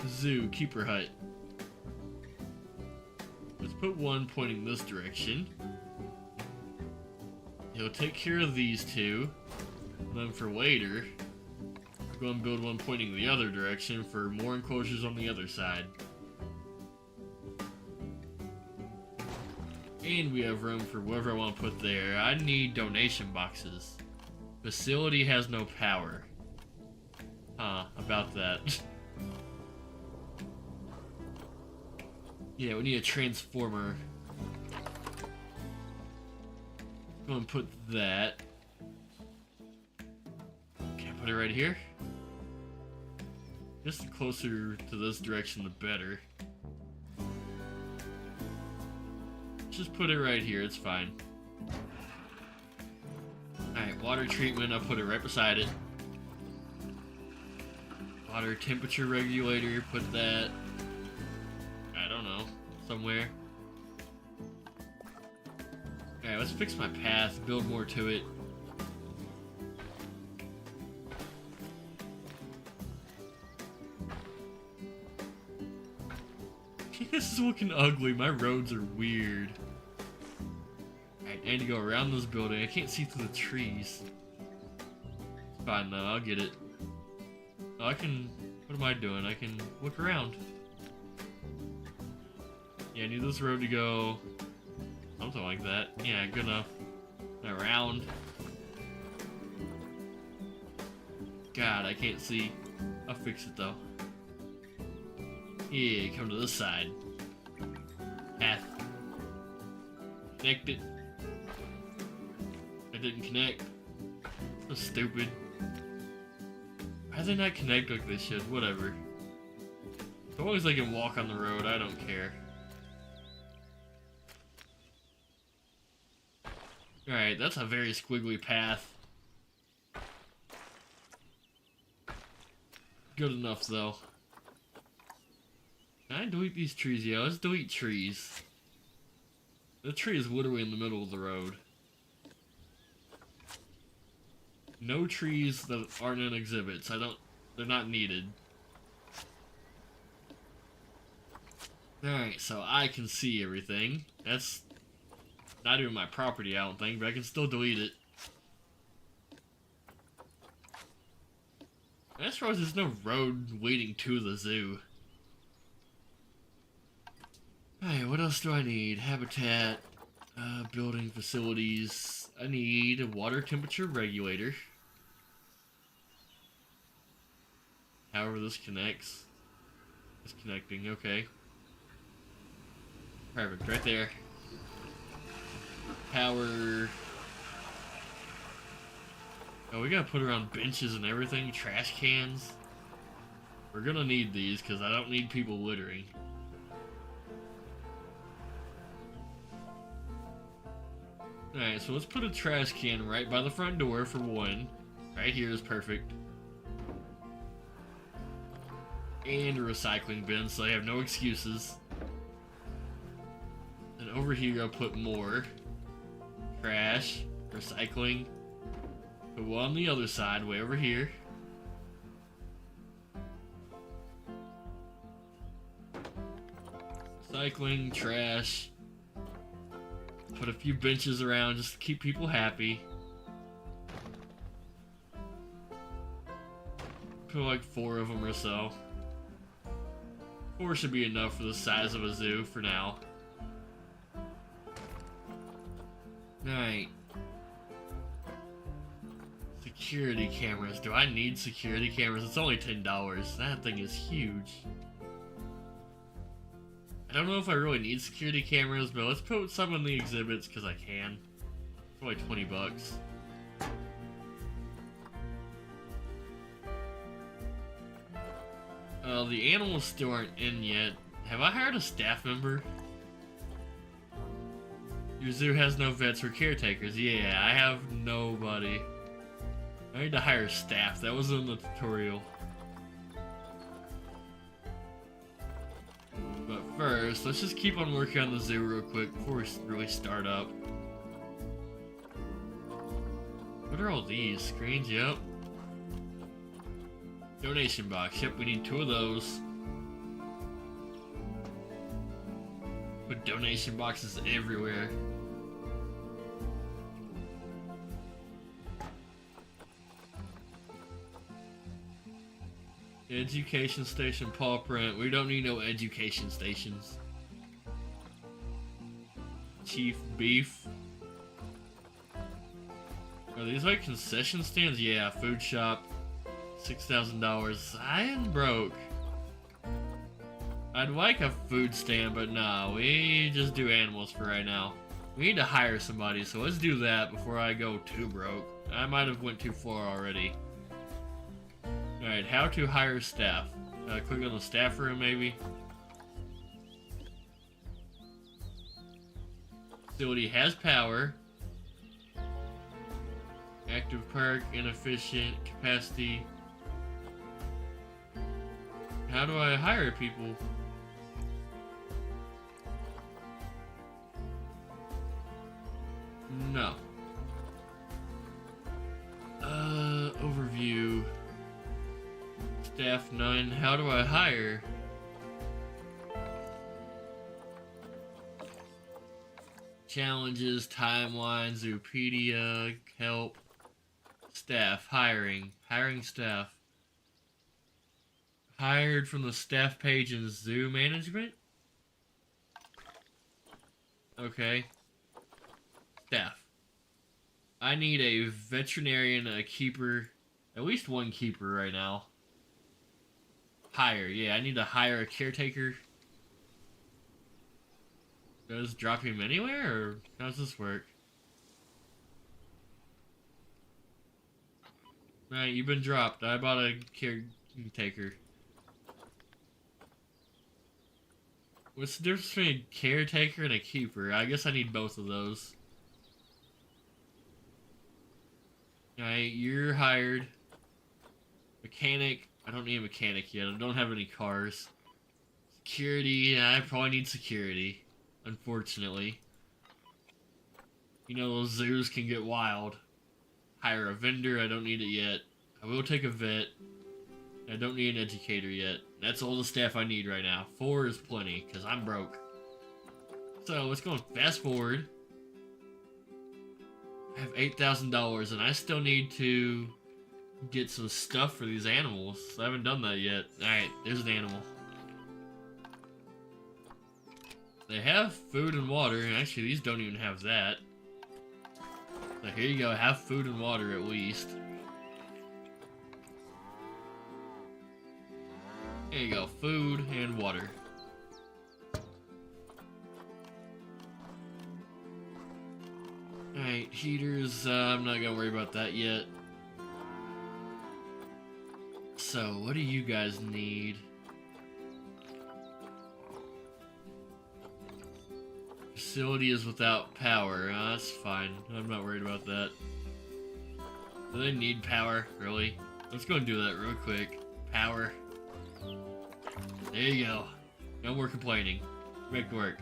Zoo, keeper hut. Let's put one pointing this direction. He'll take care of these two. And then for later, we're going to build one pointing the other direction for more enclosures on the other side. And we have room for whatever I want to put there. I need donation boxes. Facility has no power. Huh, about that. Yeah, we need a transformer. Go and put that. Can I put it right here? Just closer to this direction, the better. Just put it right here, it's fine. Alright, water treatment, I'll put it right beside it. Water temperature regulator, put that, I don't know, somewhere. Alright, let's fix my path, build more to it. This is looking ugly, my roads are weird. Alright, I need to go around this building, I can't see through the trees. It's fine though, I'll get it. Oh, I can, what am I doing? I can look around. Yeah, I need this road to go something like that. Yeah, good enough. Around. God, I can't see. I'll fix it though. Yeah, come to this side. Path. Connect it. I didn't connect. So stupid. Why do they not connect like they should? Whatever. As long as I can walk on the road, I don't care. Alright, that's a very squiggly path. Good enough, though. Can I delete these trees? Yeah, let's delete trees. The tree is literally in the middle of the road. No trees that aren't in exhibits. They're not needed. Alright, so I can see everything. That's not even my property, I don't think, but I can still delete it. I suppose there's no road leading to the zoo. Alright, what else do I need? Habitat, building facilities. I need a water temperature regulator. However this connects. It's connecting, okay. Perfect, right there. Power. Oh, we gotta put around benches and everything, trash cans. We're gonna need these because I don't need people littering. Alright, so let's put a trash can right by the front door for one. Right here is perfect. And a recycling bin, so I have no excuses. And over here I'll put more. Trash, recycling. Put one on the other side, way over here. Recycling, trash. Put a few benches around just to keep people happy. Put like 4 of them or so. 4 should be enough for the size of a zoo for now. Alright. Security cameras. Do I need security cameras? It's only $10. That thing is huge. I don't know if I really need security cameras, but let's put some in the exhibits because I can. It's only 20 bucks. The animals still aren't in yet. Have I hired a staff member? Your zoo has no vets or caretakers. Yeah, I have nobody. I need to hire staff. That was in the tutorial. first. Let's just keep on working on the zoo real quick before we really start up. What are all these? Screens? Yep. Donation box. Yep, we need 2 of those. Put donation boxes everywhere. Education station, paw print. We don't need no education stations. Chief beef. Are these like concession stands? Yeah, food shop. $6,000. I am broke. I'd like a food stand, but no, we just do animals for right now. We need to hire somebody, so let's do that before I go too broke. I might have went too far already. Alright, how to hire staff. Click on the staff room, maybe. Facility has power. Active perk, inefficient, capacity. How do I hire people? No. Overview. Staff 9. How do I hire? Challenges, timeline, Zoopedia, help. Staff, hiring. Hiring staff. Hired from the staff page in zoo management? Okay. Staff. I need a veterinarian, a keeper, at least 1 keeper right now. Hire, yeah, I need to hire a caretaker. Does drop him anywhere, or how does this work? Right, you've been dropped. I bought a caretaker. What's the difference between a caretaker and a keeper? I guess I need both of those. Alright, you're hired. Mechanic. I don't need a mechanic yet. I don't have any cars. Security. I probably need security. Unfortunately. You know, those zoos can get wild. Hire a vendor. I don't need it yet. I will take a vet. I don't need an educator yet. That's all the staff I need right now. 4 is plenty, because I'm broke. So, let's go fast forward. I have $8,000, and I still need to get some stuff for these animals. I haven't done that yet. Alright, there's an animal. They have food and water, and actually these don't even have that. So here you go, have food and water at least. There you go, food and water. Alright, heaters, I'm not gonna worry about that yet. So, what do you guys need? Facility is without power. That's fine. I'm not worried about that. Do they need power? Really? Let's go and do that real quick. Power. There you go. No more complaining. Make it work.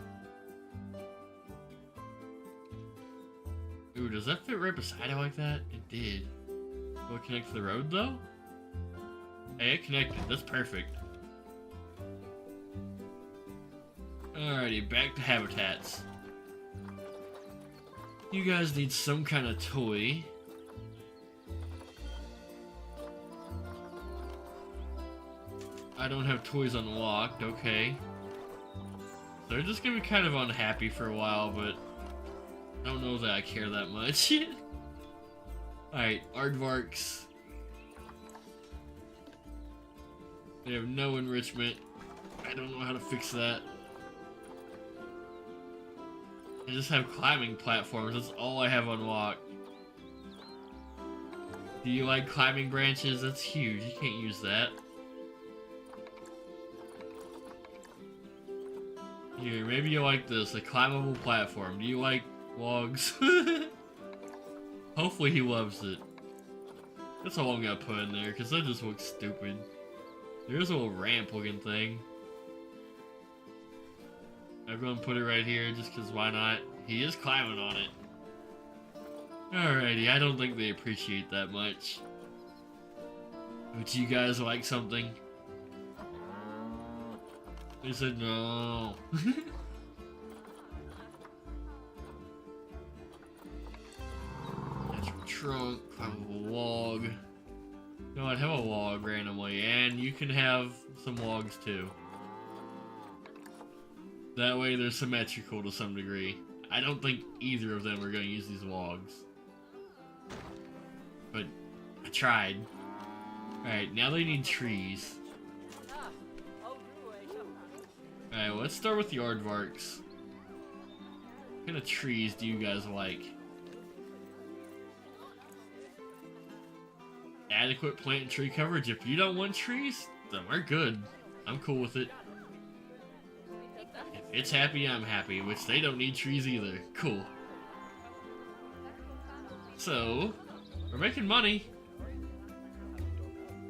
Ooh, does that fit right beside it like that? It did. Will it connect to the road, though? Hey, it connected. That's perfect. Alrighty, back to habitats. You guys need some kind of toy. I don't have toys unlocked, okay. They're just gonna be kind of unhappy for a while, but I don't know that I care that much. Alright, aardvarks. They have no enrichment. I don't know how to fix that. I just have climbing platforms. That's all I have unlocked. Do you like climbing branches? That's huge. You can't use that. Here, maybe you like this. A climbable platform. Do you like logs? Hopefully he loves it. That's all I'm gonna put in there, because that just looks stupid. There's a little ramp looking thing. Everyone put it right here just because why not? He is climbing on it. Alrighty, I don't think they appreciate that much. Would you guys like something? They said no. That's your trunk, climb up a log. No, I'd have a log randomly, and you can have some logs too. That way they're symmetrical to some degree. I don't think either of them are going to use these logs. But I tried. Alright, now they need trees. Alright, well, let's start with the aardvarks. What kind of trees do you guys like? Adequate plant and tree coverage. If you don't want trees, then we're good. I'm cool with it. If it's happy, I'm happy, which they don't need trees either. Cool. So, we're making money.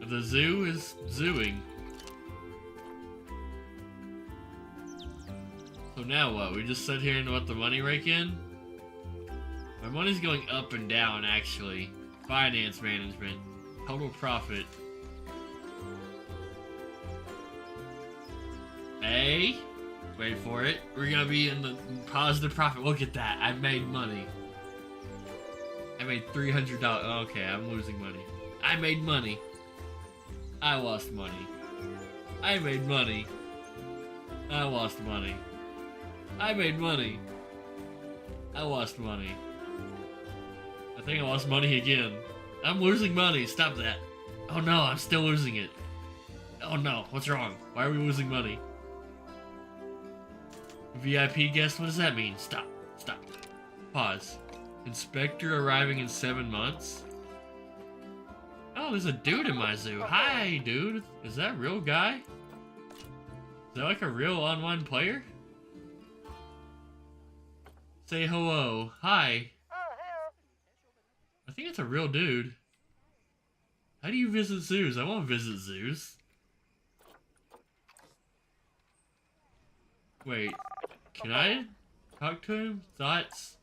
The zoo is zooing. So now what? We just sit here and let the money rake in? My money's going up and down, actually. Finance management. Total profit. Hey, wait for it. We're gonna be in the positive profit. Look at that. I made money. I made $300. Okay, I'm losing money. I made money. I lost money. I made money. I lost money. I made money. I lost money. I think I lost money again. I'm losing money. Stop that. Oh no, I'm still losing it. Oh no, what's wrong? Why are we losing money? VIP guest? What does that mean? Stop. Stop. Pause. Inspector arriving in 7 months? Oh, there's a dude in my zoo. Hi, dude. Is that a real guy? Is that like a real online player? Say hello. Hi. I think it's a real dude. How do you visit zoos? I want to visit zoos. Wait. Can I talk to him? Thoughts?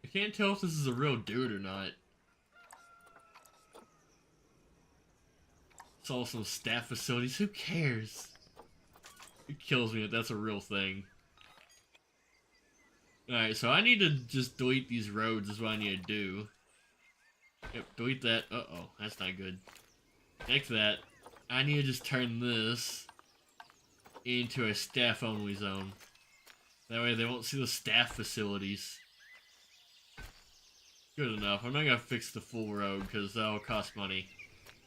I can't tell if this is a real dude or not. Saw some staff facilities. Who cares? It kills me that that's a real thing. Alright, so I need to just delete these roads is what I need to do. Yep, delete that. Uh-oh, that's not good. Next that, I need to just turn this into a staff-only zone. That way they won't see the staff facilities. Good enough. I'm not gonna fix the full road because that'll cost money.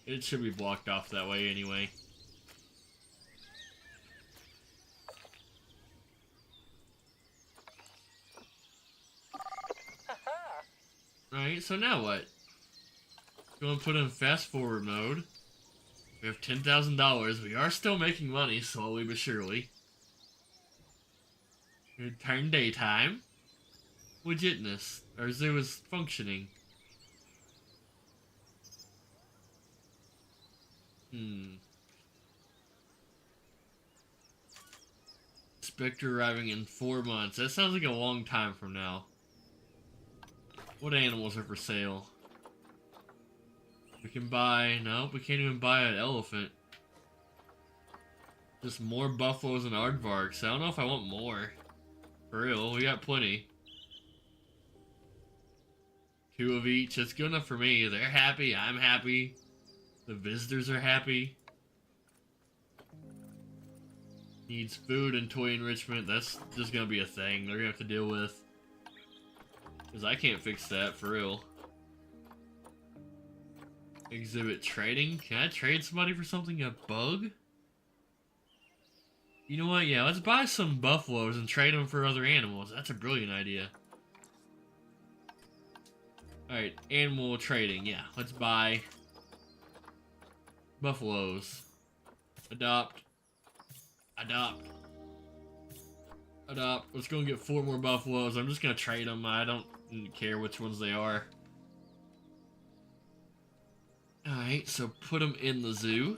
It should be blocked off that way anyway. Alright, so now what? Go and put in fast forward mode. We have $10,000. We are still making money, slowly but surely. Turn daytime. Legitness. Our zoo is functioning. Inspector arriving in 4 months. That sounds like a long time from now. What animals are for sale? We can buy... Nope, we can't even buy an elephant. Just more buffaloes and aardvarks. I don't know if I want more. For real, we got plenty. 2 of each. That's good enough for me. They're happy. I'm happy. The visitors are happy. Needs food and toy enrichment. That's just gonna be a thing they're gonna have to deal with. Because I can't fix that, for real. Exhibit trading? Can I trade somebody for something? A bug? You know what? Yeah, let's buy some buffaloes and trade them for other animals. That's a brilliant idea. Alright, animal trading. Yeah, let's buy buffaloes. Adopt. Adopt. Adopt. Let's go and get 4 more buffaloes. I'm just gonna trade them. I don't care which ones they are. Alright, so put them in the zoo.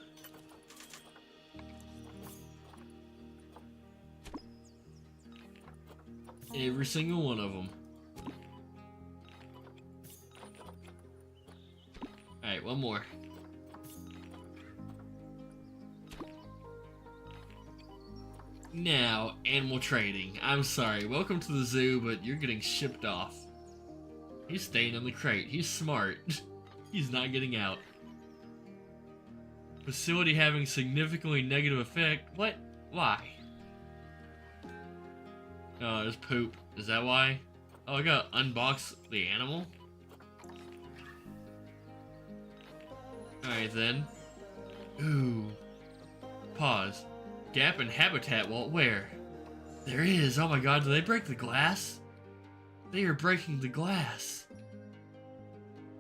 Every single one of them. Alright, one more. Now, animal trading. I'm sorry, welcome to the zoo, but you're getting shipped off. He's staying in the crate. He's smart. He's not getting out. Facility having significantly negative effect. What? Why? Oh, there's poop. Is that why? Oh, I gotta unbox the animal? Alright then. Ooh. Pause. Gap in habitat. Well, where? There is. Oh my god, did they break the glass? They are breaking the glass.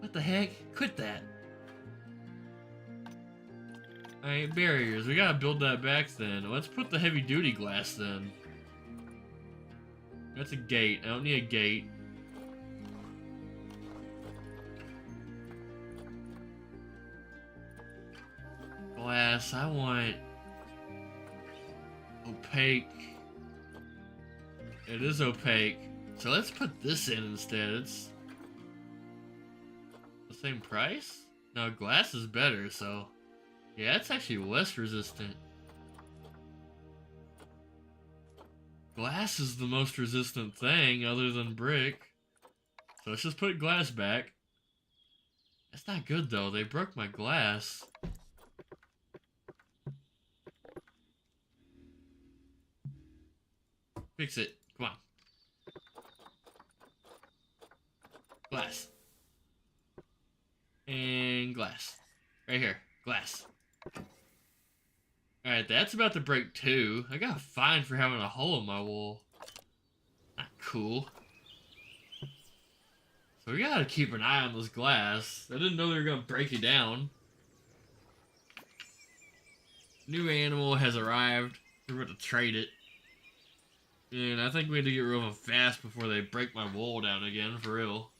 What the heck? Quit that. Alright, barriers. We gotta build that back then. Let's put the heavy duty glass then. That's a gate. I don't need a gate. Glass. I want opaque. It is opaque. So let's put this in instead. It's the same price? No, glass is better, so yeah, it's actually less resistant. Glass is the most resistant thing other than brick. So let's just put glass back. That's not good though, they broke my glass. Fix it, come on. Glass. And glass. Right here, glass. Alright, that's about to break too. I got a fine for having a hole in my wall. Not cool. So we gotta keep an eye on this glass. I didn't know they were gonna break it down. New animal has arrived. We're about to trade it. And I think we had to get rid of them fast before they break my wall down again, for real.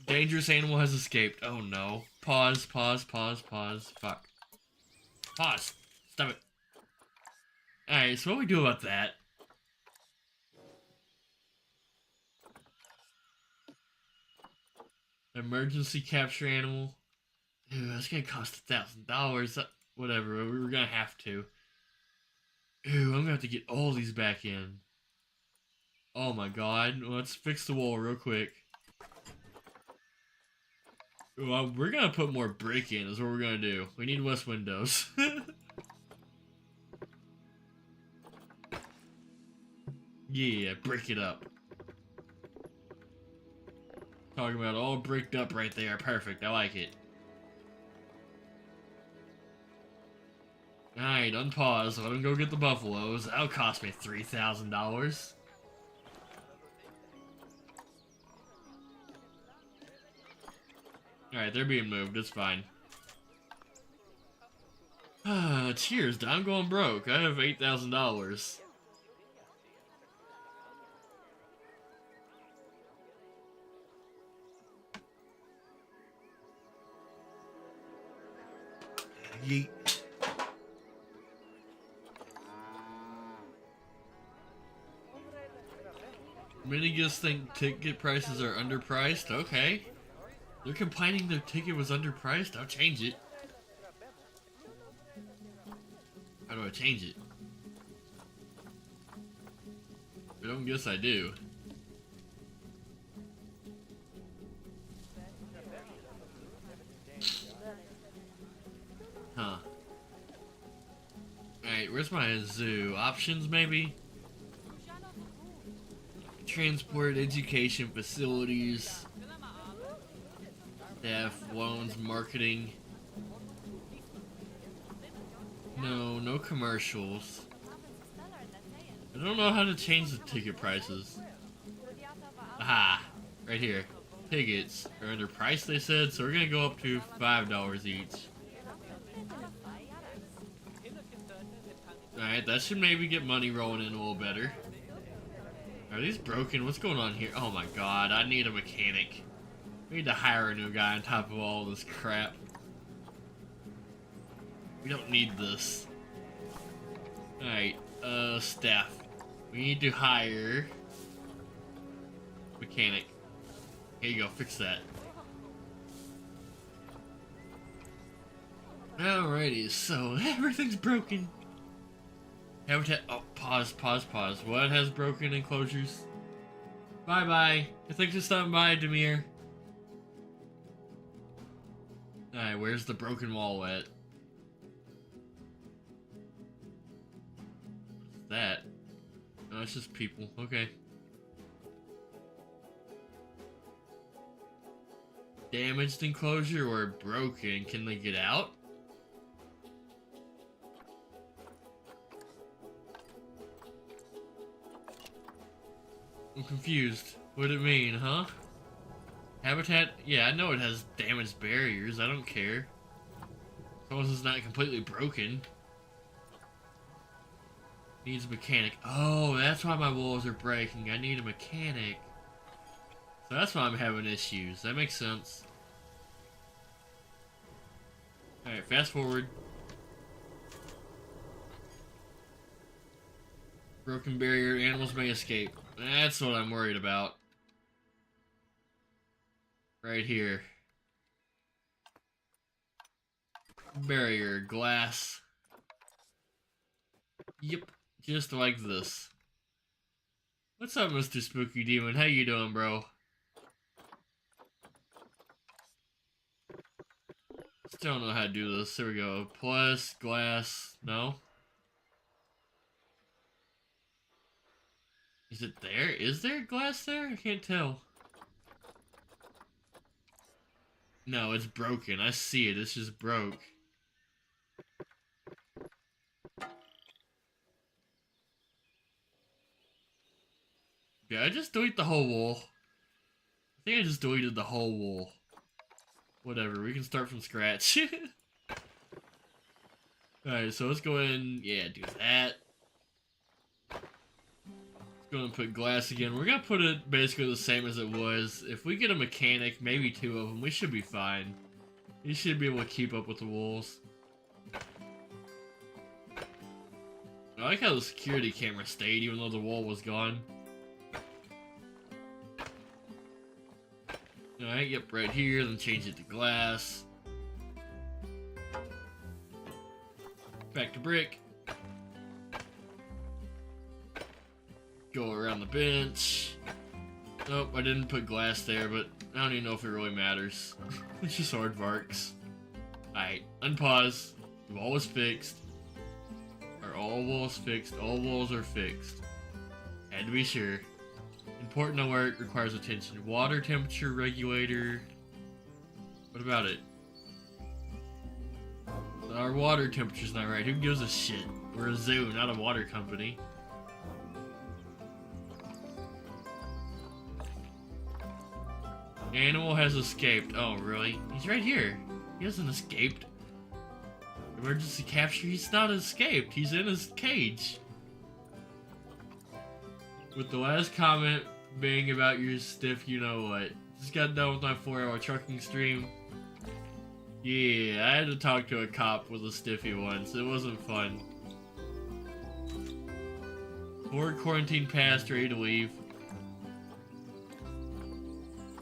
Dangerous animal has escaped. Oh no. Pause, pause, pause, pause. Fuck. Pause. Stop it. Alright, so what do we do about that? Emergency capture animal. Ew, that's gonna cost $1,000. Whatever, we were gonna have to. Ew, I'm gonna have to get all these back in. Oh my god. Let's fix the wall real quick. Well, we're gonna put more brick in, is what we're gonna do. We need less windows. Yeah, brick it up. Talking about all bricked up right there. Perfect, I like it. Alright, unpause. Let him go get the buffaloes. That'll cost me $3,000. Alright, they're being moved. It's fine. Cheers, I'm going broke. I have $8,000. Yeet. Many guests think ticket prices are underpriced. Okay. They're complaining their ticket was underpriced. I'll change it. How do I change it? I don't guess I do. Huh. Alright, where's my zoo? Options, maybe? Transport, education, facilities, staff, loans, marketing. No commercials. I don't know how to change the ticket prices. Aha! Right here. Tickets are underpriced, they said, so we're gonna go up to $5 each. Alright, that should maybe get money rolling in a little better. Are these broken? What's going on here? Oh my god, I need a mechanic. We need to hire a new guy on top of all this crap. We don't need this. Alright, staff. We need to hire... mechanic. Here you go, fix that. Alrighty, so everything's broken. Habitat. Oh, pause. What has broken enclosures? Bye bye. Thanks for stopping by, Demir. Alright, where's the broken wall at? What's that? Oh, it's just people. Okay. Damaged enclosure or broken? Can they get out? I'm confused. What do it mean, huh? Habitat? Yeah, I know it has damaged barriers. I don't care. As long as it's not completely broken. Needs a mechanic. Oh, that's why my walls are breaking. I need a mechanic. So that's why I'm having issues. That makes sense. Alright, fast forward. Broken barrier, animals may escape. That's what I'm worried about. Right here. Barrier, glass. Yep, just like this. What's up, Mr. Spooky Demon? How you doing, bro? Still don't know how to do this. There we go. Plus, glass. No? Is it there? Is there glass there? I can't tell. No, it's broken. I see it. It's just broke. Yeah, I just deleted the whole wall. I think I just deleted the whole wall. Whatever, we can start from scratch. Alright, so let's go ahead and, yeah, do that. Let's go ahead and put glass again. We're gonna put it basically the same as it was. If we get a mechanic, maybe 2 of them, we should be fine. He should be able to keep up with the walls. I like how the security camera stayed even though the wall was gone. Alright, yep, right here, then change it to glass. Back to brick. Go around the bench. Nope, I didn't put glass there, but I don't even know if it really matters. It's just aardvarks. Alright, unpause. The wall is fixed. Are all walls fixed? All walls are fixed. Had to be sure. Important alert, requires attention. Water temperature regulator. What about it? Our water temperature's not right. Who gives a shit? We're a zoo, not a water company. Animal has escaped. Oh, really? He's right here. He hasn't escaped. Emergency capture? He's not escaped. He's in his cage. With the last comment being about your stiff you-know-what. Just got done with my 4-hour trucking stream. Yeah, I had to talk to a cop with a stiffy once. It wasn't fun. 4 quarantine passed, ready to leave.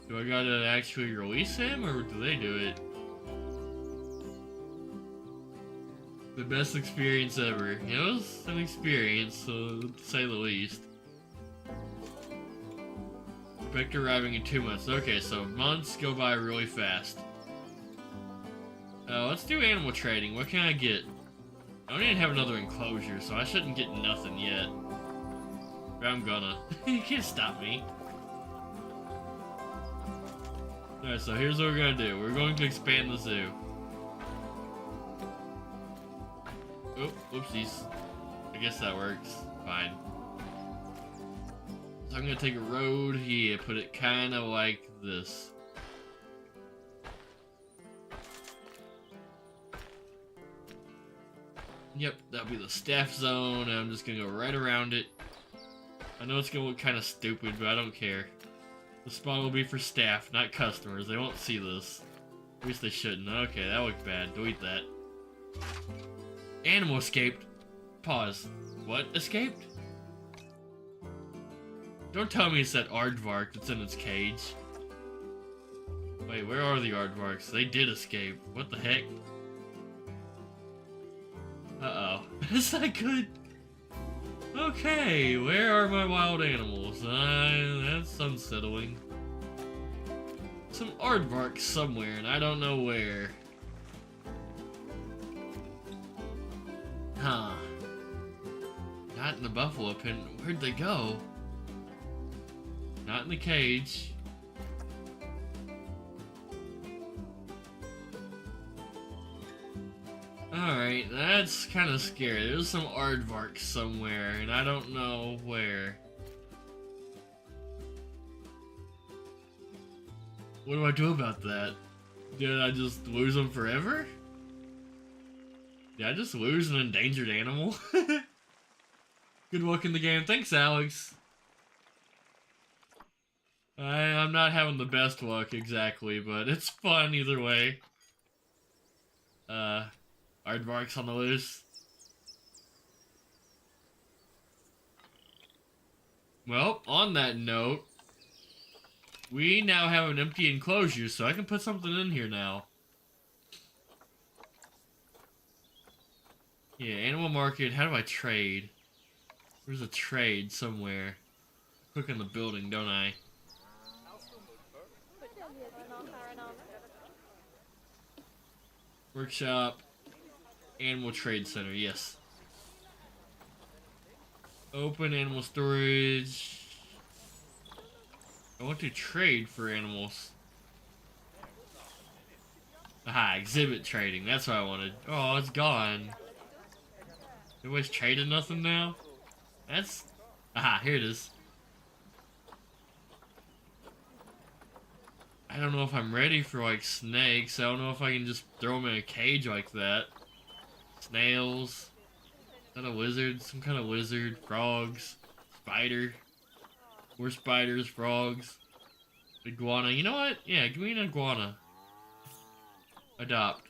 Do I gotta actually release him, or do they do it? The best experience ever. It was an experience, so to say the least. Expect arriving in 2 months. Okay, so months go by really fast. Let's do animal trading. What can I get? I don't even have another enclosure, so I shouldn't get nothing yet. But I'm gonna. You can't stop me. Alright, so here's what we're gonna do. We're going to expand the zoo. Oh, whoopsies. I guess that works. Fine. So I'm gonna take a road here, put it kinda like this. Yep, that'll be the staff zone, and I'm just gonna go right around it. I know it's gonna look kinda stupid, but I don't care. The spawn will be for staff, not customers. They won't see this. At least they shouldn't. Okay, that looked bad. Delete that. Animal escaped. Pause. What escaped? Don't tell me it's that aardvark that's in its cage. Wait, where are the aardvarks? They did escape. What the heck? Uh-oh. Is that good? Okay, where are my wild animals? That's unsettling. Some aardvarks somewhere, and I don't know where. Huh. Not in the buffalo pen. Where'd they go? Not in the cage. Alright, that's kind of scary. There's some aardvarks somewhere, and I don't know where. What do I do about that? Did I just lose them forever? Did I just lose an endangered animal? Good luck in the game. Thanks, Alex. I'm not having the best luck exactly, but it's fun either way. Aardvarks on the loose. Well, on that note, we now have an empty enclosure, so I can put something in here now. Yeah, animal market. How do I trade? There's a trade somewhere. Click on the building, don't I? Workshop. Animal trade center, yes. Open animal storage. I want to trade for animals. Aha, exhibit trading. That's what I wanted. Oh, it's gone. Nobody's trading nothing now? That's... Aha, here it is. I don't know if I'm ready for, like, snakes. I don't know if I can just throw them in a cage like that. Snails. Is that a lizard? Some kind of lizard. Frogs. Spider. More spiders, frogs. Iguana. You know what? Yeah, give me an iguana. Adopt.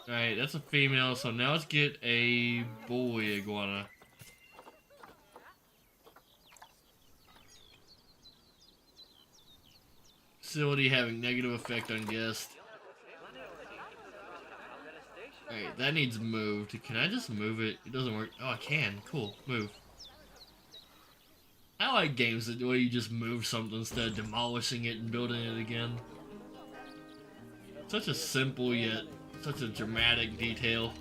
Alright, that's a female, so now let's get a boy iguana. Facility having negative effect on guest. Alright, that needs moved. Can I just move it? It doesn't work. Oh, I can. Cool. Move. I like games that where you just move something instead of demolishing it and building it again. Such a simple yet such a dramatic detail.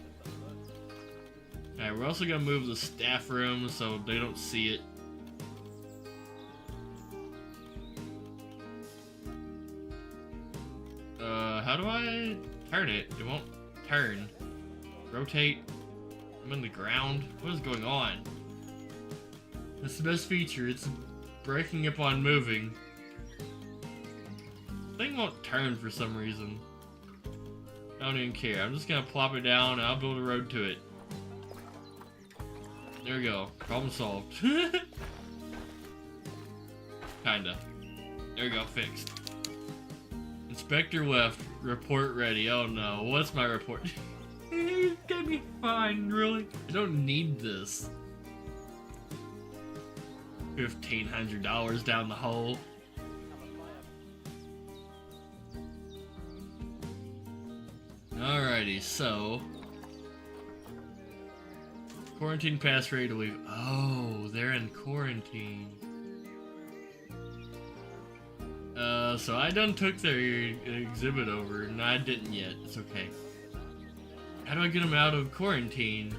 Alright, we're also gonna move the staff room so they don't see it. How do I turn it? It won't turn. Rotate. I'm in the ground. What is going on? That's the best feature. It's breaking upon moving. The thing won't turn for some reason. I don't even care. I'm just gonna plop it down and I'll build a road to it. There we go. Problem solved. Kinda. There we go. Fixed. Inspector left. Report ready. Oh no. What's my report? It's gonna be fine, really. I don't need this. $1,500 down the hole. Alrighty, so quarantine pass ready to leave. Oh, they're in quarantine. So I done took their exhibit over, and I didn't yet. It's okay. How do I get them out of quarantine?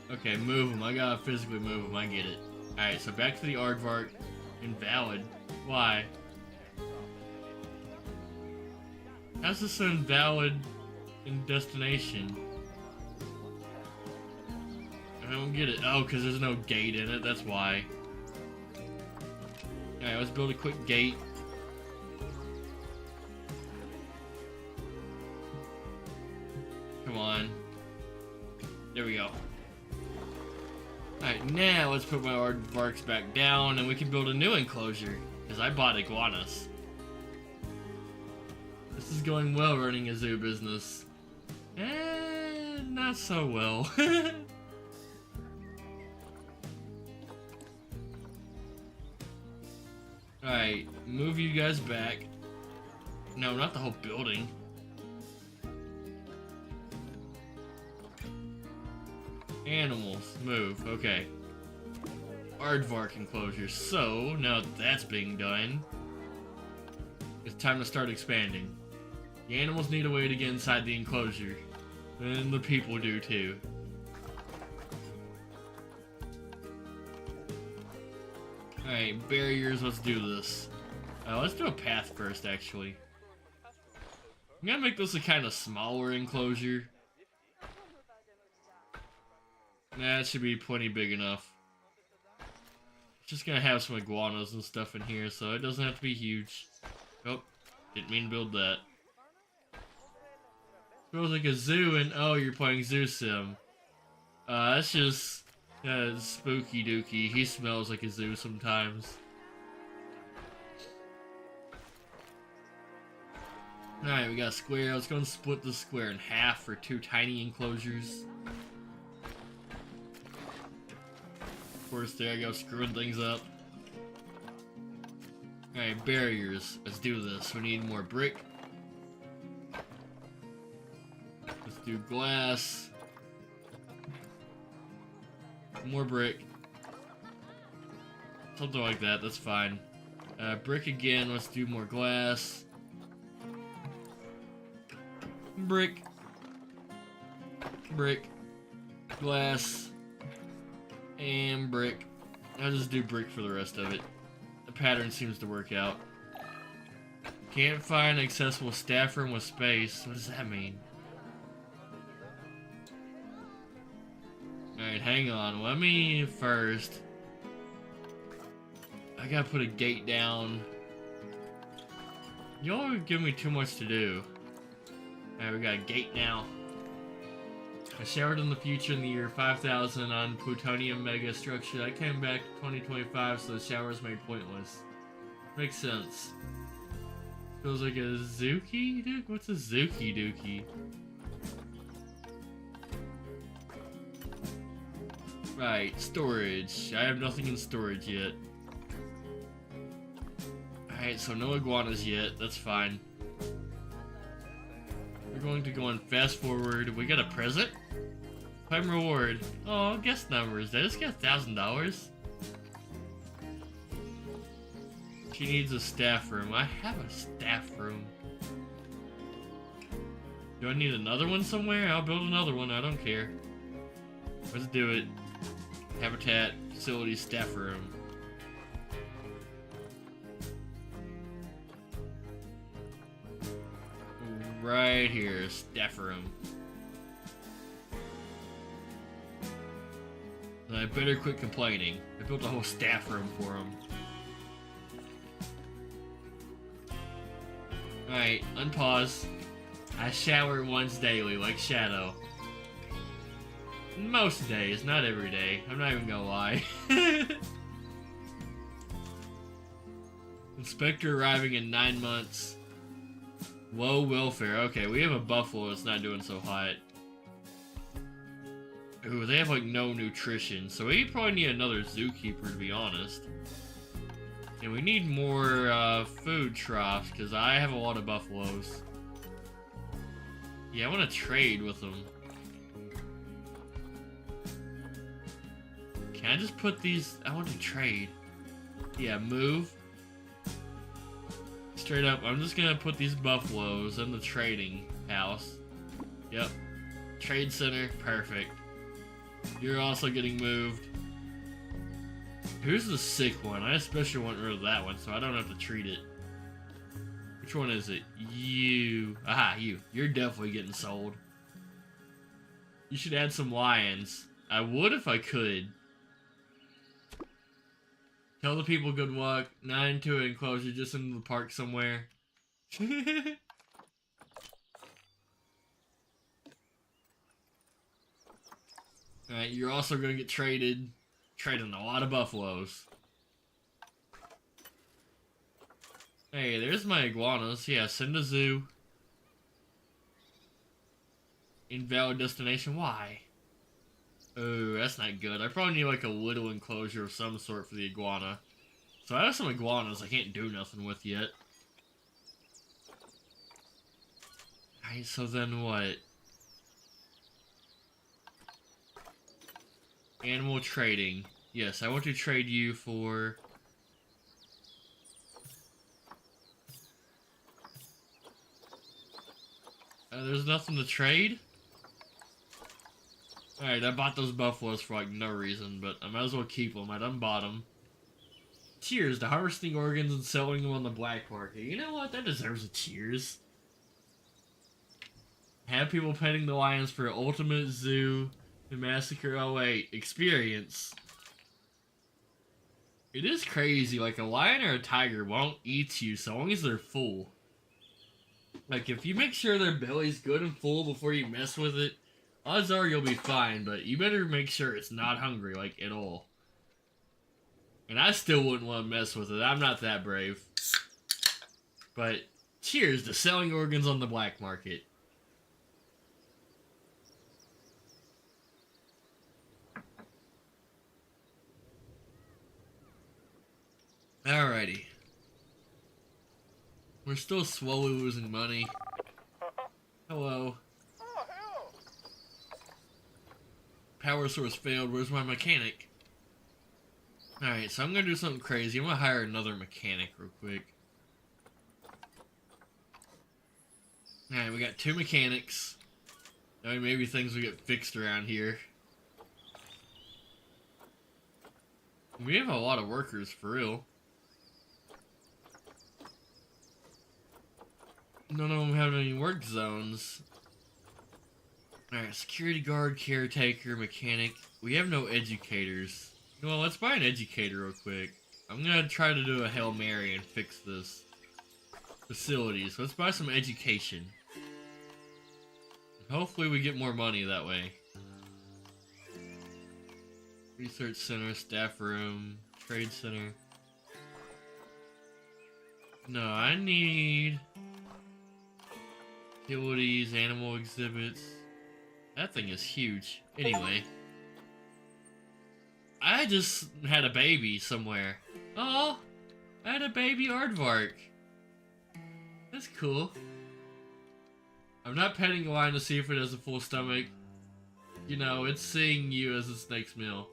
Okay, move them. I gotta physically move them. I get it. Alright, so back to the aardvark. Invalid. Why? How's this invalid in destination? I don't get it. Oh, because there's no gate in it. That's why. Alright, let's build a quick gate. Come on. There we go. Alright, now let's put my aardvarks back down and we can build a new enclosure. Because I bought iguanas. This is going well running a zoo business. Not so well. Alright, move you guys back. No, not the whole building. Animals, move, okay. Aardvark enclosure. So, now that that's being done, it's time to start expanding. The animals need a way to get inside the enclosure. And the people do too. Alright, barriers, let's do this. Let's do a path first, actually. I'm gonna make this a kind of smaller enclosure. That should be plenty big enough. Just gonna have some iguanas and stuff in here, so it doesn't have to be huge. Oh, didn't mean to build that. Feels like a zoo, and oh, you're playing Zoo Sim. That's just spooky dookie. He smells like a zoo sometimes. Alright, we got a square. Let's go and split the square in half for 2 tiny enclosures. Of course, there I go, screwing things up. Alright, barriers. Let's do this. We need more brick. Let's do glass. More brick. Something like that, that's fine. Brick again, let's do more glass. Brick. Brick. Glass. And brick. I'll just do brick for the rest of it. The pattern seems to work out. Can't find accessible staff room with space. What does that mean? Alright, hang on. Let me first. I gotta put a gate down. Y'all are giving me too much to do. Alright, we got a gate now. I showered in the future in the year 5000 on plutonium mega structure. I came back 2025, so the shower's made pointless. Makes sense. Feels like a Zuki Duke? What's a Zuki Dookie? Right, storage. I have nothing in storage yet. Alright, so no iguanas yet. That's fine. We're going to go on fast forward. We got a present? Claim reward. Oh, guest numbers. Did I just get $1,000? She needs a staff room. I have a staff room. Do I need another one somewhere? I'll build another one. I don't care. Let's do it. Habitat, facility, staff room. Right here, staff room. And I better quit complaining. I built a whole staff room for him. Alright, unpause. I shower once daily, like Shadow. Most days, not every day. I'm not even gonna lie. Inspector arriving in 9 months. Low welfare. Okay, we have a buffalo that's not doing so hot. Ooh, they have like no nutrition, so we probably need another zookeeper to be honest. And we need more food troughs, because I have a lot of buffaloes. Yeah, I want to trade with them. Can I just put these... I want to trade. Yeah, move. Straight up, I'm just gonna put these buffaloes in the trading house. Yep. Trade center, perfect. You're also getting moved. Who's the sick one? I especially want rid of that one, so I don't have to treat it. Which one is it? You. Aha, you. You're definitely getting sold. You should add some lions. I would if I could. Tell the people good luck. 9 to an enclosure just into the park somewhere. Alright, you're also gonna get traded. Trading a lot of buffaloes. Hey, there's my iguanas. Yeah, send to zoo. Invalid destination. Why? Oh, that's not good. I probably need like a little enclosure of some sort for the iguana. So I have some iguanas I can't do nothing with yet. Alright, so then what? Animal trading. Yes, I want to trade you for... there's nothing to trade? Alright, I bought those buffaloes for like no reason, but I might as well keep them. I done bought them. Cheers to harvesting organs and selling them on the black market. You know what? That deserves a cheers. Have people petting the lions for ultimate zoo and massacre 08 experience. It is crazy, like a lion or a tiger won't eat you so long as they're full. Like if you make sure their belly's good and full before you mess with it, odds are you'll be fine, but you better make sure it's not hungry, like at all. And I still wouldn't want to mess with it, I'm not that brave. But cheers to selling organs on the black market. Alrighty. We're still slowly losing money. Hello. Power source failed. Where's my mechanic? Alright, so I'm gonna do something crazy. I'm gonna hire another mechanic real quick. Alright, we got 2 mechanics. That way maybe things will get fixed around here. We have a lot of workers, for real. None of them have any work zones. Alright, security guard, caretaker, mechanic. We have no educators. Well, let's buy an educator real quick. I'm gonna try to do a Hail Mary and fix this facilities. Let's buy some education. Hopefully we get more money that way. Research center, staff room, trade center. No, I need utilities, animal exhibits. That thing is huge. Anyway. I just had a baby somewhere. Oh, I had a baby aardvark. That's cool. I'm not petting a lion to see if it has a full stomach. You know, it's seeing you as its next meal.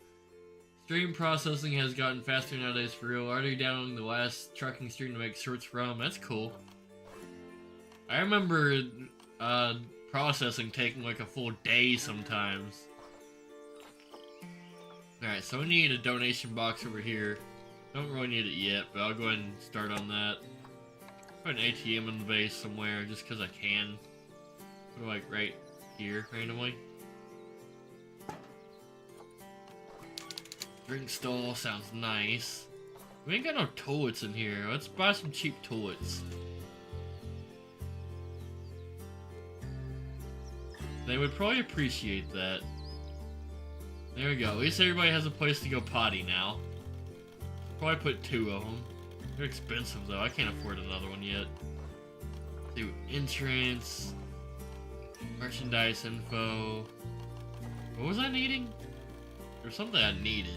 Stream processing has gotten faster nowadays for real. Already downloading the last trucking stream to make shorts from. That's cool. I remember processing taking like a full day sometimes. Alright, so we need a donation box over here. Don't really need it yet, but I'll go ahead and start on that. Put an ATM in the base somewhere, just because I can. Put it like right here, randomly. Drink stall sounds nice. We ain't got no toilets in here. Let's buy some cheap toilets. They would probably appreciate that. There we go. At least everybody has a place to go potty now. Probably put 2 of them. They're expensive though. I can't afford another one yet. Do entrance. Merchandise info. What was I needing? There's something I needed.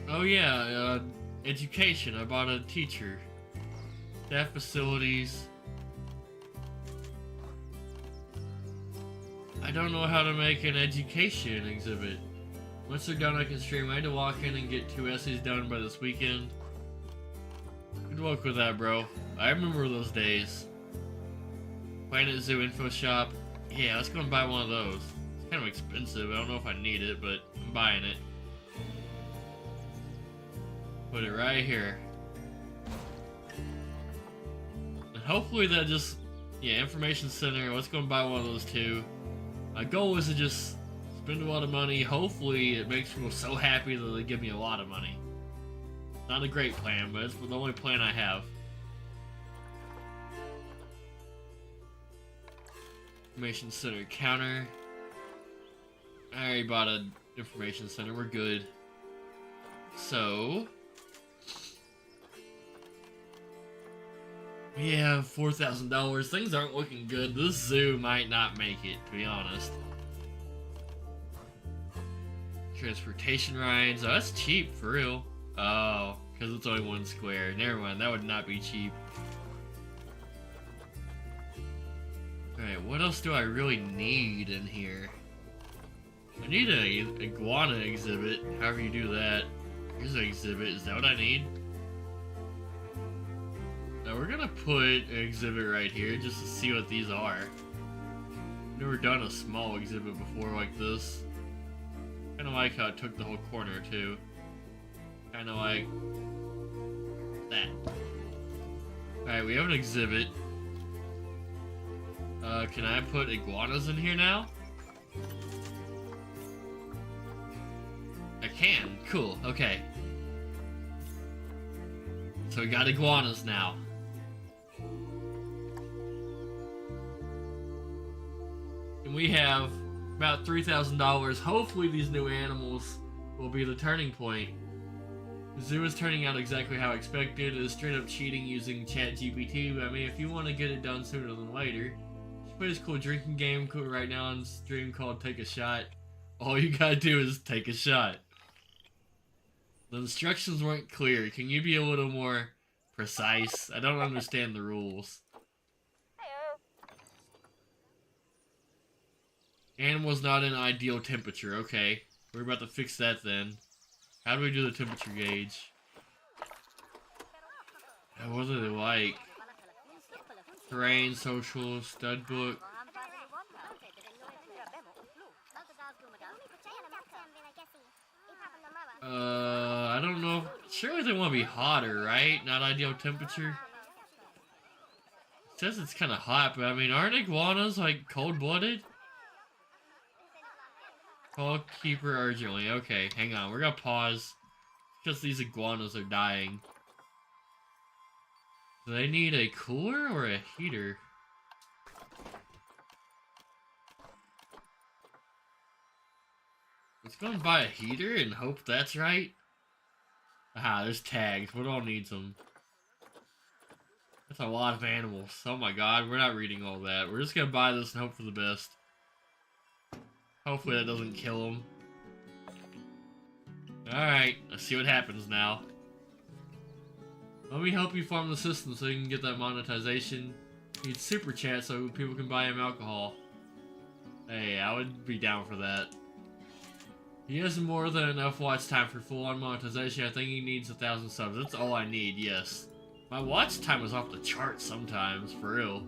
Oh yeah, education. I bought a teacher. Staff facilities. I don't know how to make an education exhibit. Once they're done, I can stream. I had to walk in and get 2 essays done by this weekend. Good luck with that, bro. I remember those days. Planet Zoo info shop. Yeah, let's go and buy one of those. It's kind of expensive. I don't know if I need it, but I'm buying it. Put it right here. And hopefully that just... Yeah, information center. Let's go and buy one of those too. My goal is to just spend a lot of money. Hopefully it makes people so happy that they give me a lot of money. Not a great plan, but it's the only plan I have. Information center counter. I already bought an information center. We're good. So we have $4,000. Things aren't looking good. This zoo might not make it, to be honest. Transportation rides. Oh, that's cheap, for real. Oh, because it's only 1 square. Never mind, that would not be cheap. Alright, what else do I really need in here? I need an iguana exhibit, however you do that. Here's an exhibit, is that what I need? Now we're gonna put an exhibit right here just to see what these are. Never done a small exhibit before like this. Kinda like how it took the whole corner too. Kinda like that. Alright, we have an exhibit. Can I put iguanas in here now? I can. Cool. Okay. So we got iguanas now. And we have about $3,000. Hopefully these new animals will be the turning point. The zoo is turning out exactly how expected. It is straight up cheating using ChatGPT, but I mean, if you want to get it done sooner than later, just play this cool drinking game right now on stream called Take a Shot. All you gotta do is take a shot. The instructions weren't clear. Can you be a little more precise? I don't understand the rules. Animals not in ideal temperature. Okay, we're about to fix that then. How do we do the temperature gauge? What are they like? Terrain, social, stud book. I don't know. Surely they want to be hotter, right? Not ideal temperature. It says it's kind of hot, but I mean, aren't iguanas like cold-blooded? Call keeper urgently. Okay, hang on. We're gonna pause because these iguanas are dying. Do they need a cooler or a heater? Let's go and buy a heater and hope that's right. Aha, there's tags. What all needs them? That's a lot of animals. Oh my god, we're not reading all that. We're just gonna buy this and hope for the best. Hopefully that doesn't kill them. Alright, let's see what happens now. Let me help you farm the system so you can get that monetization. You need super chat so people can buy him alcohol. Hey, I would be down for that. He has more than enough watch time for full-on monetization. I think he needs 1,000 subs. That's all I need, yes. My watch time is off the charts sometimes, for real.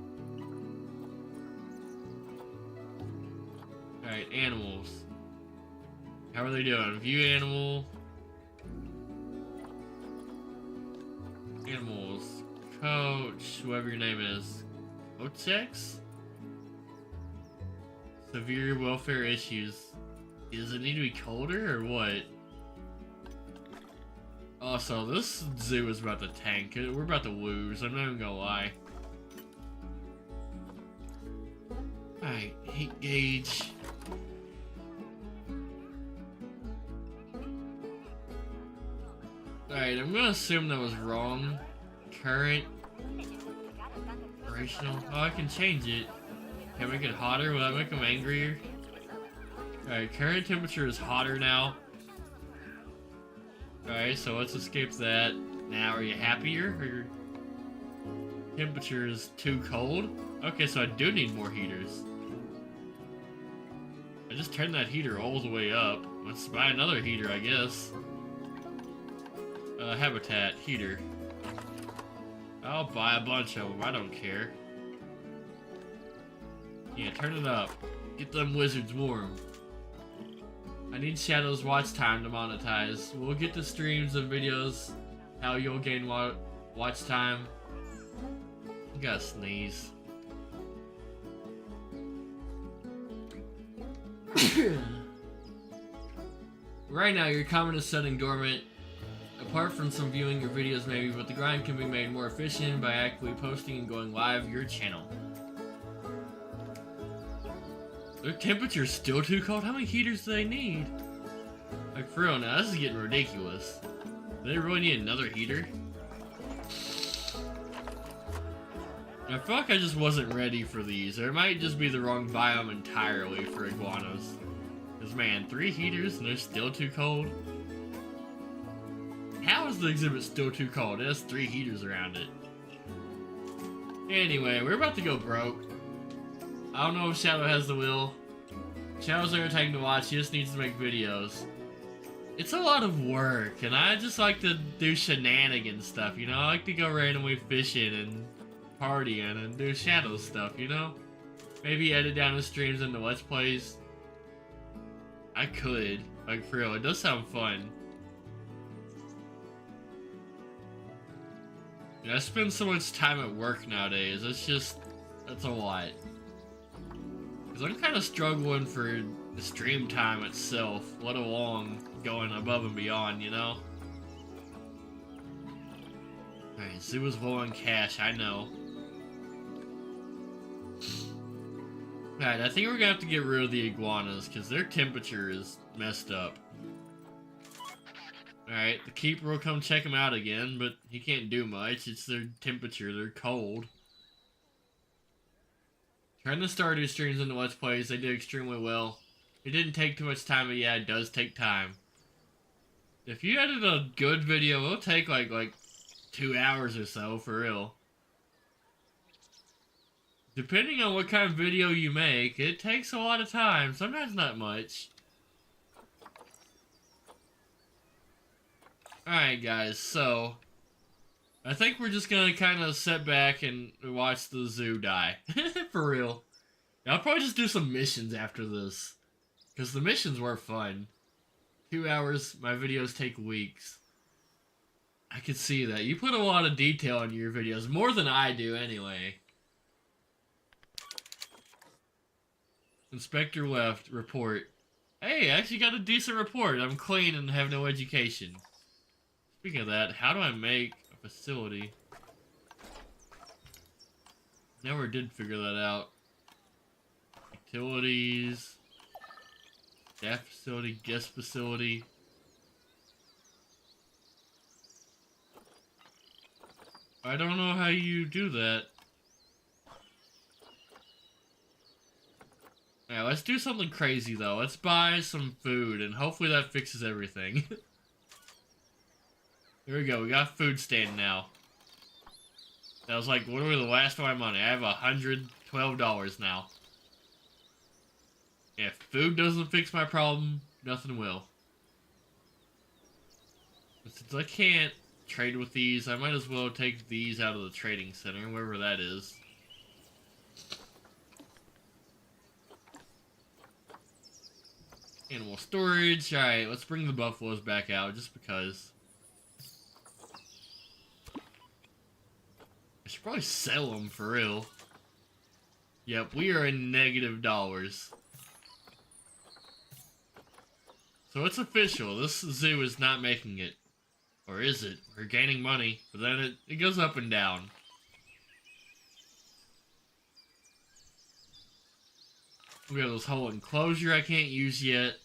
Alright, animals. How are they doing? View animal. Animals. Coach, whoever your name is. Coach? Severe welfare issues. Does it need to be colder or what? Also, this zoo is about to tank. We're about to lose. I'm not even gonna lie. Alright, heat gauge. Alright, I'm gonna assume that was wrong. Current. Operational. Oh, I can change it. Can I make it hotter? Will that make them angrier? Alright, current temperature is hotter now. Alright, so let's escape that. Now, are you happier? Or your temperature is too cold? Okay, so I do need more heaters. I just turned that heater all the way up. Let's buy another heater, I guess. Habitat, heater. I'll buy a bunch of them, I don't care. Yeah, turn it up. Get them wizards warm. I need Shadow's watch time to monetize. We'll get to streams and videos how you'll gain watch time. You gotta sneeze. Right now, your comment is setting dormant. Apart from some viewing your videos maybe, but the grind can be made more efficient by actively posting and going live your channel. Their temperature's still too cold? How many heaters do they need? Like, for real now, this is getting ridiculous. Do they really need another heater? I feel like I just wasn't ready for these, or it might just be the wrong biome entirely for iguanas. Because, man, 3 heaters and they're still too cold? How is the exhibit still too cold? It has 3 heaters around it. Anyway, we're about to go broke. I don't know if Shadow has the will. Shadow's irritating to watch, he just needs to make videos. It's a lot of work, and I just like to do shenanigans stuff, you know? I like to go randomly fishing and partying and do Shadow stuff, you know? Maybe edit down his streams into Let's Plays. I could. Like, for real, it does sound fun. Yeah, I spend so much time at work nowadays, that's a lot. Because I'm kind of struggling for the stream time itself, let alone going above and beyond, you know? Alright, Zoo is low on cash, I know. Alright, I think we're gonna have to get rid of the iguanas, because their temperature is messed up. Alright, the keeper will come check them out again, but he can't do much, it's their temperature, they're cold. Trying to start his streams into Let's Plays, they did extremely well. It didn't take too much time, but yeah, it does take time. If you edit a good video, it'll take like 2 hours or so, for real. Depending on what kind of video you make, it takes a lot of time, sometimes not much. Alright guys, so I think we're just gonna kind of sit back and watch the zoo die. For real. I'll probably just do some missions after this. Because the missions were fun. 2 hours, my videos take weeks. I could see that. You put a lot of detail in your videos, more than I do anyway. Inspector left, report. Hey, I actually got a decent report. I'm clean and have no education. Speaking of that, how do I make a facility? Never did figure that out. Utilities. Staff facility, guest facility. I don't know how you do that. Alright, let's do something crazy though. Let's buy some food and hopefully that fixes everything. There we go, we got food stand now. That was like literally the last of my money. I have $112 now. If food doesn't fix my problem, nothing will. But since I can't trade with these, I might as well take these out of the trading center, wherever that is. Animal storage. Alright, let's bring the buffaloes back out, just because. I should probably sell them, for real. Yep, we are in negative dollars. So it's official, this zoo is not making it. Or is it? We're gaining money, but then it goes up and down. We got this whole enclosure I can't use yet.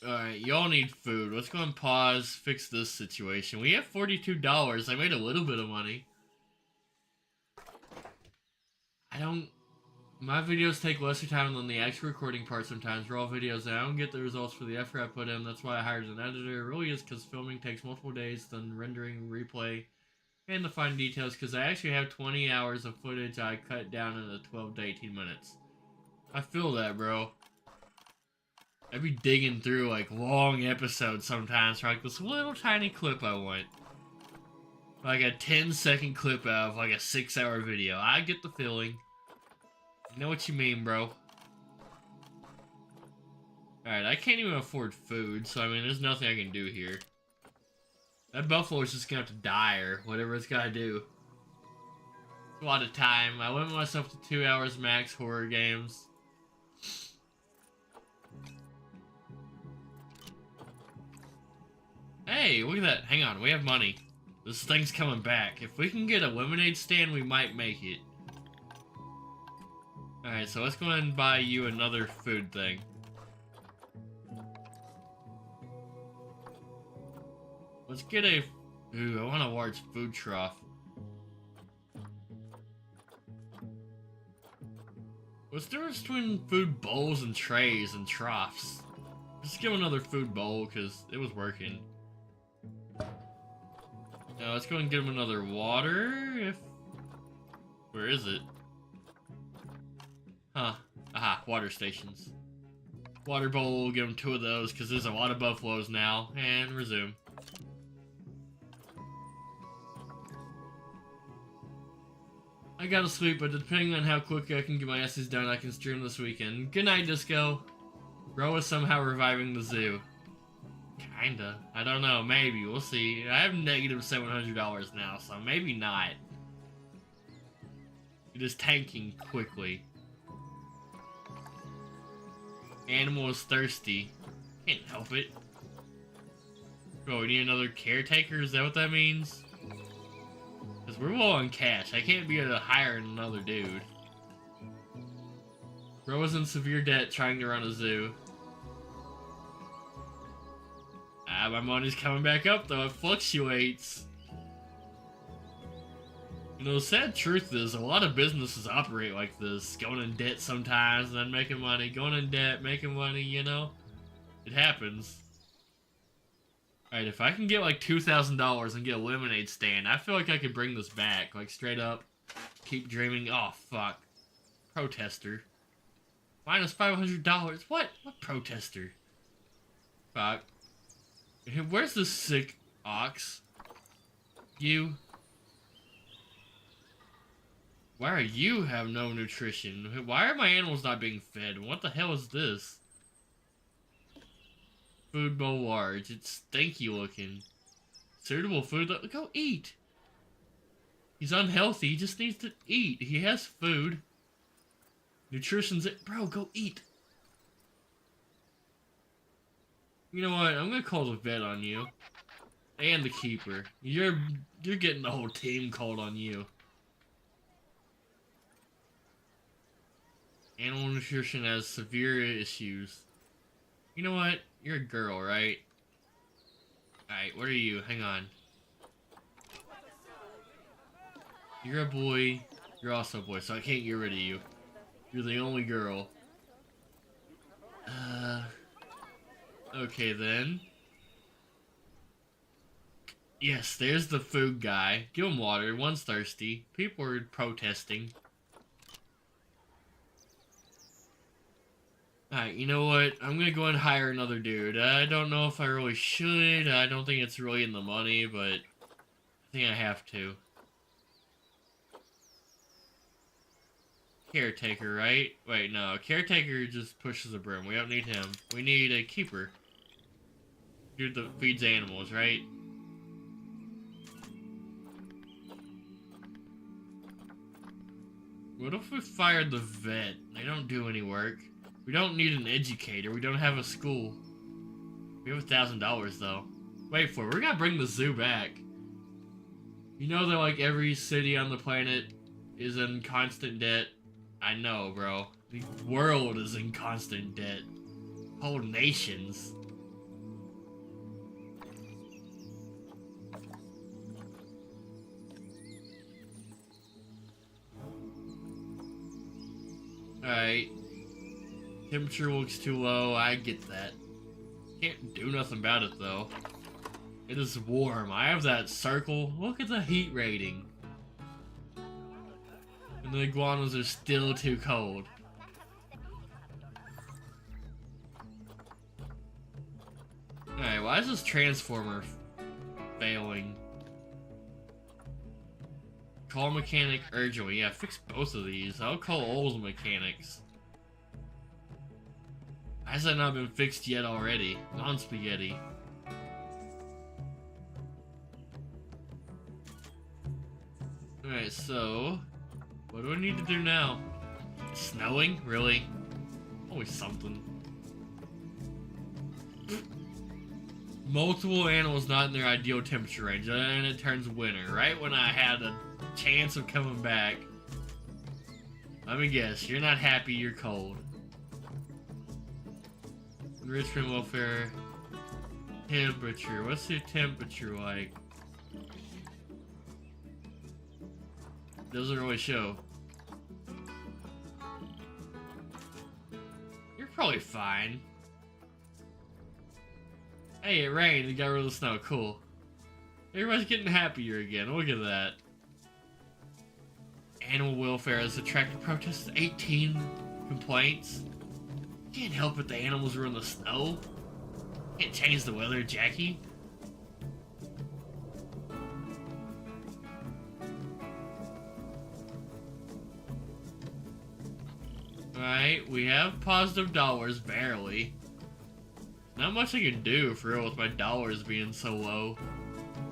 Alright, y'all need food. Let's go and pause, fix this situation. We have $42. I made a little bit of money. My videos take lesser time than the actual recording part sometimes. Raw videos, and I don't get the results for the effort I put in. That's why I hired an editor. It really is because filming takes multiple days, then rendering, replay, and the fine details, because I actually have 20 hours of footage I cut down into 12 to 18 minutes. I feel that, bro. I'd be digging through, like, long episodes sometimes for, like, this little tiny clip I want. Like a 10-second clip out of, like, a 6-hour video. I get the feeling. I know what you mean, bro. Alright, I can't even afford food, so, I mean, there's nothing I can do here. That buffalo's just gonna have to die, or whatever it's gotta do. It's a lot of time. I limit myself to 2 hours max horror games. Hey, look at that. Hang on, we have money. This thing's coming back. If we can get a lemonade stand, we might make it. Alright, so let's go ahead and buy you another food thing. Let's get a... Ooh, I want a large food trough. What's the difference between food bowls and trays and troughs? Let's give another food bowl, because it was working. Now let's go and get him another water, Where is it? Huh. Aha, water stations. Water bowl, we'll give him 2 of those, because there's a lot of buffaloes now. And resume. I gotta sleep, but depending on how quick I can get my essays done, I can stream this weekend. Good night, Disco. Bro is somehow reviving the zoo. Kinda. I don't know. Maybe. We'll see. I have negative $700 now, so maybe not. It is tanking quickly. Animal is thirsty. Can't help it. Bro, we need another caretaker? Is that what that means? Because we're low on cash. I can't be able to hire another dude. Bro was in severe debt trying to run a zoo. Ah, my money's coming back up though. It fluctuates. You know, the sad truth is a lot of businesses operate like this. Going in debt sometimes and then making money. Going in debt, making money, you know? It happens. Alright, if I can get like $2,000 and get a lemonade stand, I feel like I could bring this back. Like, straight up. Keep dreaming. Oh, fuck. Protester. Minus $500. What? What protester? Fuck. Where's the sick ox? You? Why are you have no nutrition? Why are my animals not being fed? What the hell is this? Food bowl large. It's stinky looking. Suitable food. Go eat. He's unhealthy. He just needs to eat. He has food. Nutrition's it. Bro, go eat. You know what? I'm gonna call the vet on you. And the keeper. You're getting the whole team called on you. Animal nutrition has severe issues. You know what? You're a girl, right? Alright, what are you? Hang on. You're a boy. You're also a boy, so I can't get rid of you. You're the only girl. Okay then. Yes, there's the food guy. Give him water. One's thirsty. People are protesting. Alright, you know what? I'm gonna go and hire another dude. I don't know if I really should. I don't think it's really in the money, but I think I have to. Caretaker, right? Wait, no. Caretaker just pushes a broom. We don't need him. We need a keeper. Dude that feeds animals, right? What if we fired the vet? They don't do any work. We don't need an educator. We don't have a school. We have $1,000 though. Wait for it. We're gonna bring the zoo back. You know that like every city on the planet is in constant debt? I know, bro. The world is in constant debt. Whole nations. Alright. Temperature looks too low, I get that. Can't do nothing about it though. It is warm. I have that circle. Look at the heat rating. And the iguanas are still too cold. Alright, why is this transformer failing? Call mechanic urgently. Yeah, fix both of these. I'll call all the mechanics. Why has that not been fixed yet already? Non-spaghetti. Alright, so... what do I need to do now? It's snowing? Really? Always something. Multiple animals not in their ideal temperature range, and it turns winter, right when I had a chance of coming back. Let me guess, you're not happy, you're cold. Enrichment welfare. Temperature. What's your temperature like? Doesn't really show. You're probably fine. Hey, it rained. It got rid of the snow. Cool. Everybody's getting happier again. Look at that. Animal welfare has attracted protests. 18 complaints. Can't help it the animals were in the snow. Can't change the weather, Jackie. Alright, we have positive dollars, barely. Not much I can do, for real, with my dollars being so low.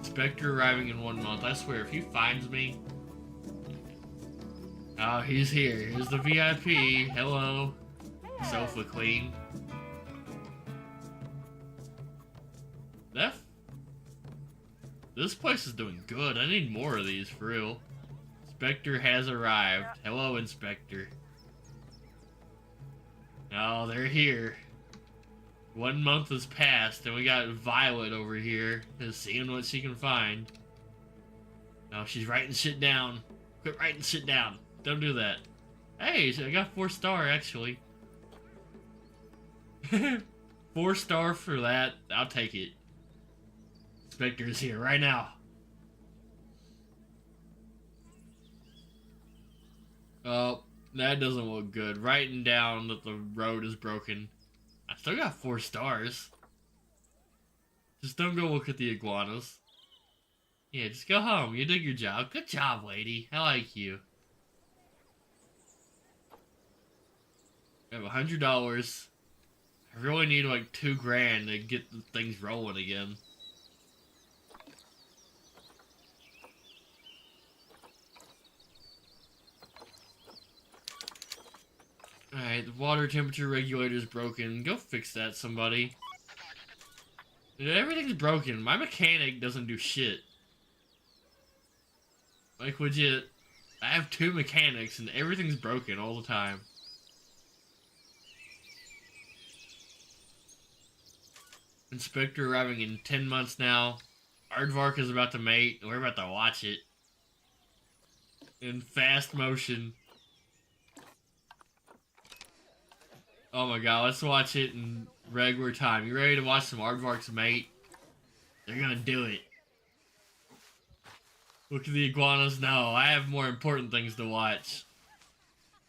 Spectre arriving in 1 month. I swear, if he finds me... Oh, he's here. Here's the VIP. Hello. Sofa clean. This place is doing good. I need more of these, for real. Spectre has arrived. Hello, Inspector. Oh, they're here. 1 month has passed, and we got Violet over here, just seeing what she can find. Oh, she's writing shit down. Quit writing shit down. Don't do that. Hey, I got 4-star, actually. 4-star for that. I'll take it. Spectre is here right now. Oh, that doesn't look good. Writing down that the road is broken. I still got 4 stars. Just don't go look at the iguanas. Yeah, just go home. You did your job. Good job, lady. I like you. I have $100. I really need like $2,000 to get the things rolling again. Alright, the water temperature regulator is broken. Go fix that, somebody. Everything's broken. My mechanic doesn't do shit. Like, legit. I have 2 mechanics and everything's broken all the time. Inspector arriving in 10 months now. Aardvark is about to mate, and we're about to watch it. In fast motion. Oh my god, let's watch it in regular time. You ready to watch some aardvarks mate? They're gonna do it. Look at the iguanas. No, I have more important things to watch.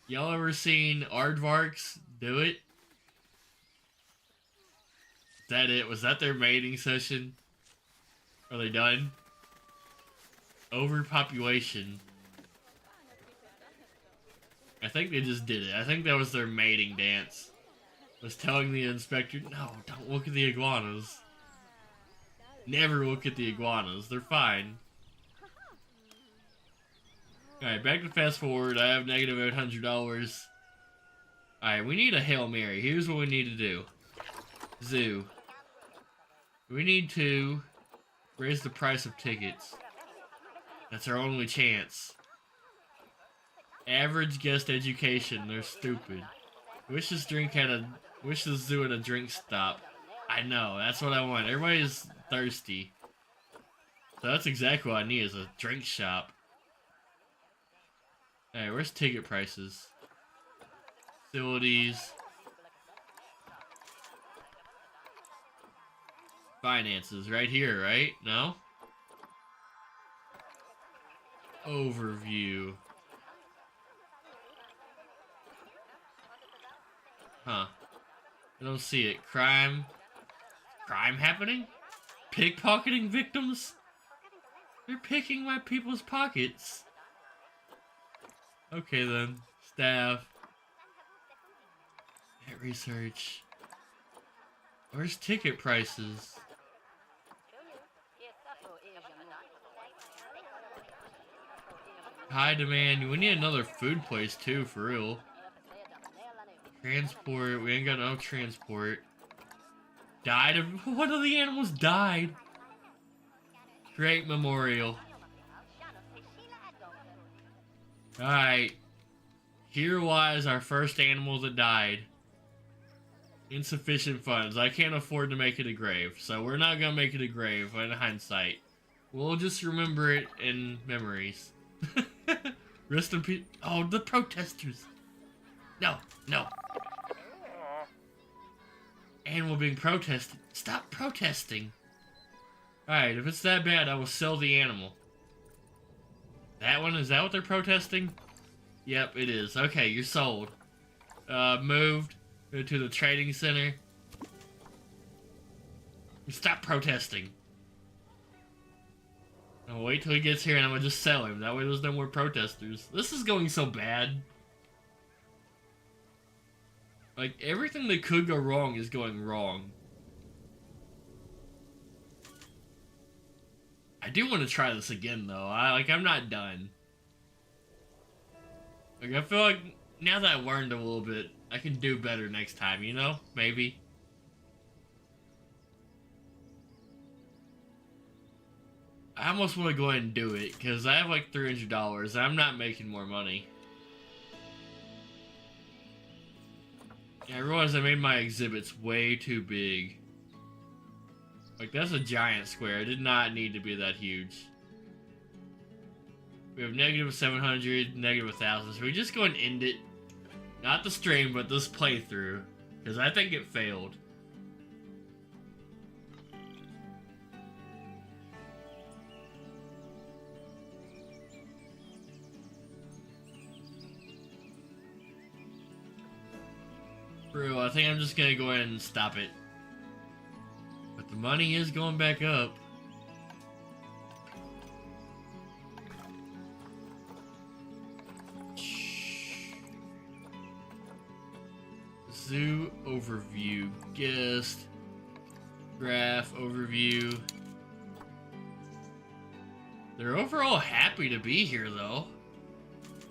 Y'all ever seen aardvarks do it? Is that it? Was that their mating session? Are they done? Overpopulation. I think they just did it. I think that was their mating dance. Was telling the inspector, no, don't look at the iguanas. Never look at the iguanas. They're fine. Alright, back to fast forward. I have negative $800. Alright, we need a Hail Mary. Here's what we need to do. Zoo. We need to raise the price of tickets. That's our only chance. Average guest education. They're stupid. Wish this zoo had a drink stop. I know, that's what I want. Everybody's thirsty. So that's exactly what I need, is a drink shop. Hey, where's ticket prices? Facilities. Finances, right here, right? No? Overview. Huh. I don't see it. Crime. Crime happening? Pickpocketing victims? They're picking my people's pockets. Okay then. Staff. Net research. Where's ticket prices? High demand. We need another food place too, for real. Transport. We ain't got no transport. Died of... One of the animals died. Great memorial. Alright. Here lies our first animal that died. Insufficient funds. I can't afford to make it a grave, so we're not gonna make it a grave in hindsight. We'll just remember it in memories. Rest in peace. Oh, the protesters. No, no. Animal being protested. Stop protesting. Alright, if it's that bad, I will sell the animal. That one, is that what they're protesting? Yep, it is. Okay, you're sold. Moved to the trading center. Stop protesting. I'll wait till he gets here and I'm gonna just sell him. That way there's no more protesters. This is going so bad. Like, everything that could go wrong is going wrong. I do want to try this again, though. I'm not done. Like, I feel like now that I learned a little bit, I can do better next time, you know? Maybe. I almost want to go ahead and do it, because I have like $300, and I'm not making more money. Yeah, I realized I made my exhibits way too big. Like, that's a giant square. It did not need to be that huge. We have negative 700, negative 1,000. So we just go and end it. Not the stream, but this playthrough. Because I think it failed. Bro, I think I'm just gonna go ahead and stop it. But the money is going back up. Zoo overview, guest, graph overview. They're overall happy to be here though.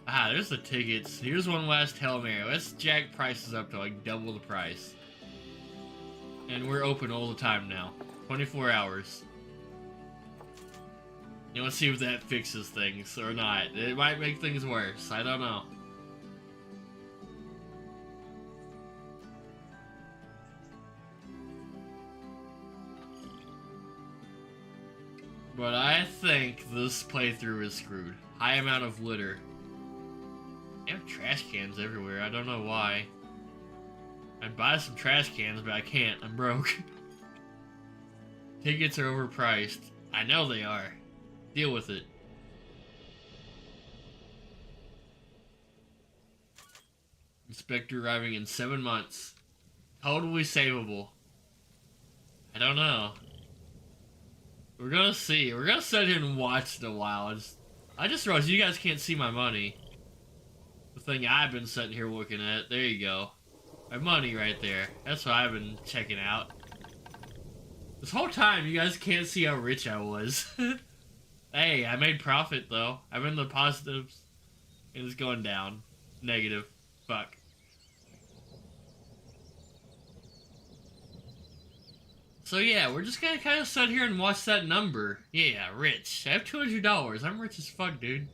Ah, there's the tickets. Here's one last Hail Mary. Let's jack prices up to like double the price. And we're open all the time now. 24 hours. And let's see if that fixes things or not. It might make things worse. I don't know. But I think this playthrough is screwed. High amount of litter. They have trash cans everywhere. I don't know why. I'd buy some trash cans, but I can't. I'm broke. Tickets are overpriced. I know they are. Deal with it. Inspector arriving in 7 months. Totally savable. I don't know. We're gonna see. We're gonna sit here and watch it a while. I just realized you guys can't see my money. The thing I've been sitting here looking at. There you go. My money right there. That's what I've been checking out. This whole time, you guys can't see how rich I was. Hey, I made profit, though. I'm in the positives. And it's going down. Negative. Fuck. So yeah, we're just gonna kind of sit here and watch that number. Yeah, rich. I have $200. I'm rich as fuck, dude.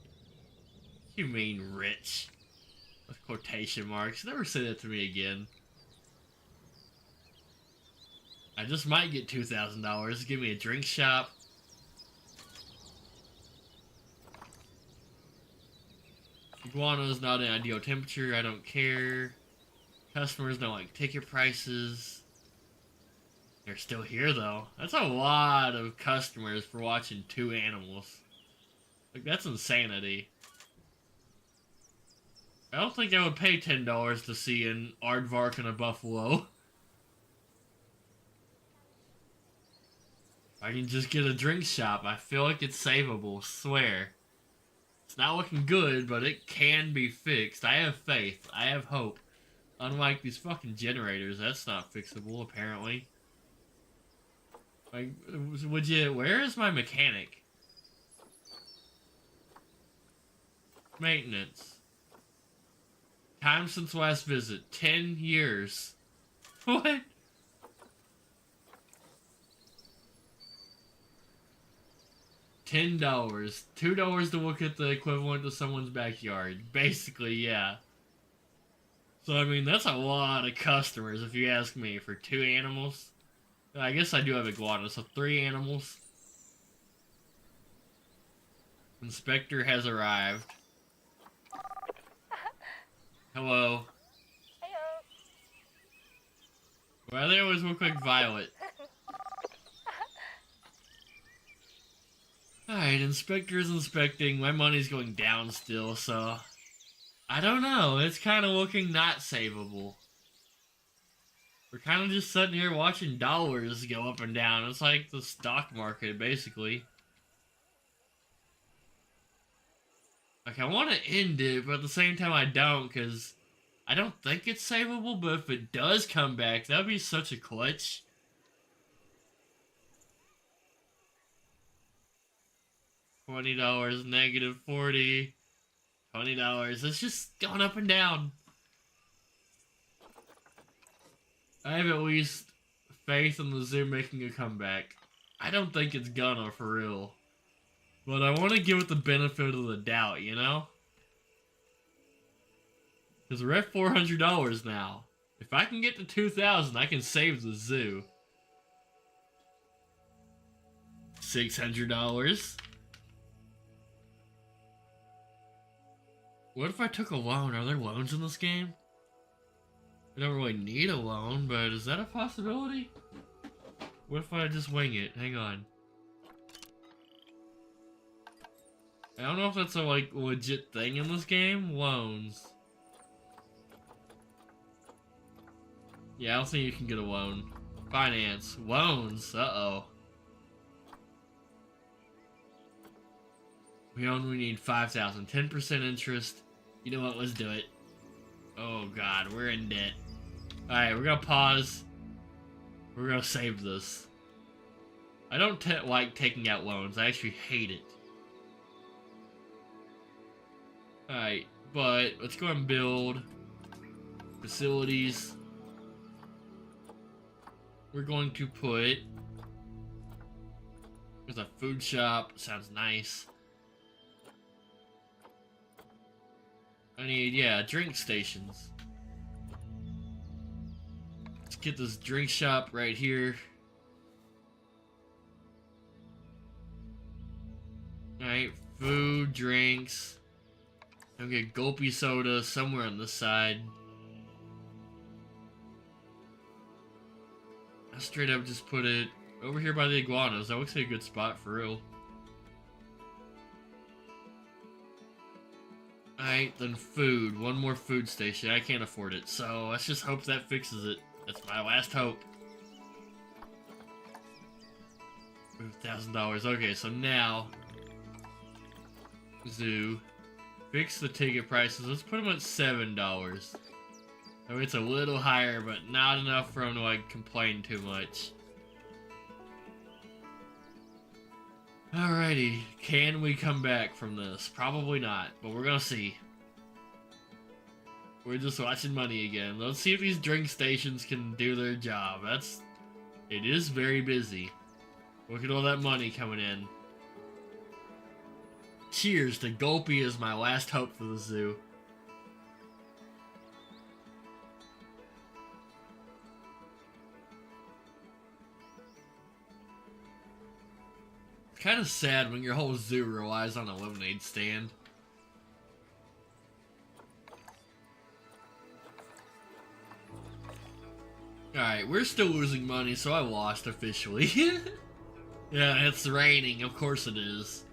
You mean rich? With quotation marks. Never say that to me again. I just might get $2,000. Give me a drink shop. Iguana's not an ideal temperature. I don't care. Customers don't like ticket prices. They're still here, though. That's a lot of customers for watching 2 animals. Like, that's insanity. I don't think I would pay $10 to see an aardvark and a buffalo. I can just get a drink shop. I feel like it's savable, swear. It's not looking good, but it can be fixed. I have faith. I have hope. Unlike these fucking generators, that's not fixable, apparently. Like, would you... Where is my mechanic? Maintenance. Time since last visit. 10 years. What? $10. $2 to look at the equivalent to someone's backyard. Basically, yeah. So, I mean, that's a lot of customers, if you ask me, for 2 animals. I guess I do have iguanas, so 3 animals. Inspector has arrived. Hello. Heyo. Why do they always look like Violet? Alright, Inspector's inspecting. My money's going down still, so... I don't know. It's kind of looking not savable. We're kind of just sitting here watching dollars go up and down. It's like the stock market, basically. Like, I want to end it, but at the same time I don't, because I don't think it's savable, but if it does come back, that would be such a clutch. $20, negative 40, $20. It's just going up and down. I have at least faith in the zoo making a comeback. I don't think it's gonna, for real. But I want to give it the benefit of the doubt, you know? Because we're at $400 now. If I can get to 2,000, I can save the zoo. $600. What if I took a loan? Are there loans in this game? I don't really need a loan, but is that a possibility? What if I just wing it? Hang on. I don't know if that's a, like, legit thing in this game. Loans. Yeah, I don't think you can get a loan. Finance. Loans. Uh-oh. We only need 5,000. 10% interest. You know what? Let's do it. Oh, God. We're in debt. Alright, we're gonna pause. We're gonna save this. I don't like taking out loans. I actually hate it. Alright, but let's go and build facilities. We're going to put... There's a food shop. Sounds nice. I need, yeah, drink stations. Let's get this drink shop right here. Alright, food, drinks. I'll get gulpy soda somewhere on this side. I'll straight up just put it over here by the iguanas. That looks like a good spot for real. Alright, then food. One more food station. I can't afford it, so let's just hope that fixes it. That's my last hope. $1,000. Okay, so now... Zoo. Fix the ticket prices. Let's put them at $7. I mean, it's a little higher, but not enough for them to, like, complain too much. Alrighty, can we come back from this? Probably not, but we're gonna see. We're just watching money again. Let's see if these drink stations can do their job. It is very busy. Look at all that money coming in. Cheers to Gulpy as my last hope for the zoo. It's kind of sad when your whole zoo relies on a lemonade stand. Alright, we're still losing money, so I lost officially. Yeah, it's raining, of course it is.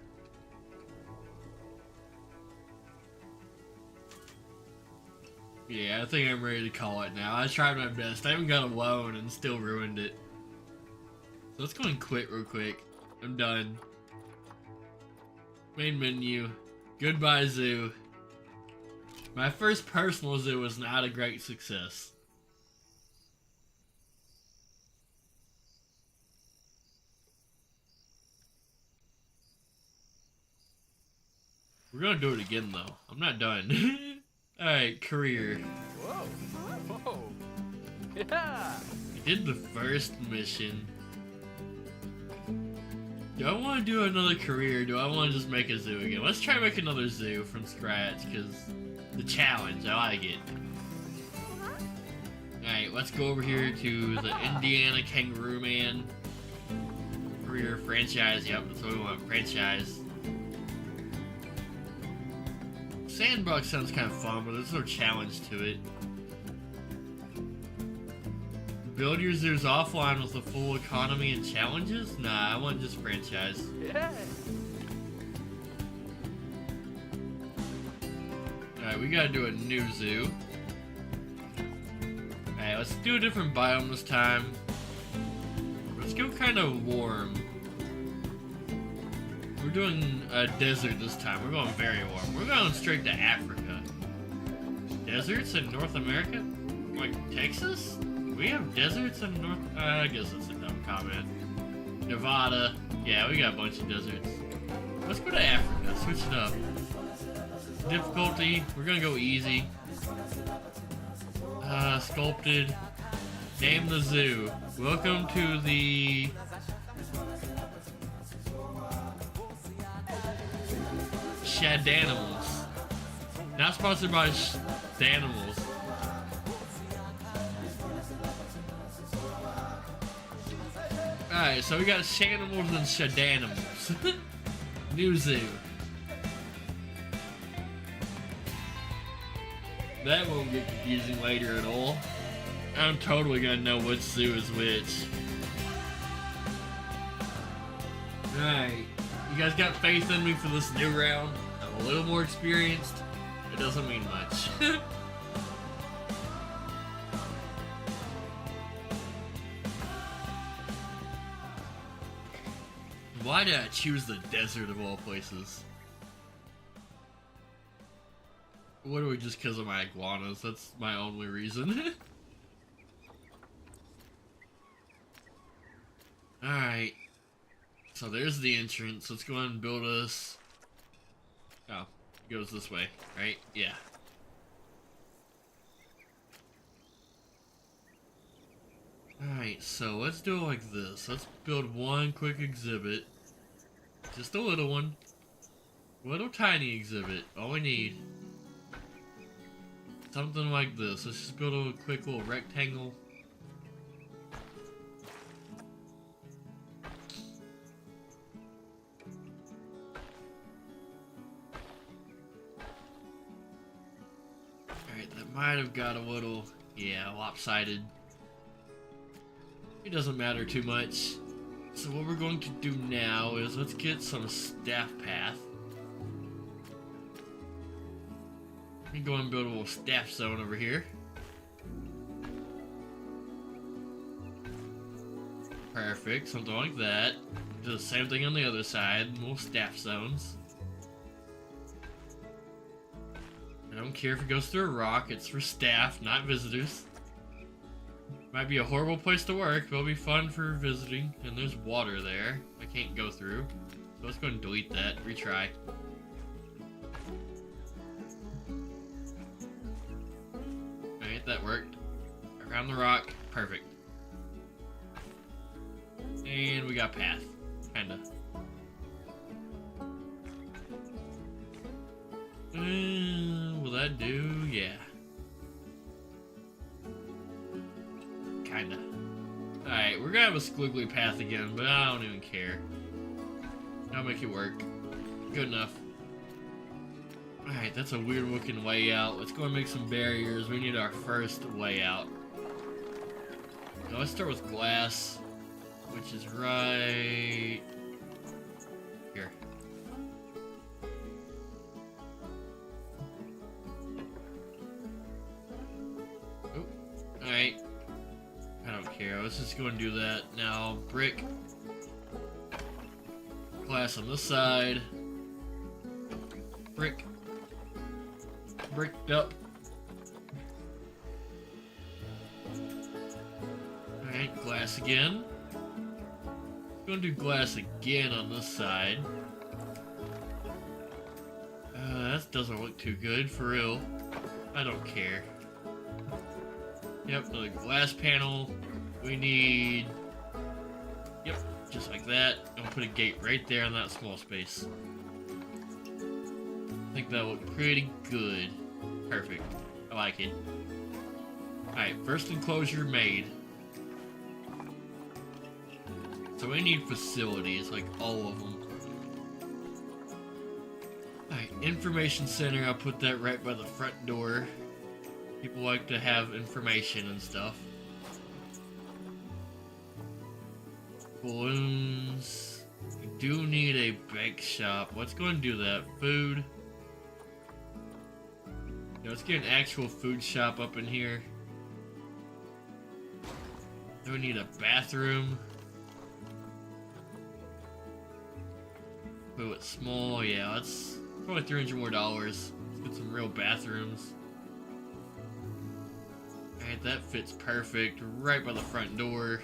Yeah, I think I'm ready to call it now. I tried my best. I haven't got a loan and still ruined it. So let's go and quit real quick. I'm done. Main menu. Goodbye, zoo. My first personal zoo was not a great success. We're gonna do it again, though. I'm not done. Alright, career. Whoa. Whoa. Yeah. We did the first mission. Do I want to do another career? Or do I want to just make a zoo again? Let's try make another zoo from scratch, because the challenge, I like it. Alright, let's go over here to the Indiana Kangaroo Man. Career franchise, yep, that's what we want, franchise. Sandbox sounds kind of fun, but there's no challenge to it. Build your zoos offline with a full economy and challenges? Nah, I want just franchise. Yeah. Alright, we gotta do a new zoo. Alright, let's do a different biome this time. Let's go kind of warm. We're doing a desert this time. We're going very warm. We're going straight to Africa. Deserts in North America? Like Texas? We have deserts in North... I guess that's a dumb comment. Nevada. Yeah, we got a bunch of deserts. Let's go to Africa. Switch it up. Difficulty. We're gonna go easy. Sculpted. Name the zoo. Welcome to the... Shadanimals. Not sponsored by Danimals. Alright, so we got Shanimals and Shadanimals. New zoo. That won't get confusing later at all. I'm totally gonna know which zoo is which. Alright. You guys got faith in me for this new round? I'm a little more experienced. It doesn't mean much. Why did I choose the desert of all places? Literally just because of my iguanas. That's my only reason. Alright. So there's the entrance. Let's go ahead and build us... Oh, it goes this way, right? Yeah. Alright, so let's do it like this. Let's build one quick exhibit. Just a little one. Little tiny exhibit. All we need. Something like this. Let's just build a quick little rectangle. Alright, that might have got a little, yeah, lopsided. It doesn't matter too much. So what we're going to do now is let's get some staff path. Let me go and build a little staff zone over here. Perfect, something like that. Do the same thing on the other side, more staff zones. I don't care if it goes through a rock, it's for staff, not visitors. Might be a horrible place to work, but it'll be fun for visiting. And there's water there I can't go through. So let's go and delete that, retry. Alright, that worked. Around the rock, perfect. And we got path, kinda. Will that do? Yeah. Kinda. Alright, we're gonna have a squiggly path again, but I don't even care. I'll make it work. Good enough. Alright, that's a weird looking layout. Let's go and make some barriers. We need our first layout. Now let's start with glass, which is right here. Oh, alright. I don't care. Let's just go and do that. Now, brick. Glass on this side. Brick. Bricked up. Alright, glass again. Gonna do glass again on this side. That doesn't look too good, for real. I don't care. Yep, another glass panel. We need... Yep, Just like that. I'm gonna put a gate right there in that small space. I think that'll look pretty good. Perfect. I like it. Alright, first enclosure made. So we need facilities, like all of them. Alright, information center, I'll put that right by the front door. People like to have information and stuff. Balloons. We do need a bake shop. Let's go and do that. Food. Yeah, let's get an actual food shop up in here. Then we need a bathroom. Oh, it's small. Yeah, that's probably $300 more. Let's get some real bathrooms. Alright, that fits perfect. Right by the front door.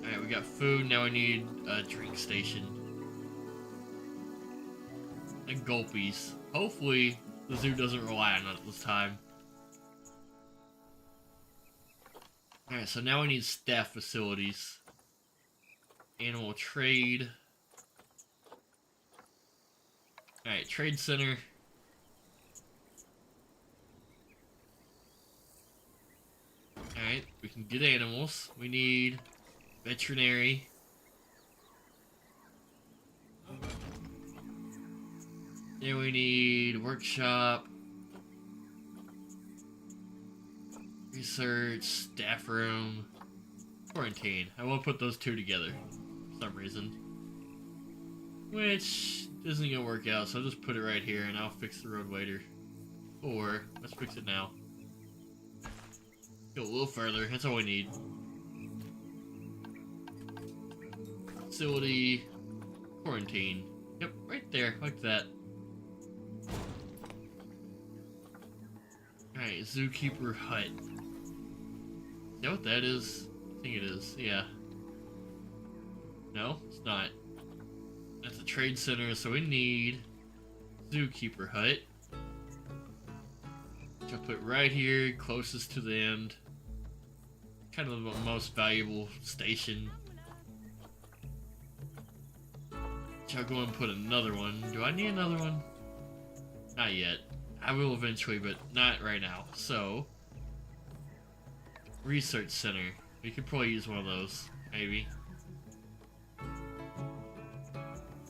Alright, we got food. Now we need a drink station. And gulpies. Hopefully, the zoo doesn't rely on it this time. Alright, so now we need staff facilities. Animal trade. Alright, trade center. Alright, we can get animals. We need veterinary. Then we need workshop. Research, staff room, quarantine. I won't put those two together for some reason. Which isn't gonna work out, so I'll just put it right here and I'll fix the road later. Or, let's fix it now. Go a little further, that's all we need. Facility, quarantine. Yep, right there, like that. Alright, zookeeper hut. Is that what that is? I think it is, yeah. No, it's not. That's a trade center, so we need zookeeper hut. Which I'll put right here, closest to the end. Kind of the most valuable station. Which I'll go and put another one. Do I need another one? Not yet. I will eventually, but not right now. So, research center. We could probably use one of those, maybe.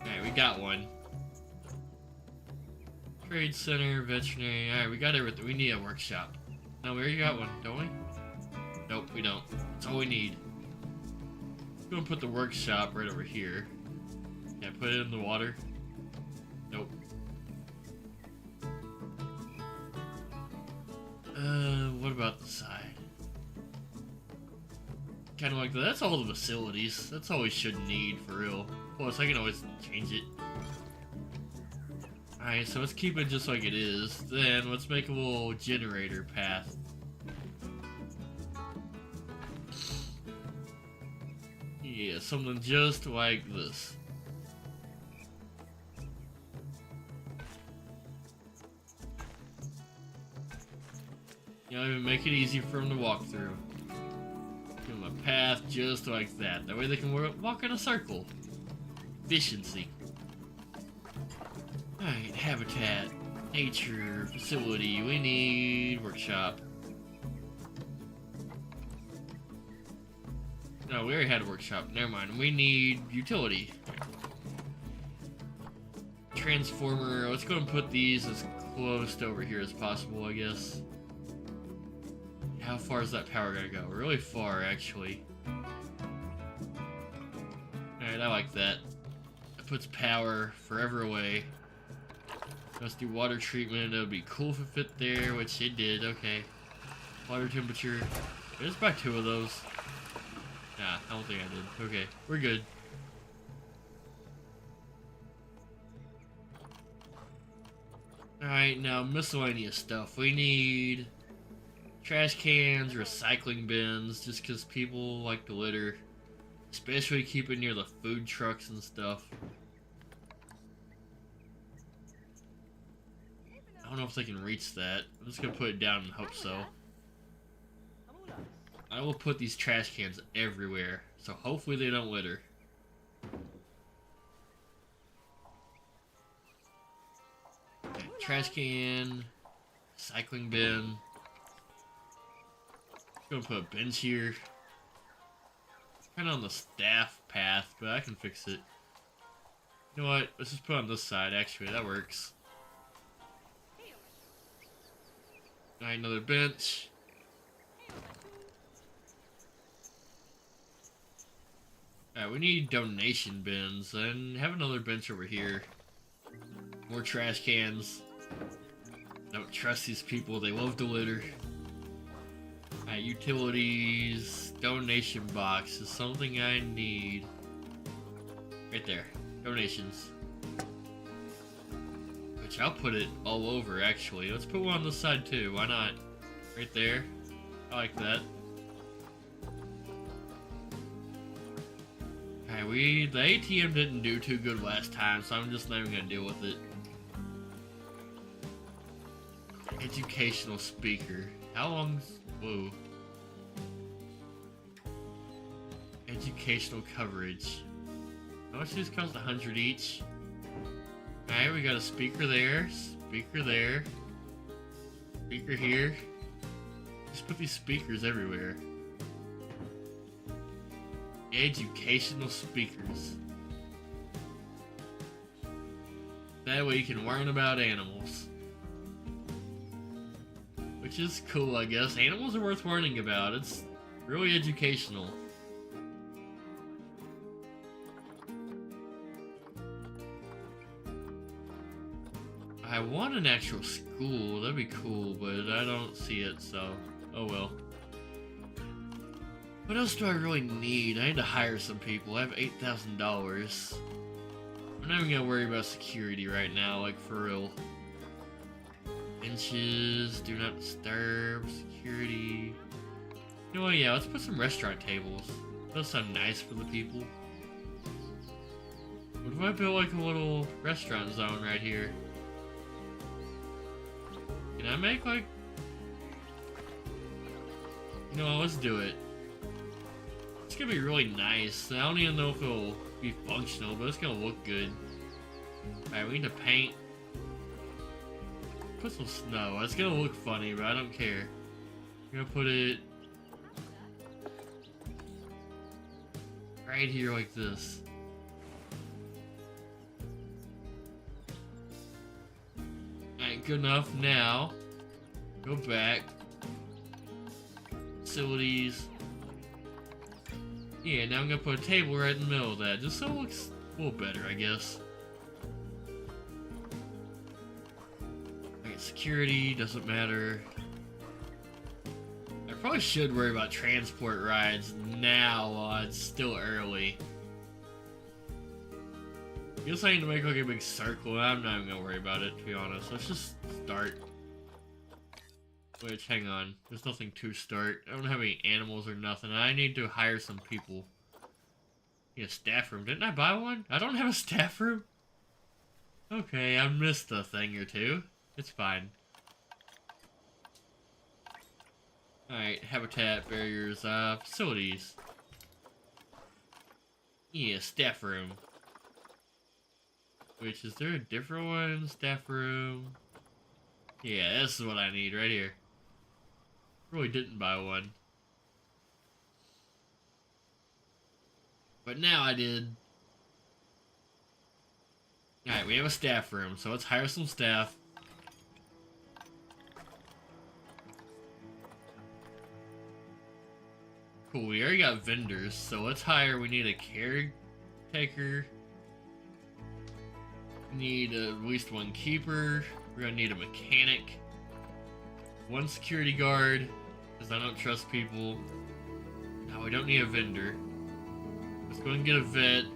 Alright, we got one. Trade center, veterinary. Alright, we got everything. We need a workshop. No, we already got one, don't we? Nope, we don't. That's all we need. Let's go and put the workshop right over here. Yeah, put it in the water. Nope. What about the side? Kind of like that. That's all the facilities. That's all we should need, for real. Plus, I can always change it. Alright, so let's keep it just like it is. Then, let's make a little generator path. Yeah, something just like this. You know, even make it easy for them to walk through. Give them a path just like that. That way they can walk in a circle. Efficiency. Alright, habitat, nature, facility. We need workshop. No, we already had a workshop. Never mind. We need utility. Transformer. Let's go and put these as close to over here as possible, I guess. How far is that power gonna go? Really far, actually. Alright, I like that. It puts power forever away. Let's do water treatment. It would be cool if it fit there, which it did. Okay. Water temperature. There's about 2 of those. Nah, I don't think I did. Okay, we're good. Alright, now miscellaneous stuff. We need trash cans, recycling bins, just because people like to litter. Especially keep it near the food trucks and stuff. I don't know if they can reach that. I'm just gonna put it down and hope so. I will put these trash cans everywhere, so hopefully they don't litter. Okay, trash can, recycling bin. Gonna put a bench here. Kind of on the staff path, but I can fix it. You know what? Let's just put it on this side. Actually, that works. Alright, another bench. Alright, we need donation bins, and have another bench over here. More trash cans. Don't trust these people, they love to litter. Alright, utilities, donation box is something I need. Right there, donations. Which I'll put it all over actually. Let's put one on this side too, why not? Right there, I like that. Alright, the ATM didn't do too good last time, so I'm just not even gonna deal with it. Educational speaker. How long's... Whoa. Educational coverage. How much these cost? 100 each. Alright, we got a speaker there. Speaker there. Speaker here. Just put these speakers everywhere. Educational speakers. That way you can learn about animals. Which is cool, I guess. Animals are worth learning about. It's really educational. I want an actual school. That'd be cool, but I don't see it, so oh well. What else do I really need? I need to hire some people. I have $8,000. I'm not even gonna worry about security right now, like for real. Benches, do not disturb, security. You know what, yeah, let's put some restaurant tables. That'll sound nice for the people. What if I build like a little restaurant zone right here? Can I make like... You know, let's do it. It's gonna be really nice. I don't even know if it'll be functional, but it's gonna look good. Alright, we need to paint. Put some snow. It's gonna look funny, but I don't care. I'm gonna put it right here like this. Alright, good enough. Now, go back. Facilities. Yeah, now I'm gonna put a table right in the middle of that, just so it looks a little better, I guess. Alright, security, doesn't matter. I probably should worry about transport rides now while it's still early. I guess I need to make like a big circle, and I'm not even gonna worry about it, to be honest. Let's just start. Which, hang on. There's nothing to start. I don't have any animals or nothing. I need to hire some people. Need a staff room. Didn't I buy one? I don't have a staff room? Okay, I missed a thing or two. It's fine. Alright, habitat, barriers, facilities. Yeah, staff room. Which, is there a different one? Staff room. Yeah, this is what I need right here. Really didn't buy one. But now I did. Alright, we have a staff room, so let's hire some staff. Cool, we already got vendors, so let's hire, we need a caretaker. We need at least one keeper. We're gonna need a mechanic. One security guard, because I don't trust people. No, we don't need a vendor. Let's go and get a vet.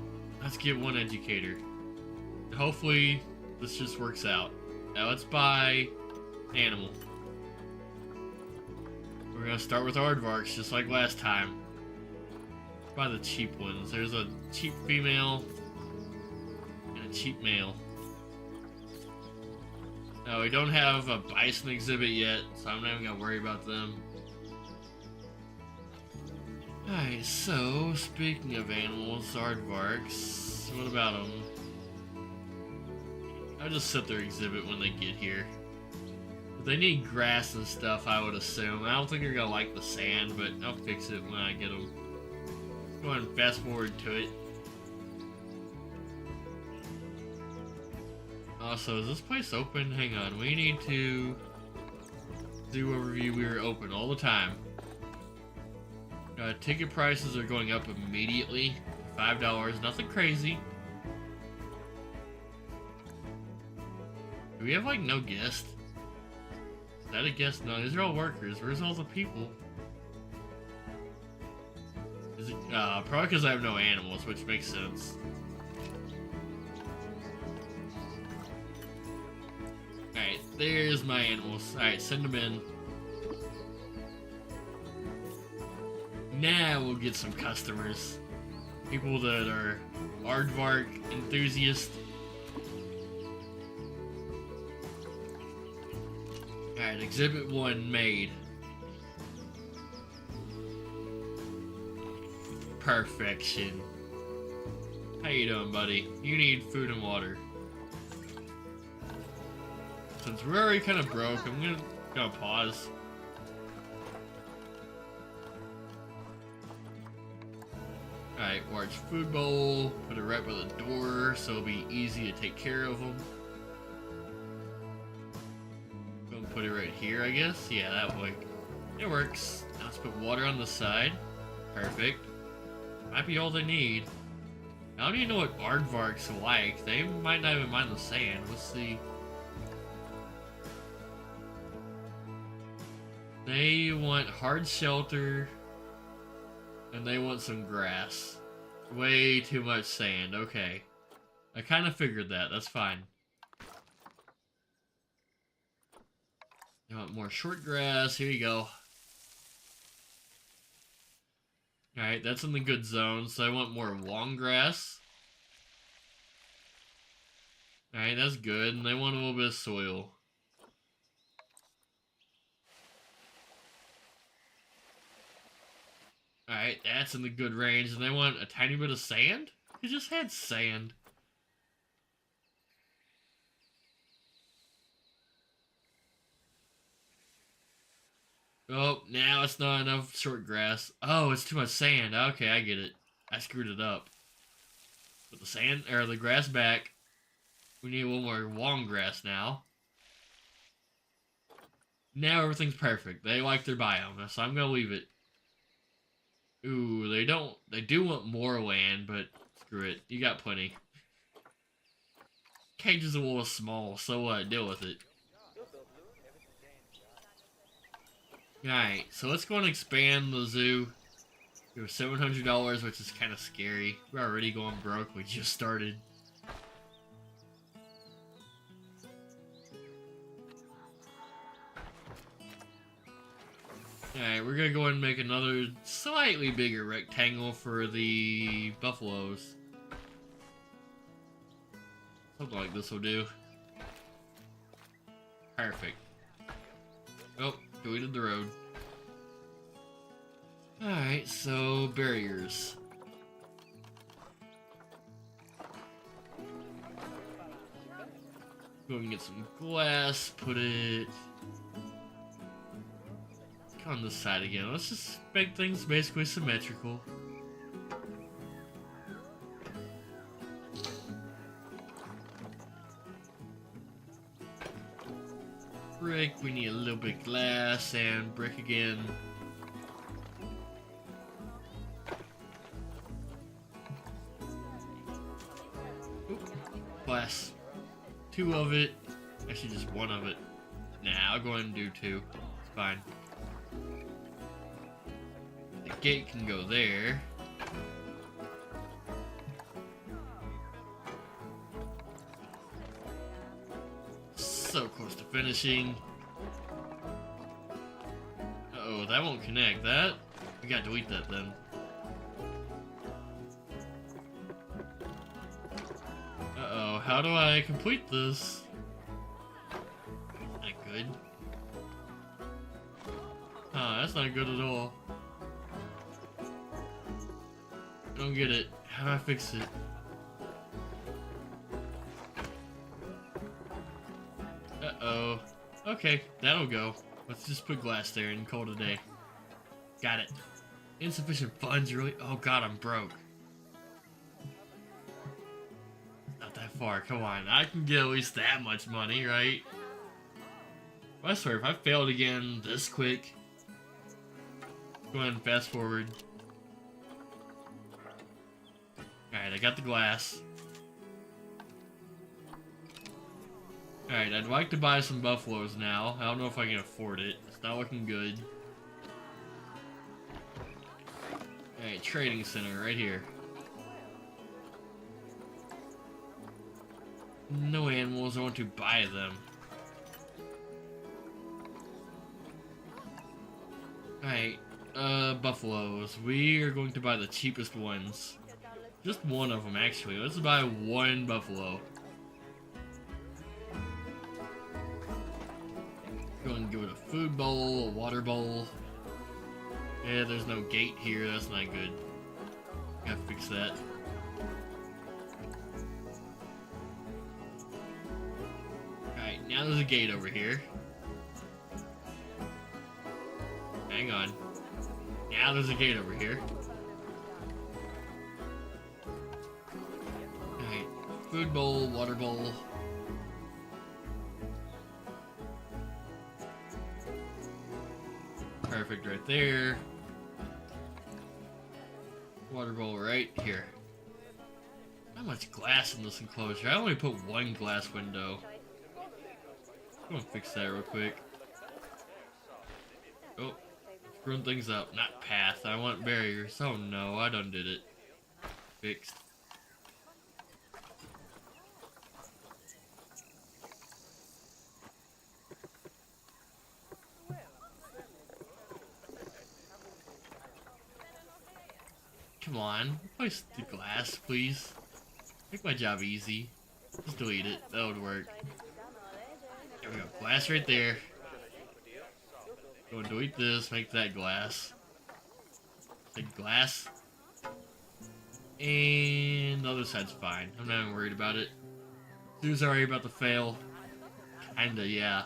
Let's get one educator. Hopefully, this just works out. Now let's buy animal. We're gonna start with aardvarks, just like last time. Let's buy the cheap ones. There's a cheap female and a cheap male. No, we don't have a bison exhibit yet, so I'm not even gonna worry about them. Alright, so speaking of animals, aardvarks, what about them? I'll just set their exhibit when they get here. But they need grass and stuff, I would assume. I don't think they're gonna like the sand, but I'll fix it when I get them. Go ahead and fast forward to it. Also, is this place open? Hang on, we need to do overview. We are open all the time. Ticket prices are going up immediately. $5, nothing crazy. Do we have like no guest? Is that a guest? No, these are all workers. Where's all the people? Is it probably because I have no animals, which makes sense. Alright, there's my animals. Alright, send them in. Now we'll get some customers. People that are aardvark enthusiasts. Alright, exhibit 1 made. Perfection. How you doing, buddy? You need food and water. Since we're already kind of broke, I'm gonna pause. Alright, large food bowl. Put it right by the door so it'll be easy to take care of them. Gonna put it right here, I guess. Yeah, that way. It works. Now let's put water on the side. Perfect. Might be all they need. I don't even know what aardvarks like. They might not even mind the sand. Let's see. They want hard shelter. And they want some grass. Way too much sand. Okay. I kind of figured that. That's fine. They want more short grass. Here you go. Alright, that's in the good zone. So I want more long grass. Alright, that's good. And they want a little bit of soil. Alright, that's in the good range. And they want a tiny bit of sand? It just had sand. Oh, now it's not enough short grass. Oh, it's too much sand. Okay, I get it. I screwed it up. Put the sand, or the grass back. We need a little more long grass now. Now everything's perfect. They like their biome, so I'm gonna leave it. Ooh, they do want more land, but screw it. You got plenty. Cage is a little small, so what? Deal with it. Alright, so let's go and expand the zoo. We have $700, which is kind of scary. We're already going broke. We just started. Alright, we're gonna go ahead and make another slightly bigger rectangle for the buffaloes. Something like this will do. Perfect. Oh, deleted the road. Alright, so barriers. Go and get some glass, put it on this side again. Let's just make things basically symmetrical. Brick, we need a little bit of glass and brick again. Oop, glass. 2 of it. Actually, just 1 of it. Nah, I'll go ahead and do 2. It's fine. The gate can go there. So close to finishing. Uh-oh, that won't connect. That? We gotta delete that then. Uh-oh, how do I complete this? Not good. Huh, that's not good at all. I don't get it. How do I fix it? Uh-oh. Okay, that'll go. Let's just put glass there and call it a day. Got it. Insufficient funds, really? Oh god, I'm broke. Not that far, come on. I can get at least that much money, right? I swear, if I failed again this quick... Go ahead and fast forward. Alright, I got the glass. Alright, I'd like to buy some buffaloes now. I don't know if I can afford it. It's not looking good. Alright, trading center right here. No animals, I want to buy them. Alright, buffaloes. We are going to buy the cheapest ones. Just one of them, actually. Let's buy one buffalo. Go and give it a food bowl, a water bowl. Yeah, there's no gate here. That's not good. Gotta fix that. Alright, now there's a gate over here. Hang on. Now there's a gate over here. Alright, food bowl, water bowl. Perfect right there. Water bowl right here. Not much glass in this enclosure. I only put one glass window. I'm gonna fix that real quick. Oh, screwing things up. Not path. I want barriers. Oh no, I done did it. Fixed. Come on, place the glass, please. Make my job easy. Just delete it. That would work. There we go. Glass right there. Go and delete this. Make that glass. Take glass. And the other side's fine. I'm not even worried about it. Zoo's already about to fail. Kinda, yeah.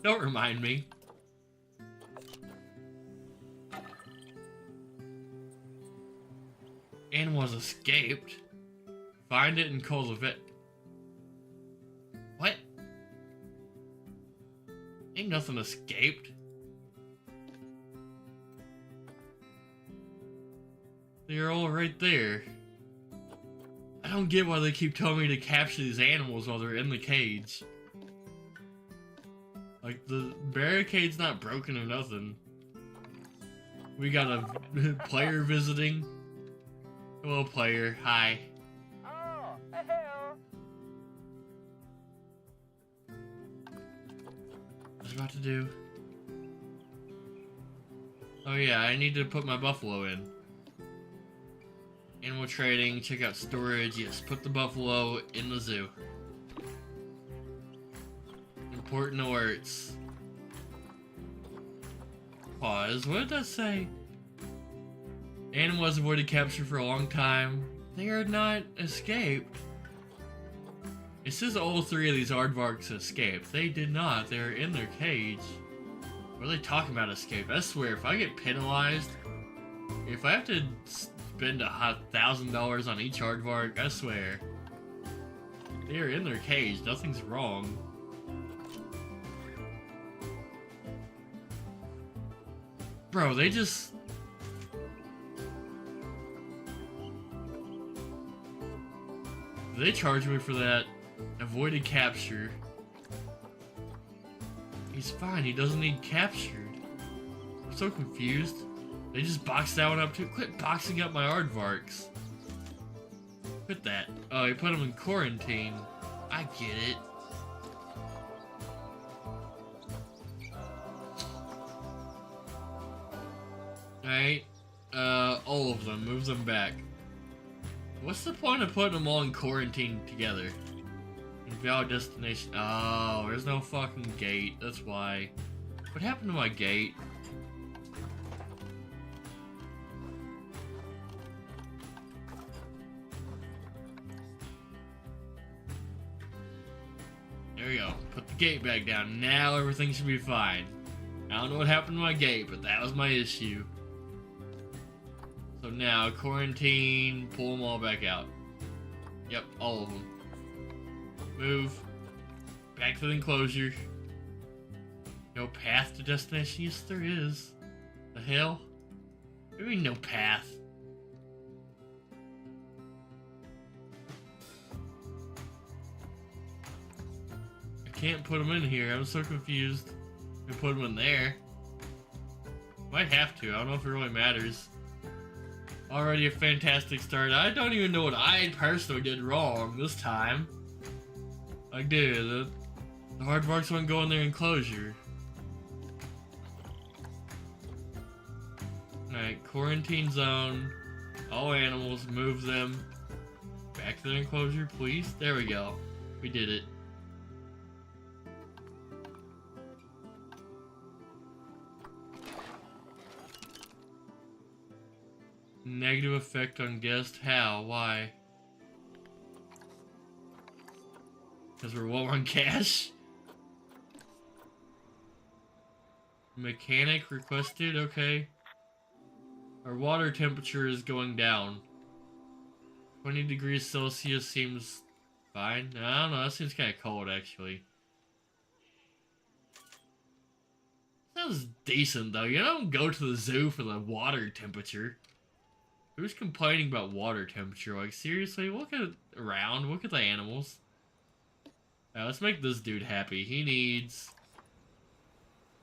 Don't remind me. Animals escaped. Find it and call the vet. What? Ain't nothing escaped. They're all right there. I don't get why they keep telling me to capture these animals while they're in the cage. Like, the barricade's not broken or nothing. We got a player visiting. Hello, player. Hi. Oh, hello. What was I about to do? Oh yeah, I need to put my buffalo in. Animal trading, check out storage. Yes, put the buffalo in the zoo. Important alerts. Pause. What did that say? Animals avoided capture for a long time. They are not escaped. It says all three of these aardvarks escaped. They did not. They're in their cage. What are they talking about escape? I swear, if I get penalized, if I have to spend $1,000 on each aardvark, I swear. They are in their cage. Nothing's wrong. Bro, they just... They charged me for that. Avoided capture. He's fine, he doesn't need captured. I'm so confused. They just boxed that one up too. Quit boxing up my aardvarks. Quit that. Oh, he put them in quarantine. I get it. Alright. All of them. Move them back. What's the point of putting them all in quarantine together? Invalid destination. Oh, there's no fucking gate. That's why. What happened to my gate? There we go. Put the gate back down. Now everything should be fine. I don't know what happened to my gate, but that was my issue. So now, quarantine, pull them all back out. Yep, all of them. Move. Back to the enclosure. No path to destination? Yes, there is. The hell? What do you mean no path? I can't put them in here. I'm so confused. I put them in there. Might have to. I don't know if it really matters. Already a fantastic start. I don't even know what I personally did wrong this time. Like, dude, the hard marks won't go in their enclosure. Alright, quarantine zone. All animals, move them back to their enclosure, please. There we go. We did it. Negative effect on guest. How? Why? Because we're low on cash? Mechanic requested? Okay. Our water temperature is going down. 20 degrees Celsius seems fine. I don't know, that seems kind of cold actually. Sounds decent though. You don't go to the zoo for the water temperature. Who's complaining about water temperature? Like, seriously? Look at around. Look at the animals. Let's make this dude happy. He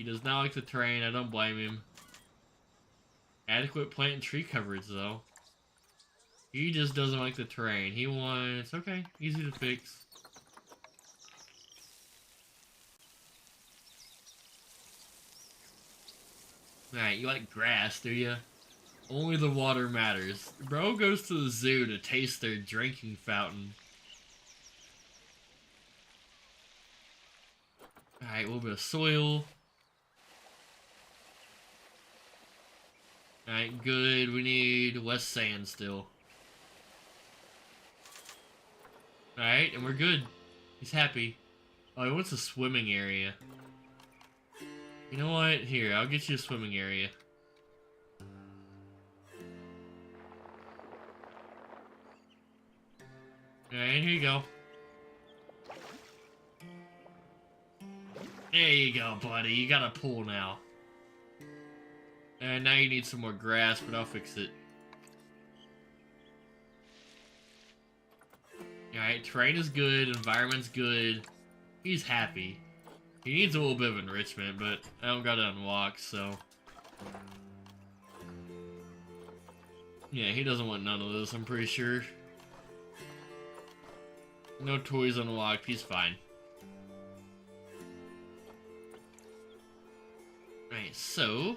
does not like the terrain. I don't blame him. Adequate plant and tree coverage, though. He just doesn't like the terrain. He wants... Okay, easy to fix. Alright, you like grass, do you? Only the water matters. Bro goes to the zoo to taste their drinking fountain. Alright, a little bit of soil. Alright, good. We need less sand still. Alright, and we're good. He's happy. Oh, he wants a swimming area. You know what? Here, I'll get you a swimming area. Alright, here you go. There you go, buddy. You got a pool now. And now you need some more grass, but I'll fix it. Alright, terrain is good, environment's good. He's happy. He needs a little bit of enrichment, but I don't got it unlocked, so... Yeah, he doesn't want none of this, I'm pretty sure. No toys unlocked, he's fine. Right, so...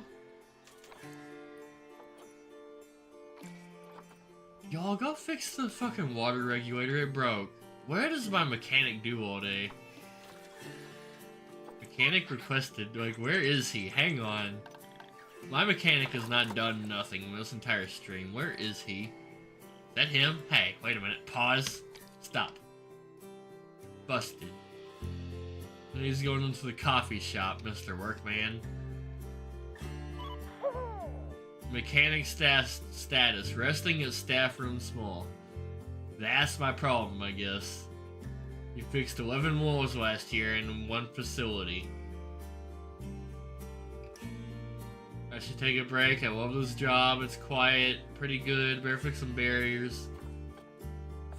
Y'all go fix the fucking water regulator, it broke. What does my mechanic do all day? Mechanic requested, like, where is he? Hang on. My mechanic has not done nothing this entire stream. Where is he? Is that him? Hey, wait a minute. Pause. Stop. Busted. And he's going into the coffee shop, Mr. Workman. Mechanic status. Resting at staff room small. That's my problem, I guess. You fixed 11 walls last year in one facility. I should take a break. I love this job. It's quiet, pretty good. Better fix some barriers.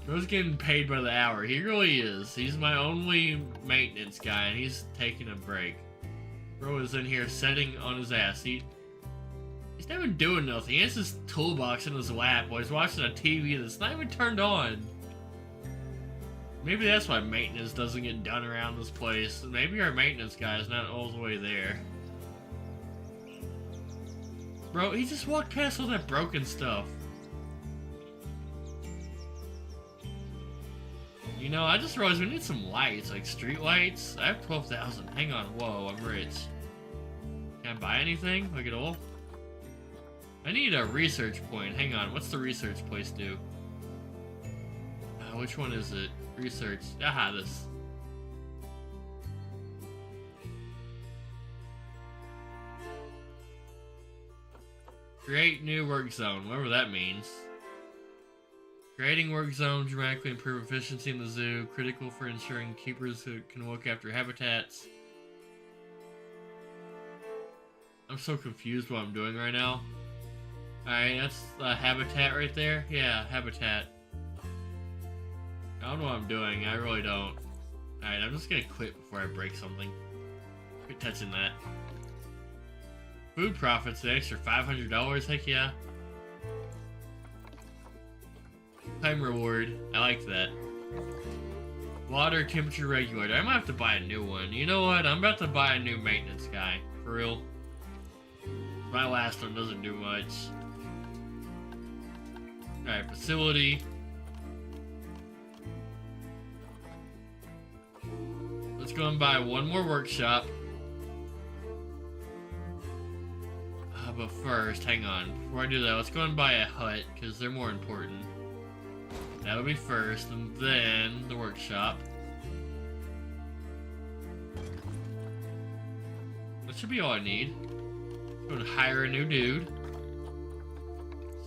Bro's getting paid by the hour. He really is. He's my only maintenance guy, and he's taking a break. Bro is in here sitting on his ass. He's not even doing nothing. He has his toolbox in his lap while he's watching a TV that's not even turned on. Maybe that's why maintenance doesn't get done around this place. Maybe our maintenance guy is not all the way there. Bro, he just walked past all that broken stuff. You know, I just realized we need some lights, like street lights. I have 12,000. Hang on, whoa, I'm rich. Can I buy anything? Like at all? I need a research point. Hang on, what's the research place do? Which one is it? Research. Aha, this. Create new work zone, whatever that means. Creating work zone dramatically improve efficiency in the zoo, critical for ensuring keepers who can look after habitats. I'm so confused what I'm doing right now. Alright, that's a habitat right there. Yeah, habitat. I don't know what I'm doing, I really don't. Alright, I'm just gonna quit before I break something. Quit touching that. Food profits, an extra $500, heck yeah. Time reward, I like that. Water temperature regulator, I might have to buy a new one. You know what, I'm about to buy a new maintenance guy, for real. My last one doesn't do much. Alright, facility. Let's go and buy one more workshop. But first, hang on. Before I do that, let's go and buy a hut, because they're more important. That'll be first, and then the workshop. That should be all I need. Go and hire a new dude.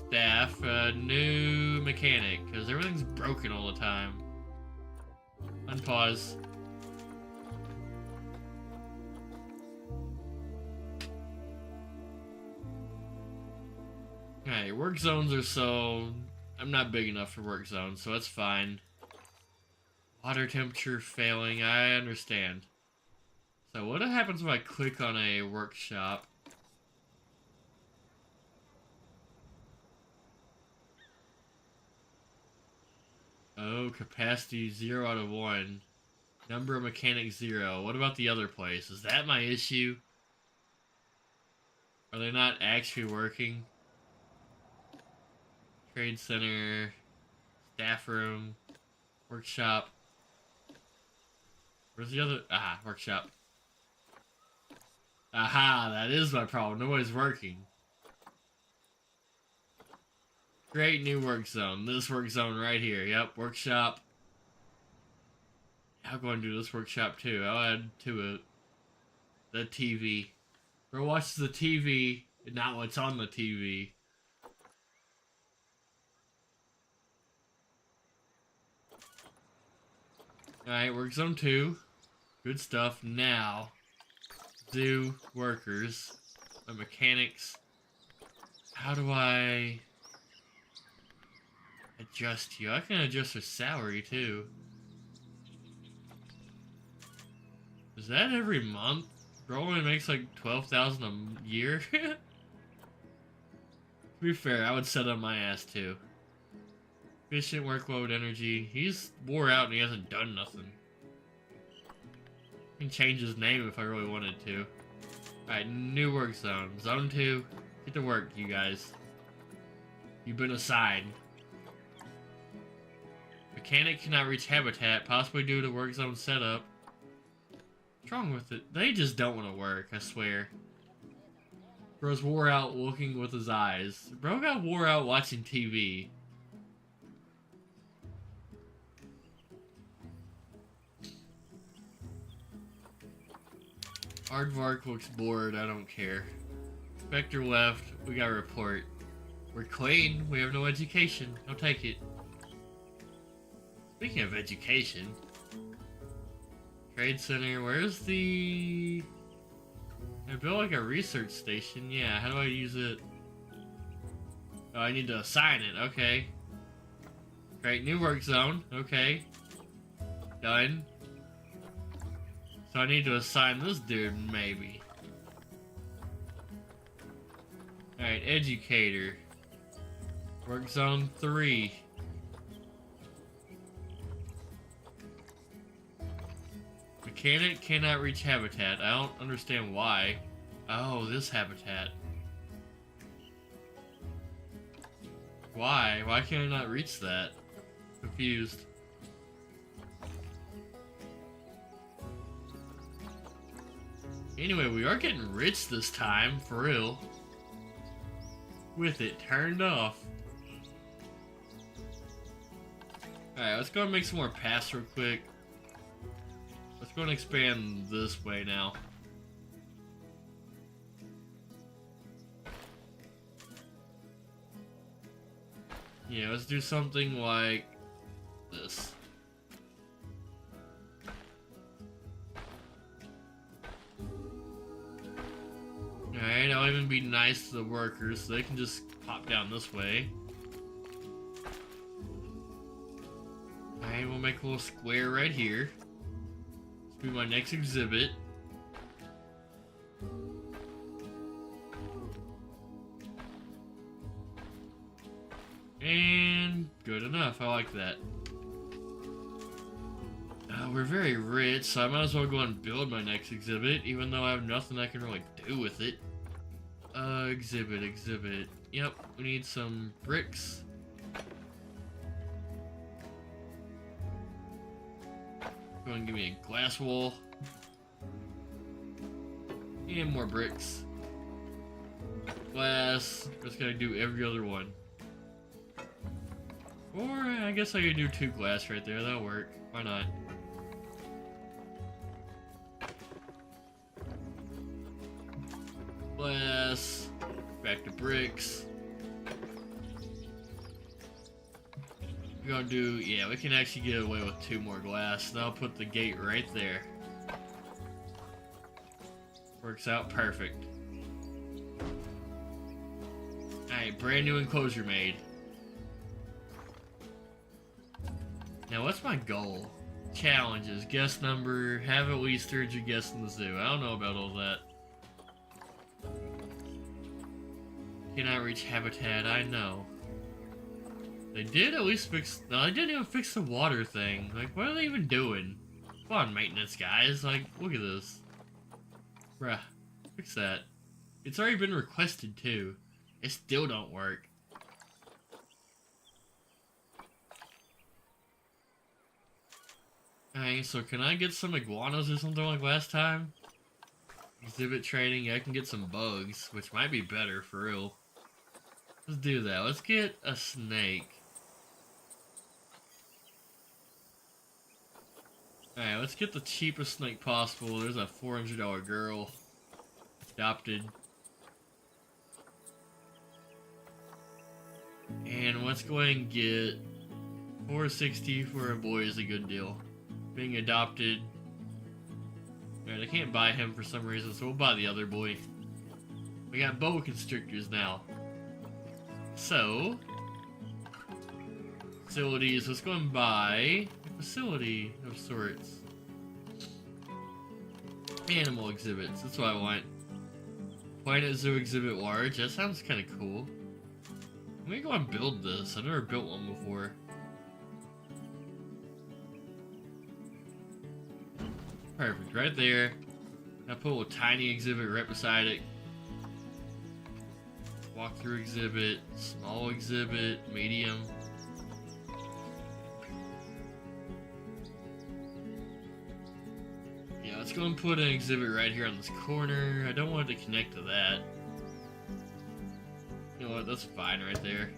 Staff, a new mechanic, because everything's broken all the time. Unpause. Alright, work zones are so... I'm not big enough for work zones, so that's fine. Water temperature failing, I understand. So what happens if I click on a workshop? Oh, capacity 0 out of 1. Number of mechanics 0. What about the other place? Is that my issue? Are they not actually working? Trade center, staff room, workshop. Where's the other? Ah, workshop. Aha, that is my problem. Nobody's working. Create new work zone. This work zone right here. Yep, workshop. I'll go and do this workshop too. I'll add to it the TV. Bro watches the TV, not what's on the TV. Alright, work zone 2. Good stuff. Now, zoo workers, my mechanics. How do I adjust you? I can adjust her salary too. Is that every month? Bro only makes like 12,000 a year. To be fair, I would set on my ass too. Efficient workload energy. He's wore out and he hasn't done nothing. I can change his name if I really wanted to. Alright, new work zone. Zone 2. Get to work, you guys. You've been assigned. Mechanic cannot reach habitat, possibly due to work zone setup. What's wrong with it? They just don't want to work, I swear. Bro's wore out looking with his eyes. Bro got wore out watching TV. Aardvark looks bored, I don't care. Spectre left, we got a report. We're clean, we have no education. I'll take it. Speaking of education... Trade center, where's the... I built like a research station, yeah, how do I use it? Oh, I need to assign it, okay. Create new work zone, okay. Done. So I need to assign this dude, maybe. Alright, educator. Work zone 3. Mechanic cannot reach habitat. I don't understand why. Oh, this habitat. Why? Why can I not reach that? Confused. Anyway, we are getting rich this time, for real. With it turned off. Alright, let's go and make some more paths real quick. Let's go and expand this way now. Yeah, let's do something like this. Alright, I'll even be nice to the workers so they can just pop down this way. Alright, we'll make a little square right here. This will be my next exhibit. And good enough, I like that. We're very rich, so I might as well go and build my next exhibit, even though I have nothing I can really do with it. Exhibit. Yep, we need some bricks. Go and give me a glass wall. And more bricks. Glass. Just gotta do every other one. Or I guess I could do 2 glass right there. That'll work. Why not? Glass. Back to bricks. We're gonna do, yeah, we can actually get away with 2 more glass. And I'll put the gate right there. Works out perfect. Alright, brand new enclosure made. Now, what's my goal? Challenges, guest number, have at least 300 guests in the zoo. I don't know about all that. Cannot reach habitat, I know. They did at least fix... No, they didn't even fix the water thing. Like, what are they even doing? Come on, maintenance guys. Like, look at this. Bruh, fix that. It's already been requested, too. It still don't work. Alright, so can I get some iguanas or something like last time? Exhibit training, I can get some bugs, which might be better, for real. Let's do that. Let's get a snake. Alright, let's get the cheapest snake possible. There's a $400 girl. Adopted. And let's go ahead and get $460 for a boy is a good deal. Being adopted. Alright, I can't buy him for some reason, so we'll buy the other boy. We got boa constrictors now. So, facilities, let's go and buy a facility of sorts. Animal exhibits, that's what I want. Planet Zoo exhibit large, that sounds kind of cool. I'm gonna go and build this, I've never built one before. Perfect, right there. I put a little tiny exhibit right beside it. Walkthrough exhibit, small exhibit, medium. Yeah, let's go and put an exhibit right here on this corner. I don't want it to connect to that. You know what, that's fine right there.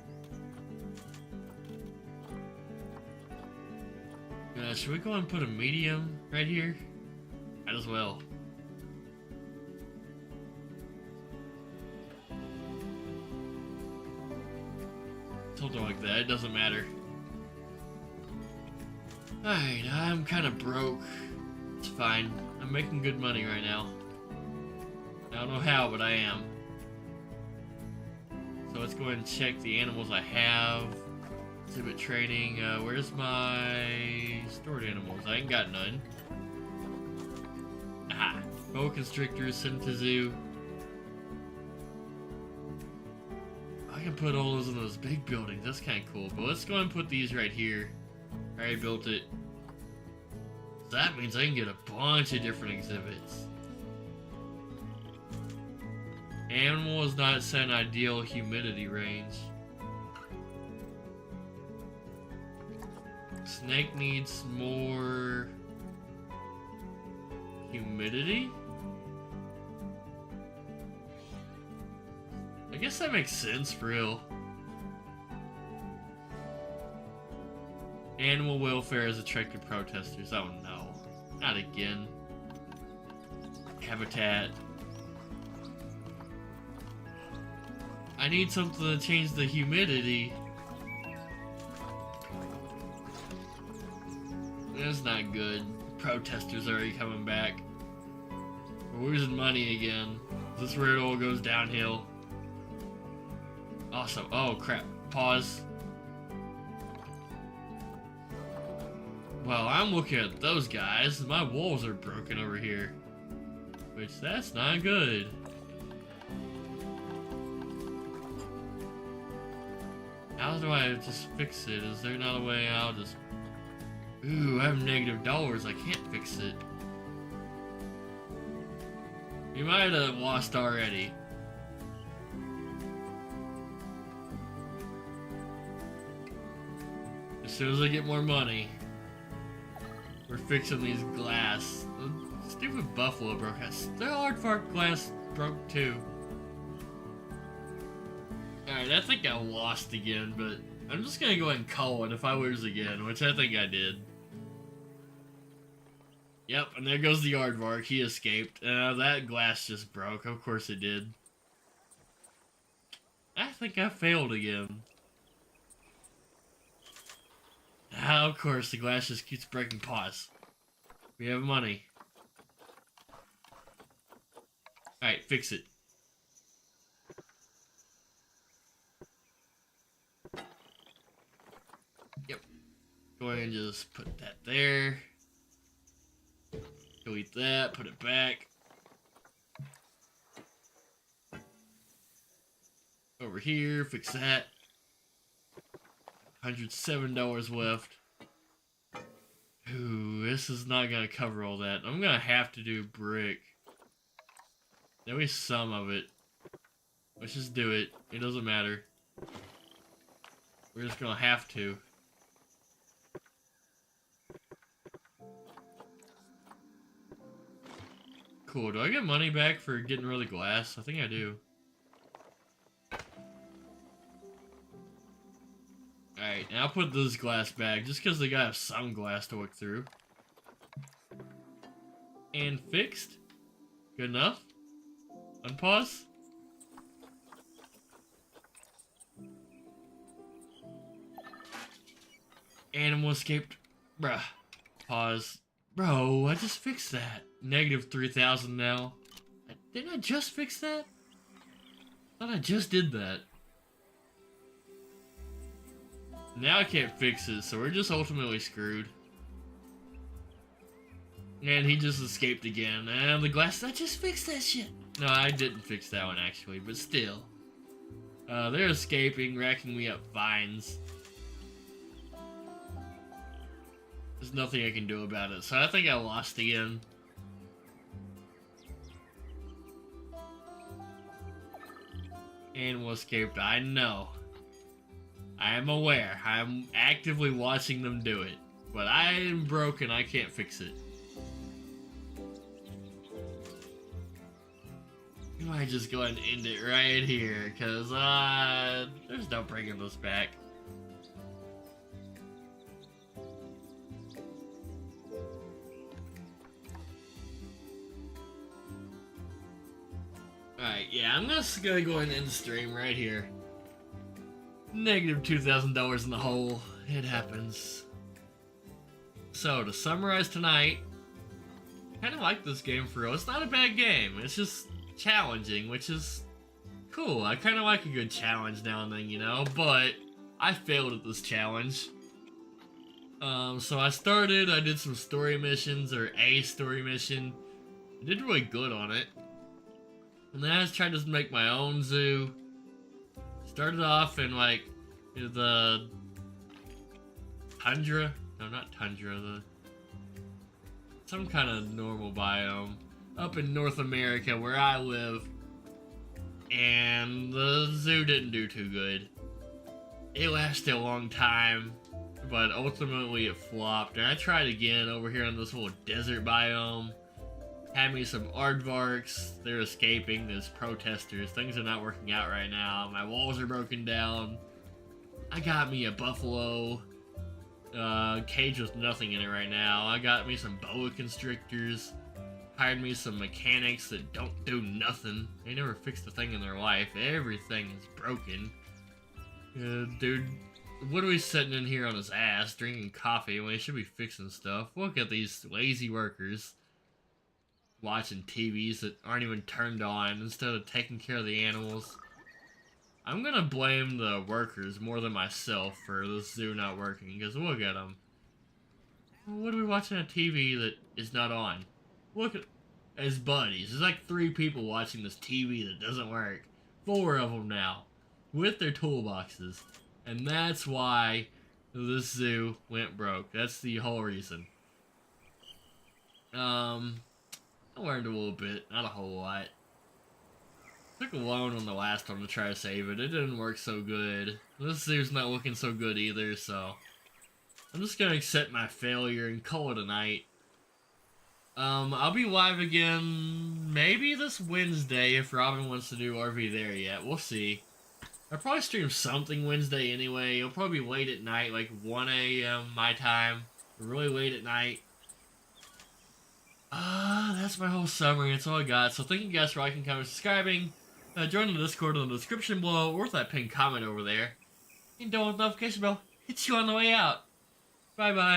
Should we go and put a medium right here? Might as well. Something like that, it doesn't matter. Alright, I'm kind of broke. It's fine. I'm making good money right now. I don't know how, but I am. So let's go ahead and check the animals I have. Exhibit training. Where's my stored animals? I ain't got none. Aha! Boa constrictors, sent to zoo. I can put all those in those big buildings. That's kind of cool. But let's go and put these right here. I already built it. So that means I can get a bunch of different exhibits. Animal is not set an ideal humidity range. Snake needs more humidity? I guess that makes sense, for real. Animal welfare has attracted protesters. Oh no. Not again. Habitat. I need something to change the humidity. That's not good. Protesters already coming back. We're losing money again. Is this where it all goes downhill? Awesome. Oh crap. Pause. Well, I'm looking at those guys. My walls are broken over here. Which, that's not good. How do I just fix it? Is there not a way I'll just... Ooh, I have $-. I can't fix it. We might have lost already. As soon as I get more money, we're fixing these glass. The stupid buffalo broke. The aardvark glass broke too. Alright, I think I lost again, but I'm just gonna go ahead and call it if I lose again, which I think I did. Yep, and there goes the aardvark. He escaped. That glass just broke. Of course it did. I think I failed again. Of course, the glass just keeps breaking. Pause. We have money. Alright, fix it. Yep. Go ahead and just put that there. Delete that, put it back. Over here, fix that. $107 left. Ooh, this is not gonna cover all that. I'm gonna have to do brick. At least some of it. Let's just do it. It doesn't matter. We're just gonna have to. Cool. Do I get money back for getting rid of the glass? I think I do. Alright, now I'll put this glass back, just because they gotta have some glass to look through. And fixed. Good enough. Unpause. Animal escaped. Bruh. Pause. Bro, I just fixed that. -3,000 now. Didn't I just fix that? I thought I just did that. Now I can't fix it, so we're just ultimately screwed. And he just escaped again. And the glass, I just fixed that shit. No, I didn't fix that one actually, but still. They're escaping, racking me up fines. There's nothing I can do about it, so I think I lost again. Animal escaped, I know. I am aware. I'm actively watching them do it. But I am broken, I can't fix it. You might just go ahead and end it right here, because there's no bringing this back. Alright, yeah, I'm just gonna go ahead and end the stream right here. -$2,000 in the hole. It happens. So, to summarize tonight, I kind of like this game for real. It's not a bad game. It's just challenging, which is cool. I kind of like a good challenge now and then, you know, but I failed at this challenge. So I did some story missions, or a story mission. I did really good on it. And then I just tried to make my own zoo. Started off in like the tundra. No, not tundra. Some kind of normal biome up in North America where I live. And the zoo didn't do too good. It lasted a long time, but ultimately it flopped. And I tried again over here in this little desert biome. Had me some aardvarks. They're escaping. There's protesters. Things are not working out right now. My walls are broken down. I got me a buffalo cage with nothing in it right now. I got me some boa constrictors. Hired me some mechanics that don't do nothing. They never fixed a thing in their life. Everything is broken. Dude What are we sitting in here on his ass, drinking coffee when he should be fixing stuff? Look at these lazy workers watching TVs that aren't even turned on instead of taking care of the animals. I'm gonna blame the workers more than myself for this zoo not working, because look at them. What are we watching on TV that is not on? Look at his buddies. There's like 3 people watching this TV that doesn't work. 4 of them now, with their toolboxes. And that's why this zoo went broke. That's the whole reason. I learned a little bit, not a whole lot. Took a loan on the last one to try to save it. It didn't work so good. This zoo's not looking so good either, so I'm just gonna accept my failure and call it a night. I'll be live again maybe this Wednesday if Robin wants to do RV there yet. We'll see. I'll probably stream something Wednesday anyway. It'll probably be late at night, like 1 a.m. my time. Really late at night. That's my whole summary. That's all I got. So thank you guys for liking, commenting, subscribing. Join the Discord in the description below, or with that pinned comment over there. And don't let the notification bell hit you on the way out. Bye-bye.